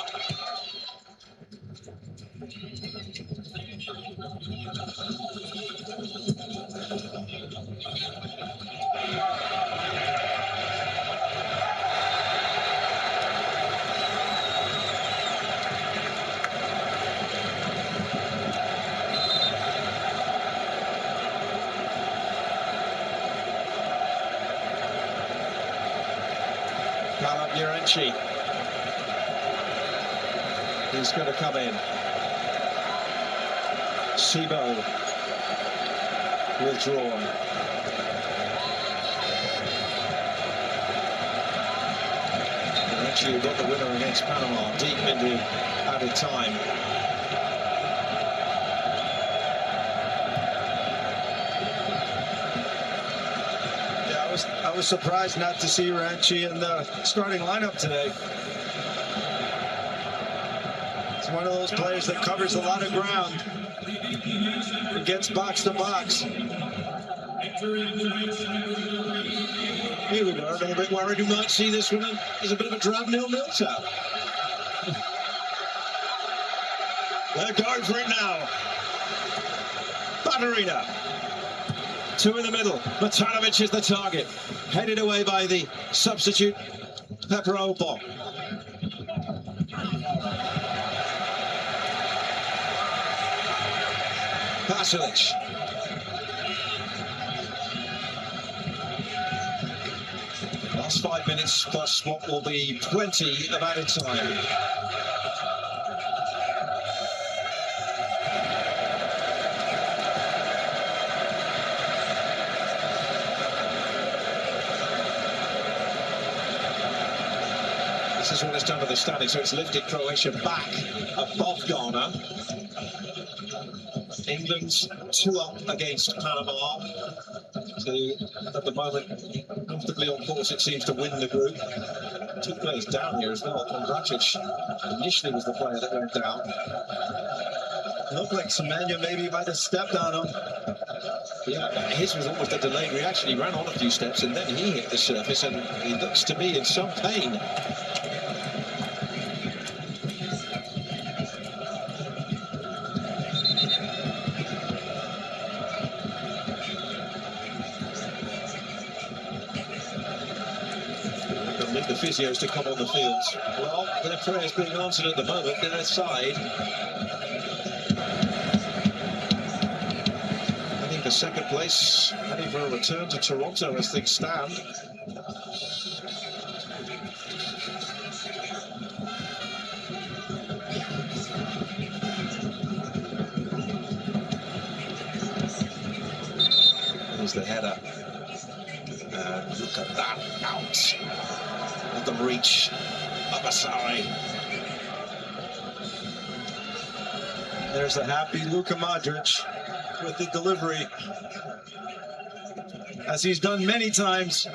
He's going to come in. Sibo withdrawn. Actually, got the winner against Panama deep into added time. I was surprised not to see Ranchi in the starting lineup today. It's one of those players that covers a lot of ground. He gets box to box. Here we go, a little bit worried we might see this one as a bit of a drab 0-0 tap. They're going for it now. Baturina. Two in the middle. Matanovic is the target. Headed away by the substitute, Yeboah. Basilic. Last 5 minutes plus what will be plenty of added time. This is what it's done to the standing, so it's lifted Croatia back above Ghana. England's 2 up against Panama. So at the moment, comfortably on course, it seems to win the group. 2 players down here as well. Kondracic initially was the player that went down. It looked like Semenya maybe might have stepped on him. Yeah, his was almost a delayed reaction. He ran on a few steps and then he hit the surface, and he looks to be in some pain. The physios to come on the field. Well, their prayers being answered at the moment, their side. I think the second place, heading for a return to Toronto as things stand. There's the header. And look at that, out. At the reach of Asari. There's a happy Luka Modric with the delivery, as he's done many times.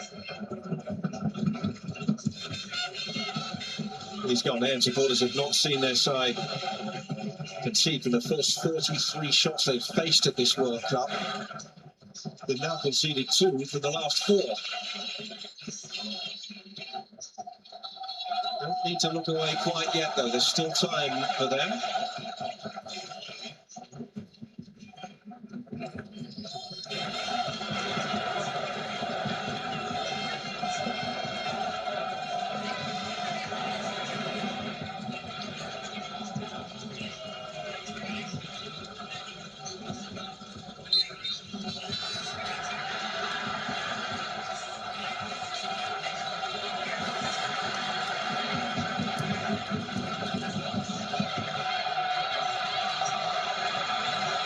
These Ghanaian supporters have not seen their side concede from the first 33 shots they've faced at this World Cup. They've now conceded 2 from the last 4. Don't need to look away quite yet, though. There's still time for them.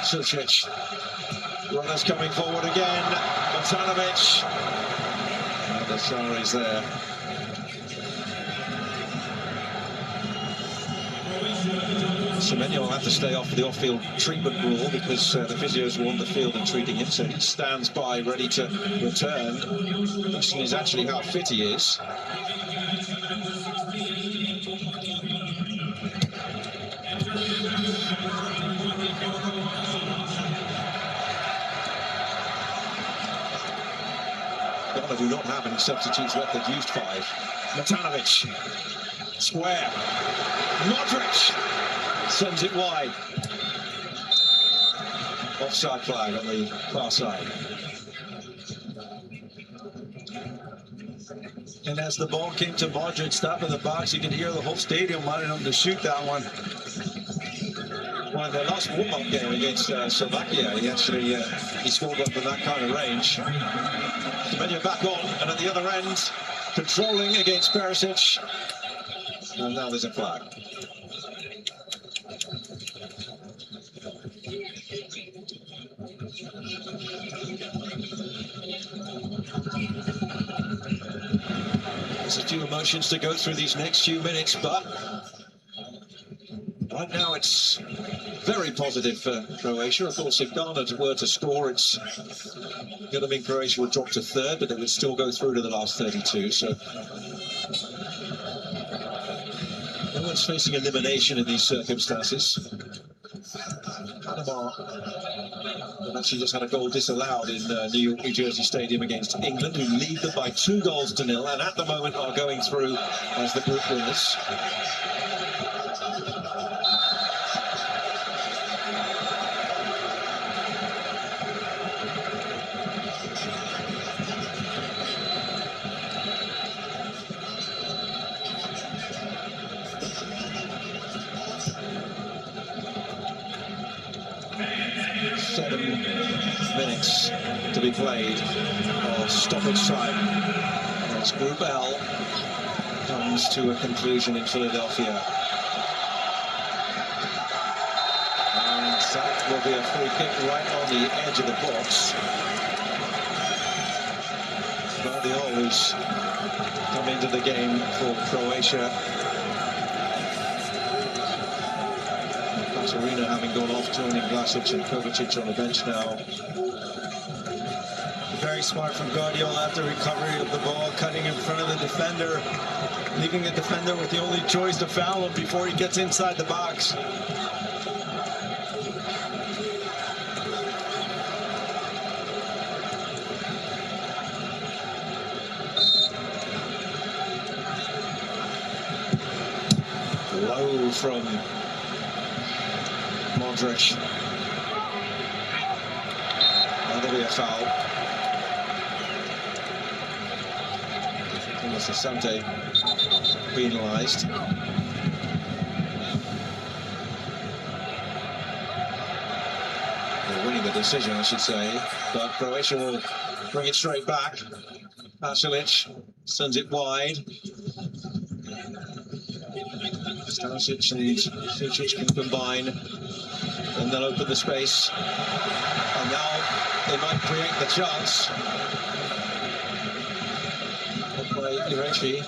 Sucic. Runners coming forward again. Matanovic. And Asari's there. Semenya will have to stay off the off-field treatment rule because the physios were on the field and treating him, so he stands by ready to return. The question is actually how fit he is. Ghana do not have any substitutes left. They've used 5. Matanovic. Square. Modric sends it wide. Offside flag on the far side. And as the ball came to Modric, top of the box, you could hear the whole stadium wanting him to shoot that one. Well, their last warm-up game against Slovakia, he scored one from that kind of range. Semenyo back on, and at the other end, controlling against Perisic. And now there's a flag. There's a few emotions to go through these next few minutes, but right now it's very positive for Croatia. Of course, if Ghana were to score, it's going to mean Croatia would drop to 3rd, but they would still go through to the last 32. So no one's facing elimination in these circumstances. Panama have actually just had a goal disallowed in New York, New Jersey Stadium against England, who lead them by 2 goals to 0, and at the moment are going through as the group winners. Minutes to be played of stoppage time as Group L comes to a conclusion in Philadelphia. And that will be a free kick right on the edge of the box. Guardiola, who's come into the game for Croatia. Arena having gone off, joining Vlasic and Kovacic on the bench now. Very smart from Guardiola after recovery of the ball, cutting in front of the defender, leaving the defender with the only choice to foul him before he gets inside the box. Low from Modric. That'll be a foul. Thomas Asante penalised. They're winning the decision, I should say, but Croatia will bring it straight back. Pasalic sends it wide. Stanisic and Sucic can combine, and they'll open the space. And now they might create the chance. Up by Irechi.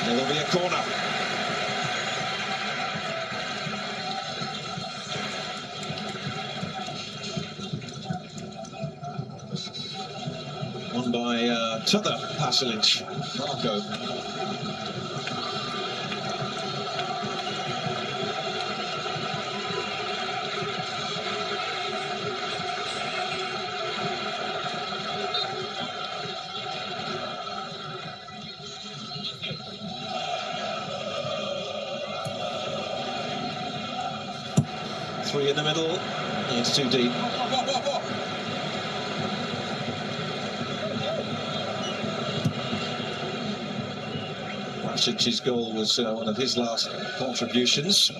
There will be a corner. Won by Tuther Pasalic. Marco. Three in the middle. It's too deep. Vasic's goal was one of his last contributions.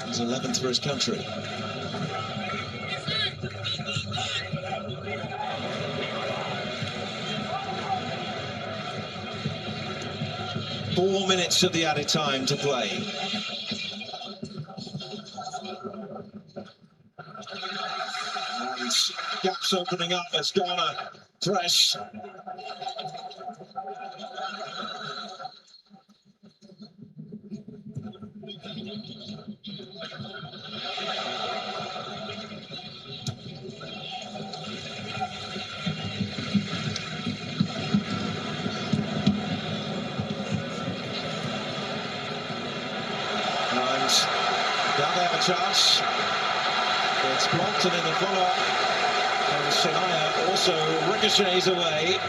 He's 11th for his country. Four minutes of the added time to play. And gaps opening up as Ghana press. chance. It's blocked and in the follow-up. And Sinaya also ricochets away.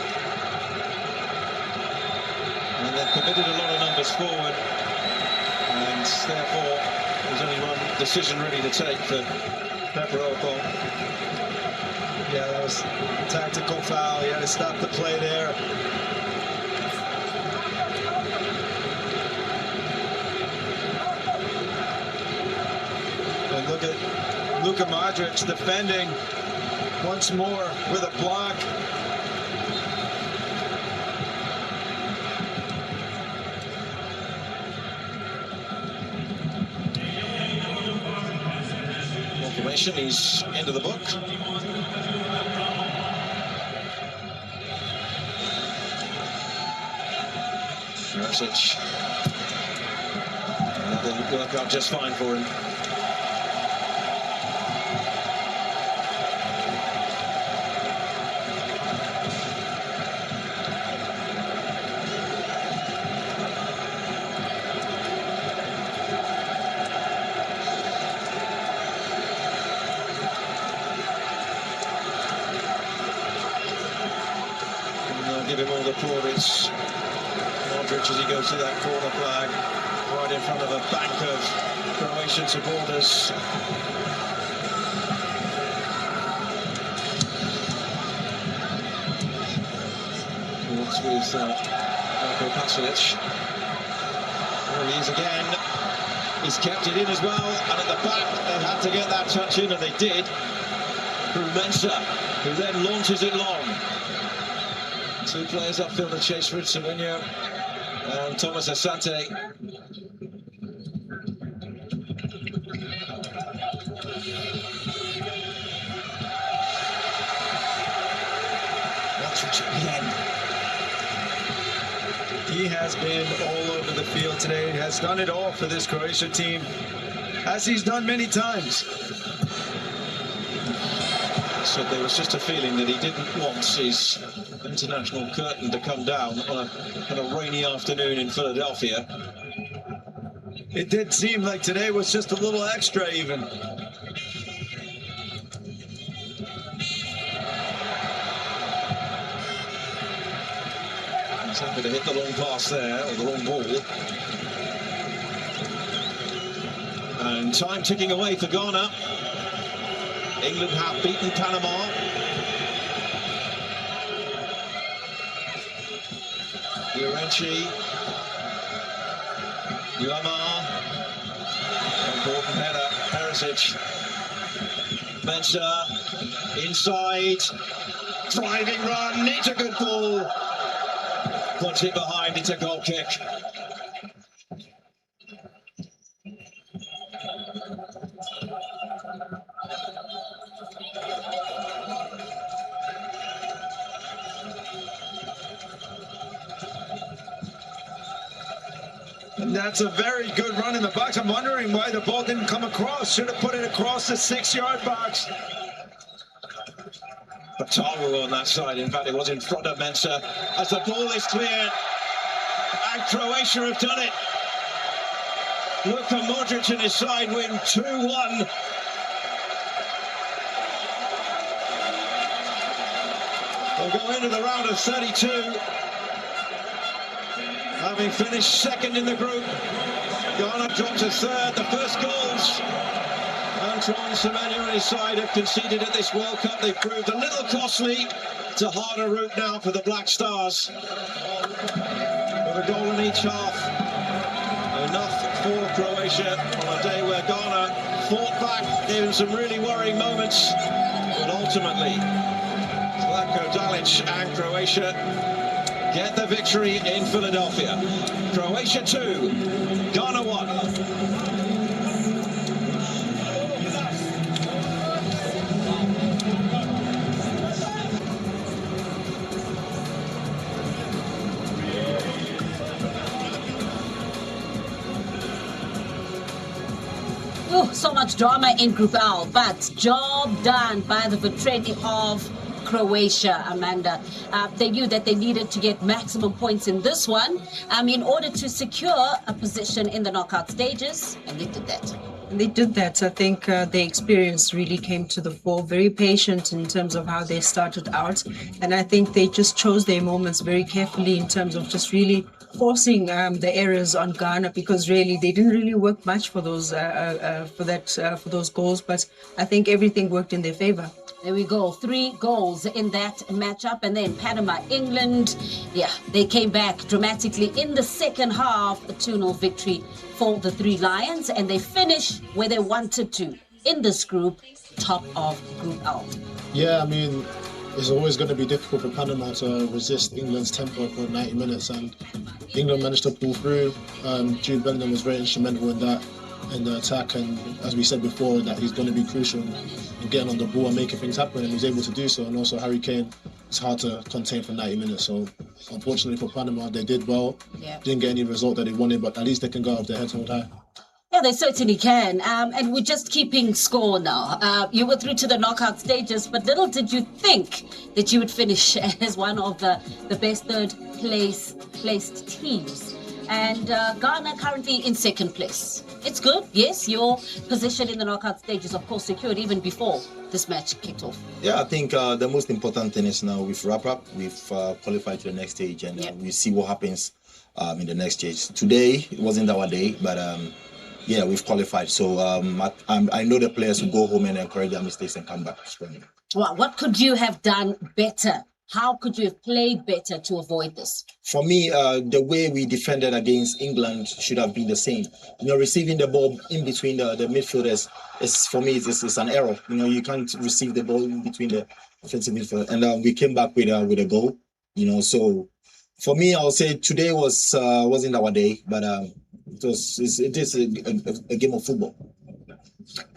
And they've committed a lot of numbers forward. And therefore, there's only one decision really to take for Pepperoko. Yeah, that was a tactical foul. He had to stop the play there. And look at Luka Modric defending once more with a block. Confirmation, he's into the book. Perisic. That will work out just fine for him. Give him all the plaudits. Modric as he goes to that corner flag, right in front of a bank of Croatian supporters. Walks with Marko Pasalic. There he is again. He's kept it in as well, and at the back they had to get that touch in, and they did. Through Mensah, who then launches it long. Two players upfield to chase for it, Savinho and Thomas Asante. Modric again. He has been all over the field today. He has done it all for this Croatia team, as he's done many times. So there was just a feeling that he didn't want his international curtain to come down on a rainy afternoon in Philadelphia. It did seem like today was just a little extra even. He's happy to hit the long pass there, or the long ball. And time ticking away for Ghana. England have beaten Panama. Urenchi, Yeboah, important header, Perisic, Mensah, inside, driving run, needs a good ball, puts it behind, it's a goal kick. And that's a very good run in the box. I'm wondering why the ball didn't come across. Should have put it across the 6-yard box. Bataru on that side, in fact it was in front of Mensah as the ball is cleared, and Croatia have done it. Luka Modric and his side win 2-1. They'll go into the round of 32. Having finished second in the group, Ghana dropped to third. The first goals Antoine Semenyo and his side have conceded at this World Cup. They've proved a little costly. It's a harder route now for the Black Stars. With a goal in each half. Enough for Croatia on a day where Ghana fought back, gave them some really worrying moments. But ultimately, Zlatko Dalic and Croatia get the victory in Philadelphia. Croatia 2, Ghana 1. Oh, so much drama in Group L, but job done by the Vetreni of Croatia, Amanda. They knew that they needed to get maximum points in this one in order to secure a position in the knockout stages, and they did that. And they did that. I think their experience really came to the fore, very patient in terms of how they started out. And I think they just chose their moments very carefully in terms of just really forcing the errors on Ghana, because really they didn't really work much for those for those goals. But I think everything worked in their favor. There we go. 3 goals in that matchup. And then Panama, England. Yeah, they came back dramatically in the second half. A 2-0 victory for the 3 Lions. And they finished where they wanted to in this group, top of Group L. Yeah, I mean, it's always going to be difficult for Panama to resist England's tempo for 90 minutes. And England managed to pull through. Jude Bellingham was very instrumental in that, in the attack. And as we said before, that he's going to be crucial in getting on the ball and making things happen, and he was able to do so. And also Harry Kane, it's hard to contain for 90 minutes. So unfortunately for Panama, they did well. Yeah. Didn't get any result that they wanted, but at least they can go up their heads held high. Yeah, they certainly can. And we're just keeping score now. You were through to the knockout stages, but little did you think that you would finish as one of the best third-placed teams. And Ghana currently in second place. It's good, yes. Your position in the knockout stage is, of course, secured even before this match kicked off. Yeah, I think the most important thing is now we've wrapped up, we've qualified to the next stage, and we see what happens in the next stage. Today, it wasn't our day, but yeah, we've qualified. So I know the players will go home and encourage their mistakes and come back strongly. Well, what could you have done better? How could you have played better to avoid this? For me, the way we defended against England should have been the same. You know, receiving the ball in between the midfielders is, for me, it's an error. You know, you can't receive the ball in between the offensive midfield. And we came back with a goal. You know, so for me, I'll say today wasn't our day, but it is a game of football.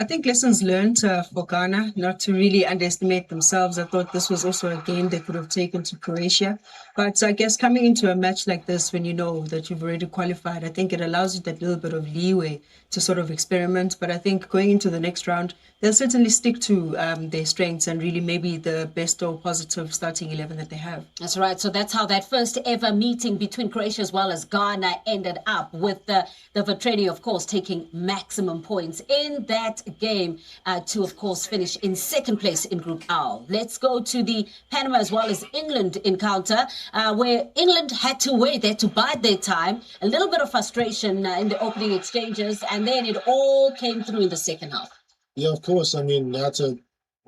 I think lessons learned for Ghana, not to really underestimate themselves. I thought this was also a game they could have taken to Croatia. But I guess coming into a match like this, when you know that you've already qualified, I think it allows you that little bit of leeway to sort of experiment. But I think going into the next round, they'll certainly stick to their strengths and really maybe the best or positive starting 11 that they have. That's right. So that's how that first ever meeting between Croatia as well as Ghana ended up, with the Vatreni, of course, taking maximum points in that game to, of course, finish in second place in Group L. Let's go to the Panama as well as England encounter, where England had to wait, they had to bide their time, a little bit of frustration in the opening exchanges, and then it all came through in the second half. Yeah, of course. I mean, they had to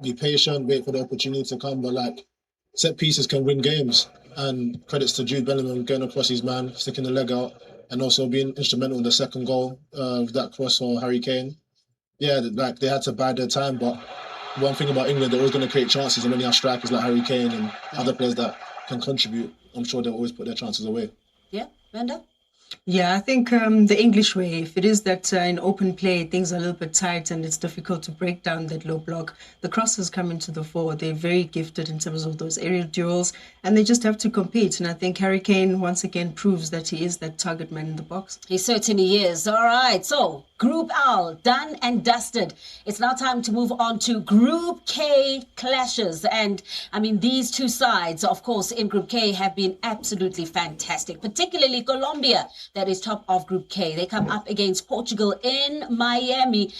be patient, wait for the opportunity to come. But like, set pieces can win games. And credits to Jude Bellingham getting across his man, sticking the leg out, and also being instrumental in the second goal of that cross for Harry Kane. Yeah, like they had to bide their time. But one thing about England, they're always going to create chances. And when you have strikers like Harry Kane and other players that can contribute, I'm sure they'll always put their chances away. Yeah, Vanda? Yeah, I think the English way, if it is that in open play, things are a little bit tight and it's difficult to break down that low block, the crosses come into the fore. They're very gifted in terms of those aerial duels, and they just have to compete. And I think Harry Kane, once again, proves that he is that target man in the box. He certainly is. All right, so Group L, done and dusted. It's now time to move on to Group K clashes. And I mean, these two sides, of course, in Group K have been absolutely fantastic, particularly Colombia, that is top of Group K. They come up against Portugal in Miami.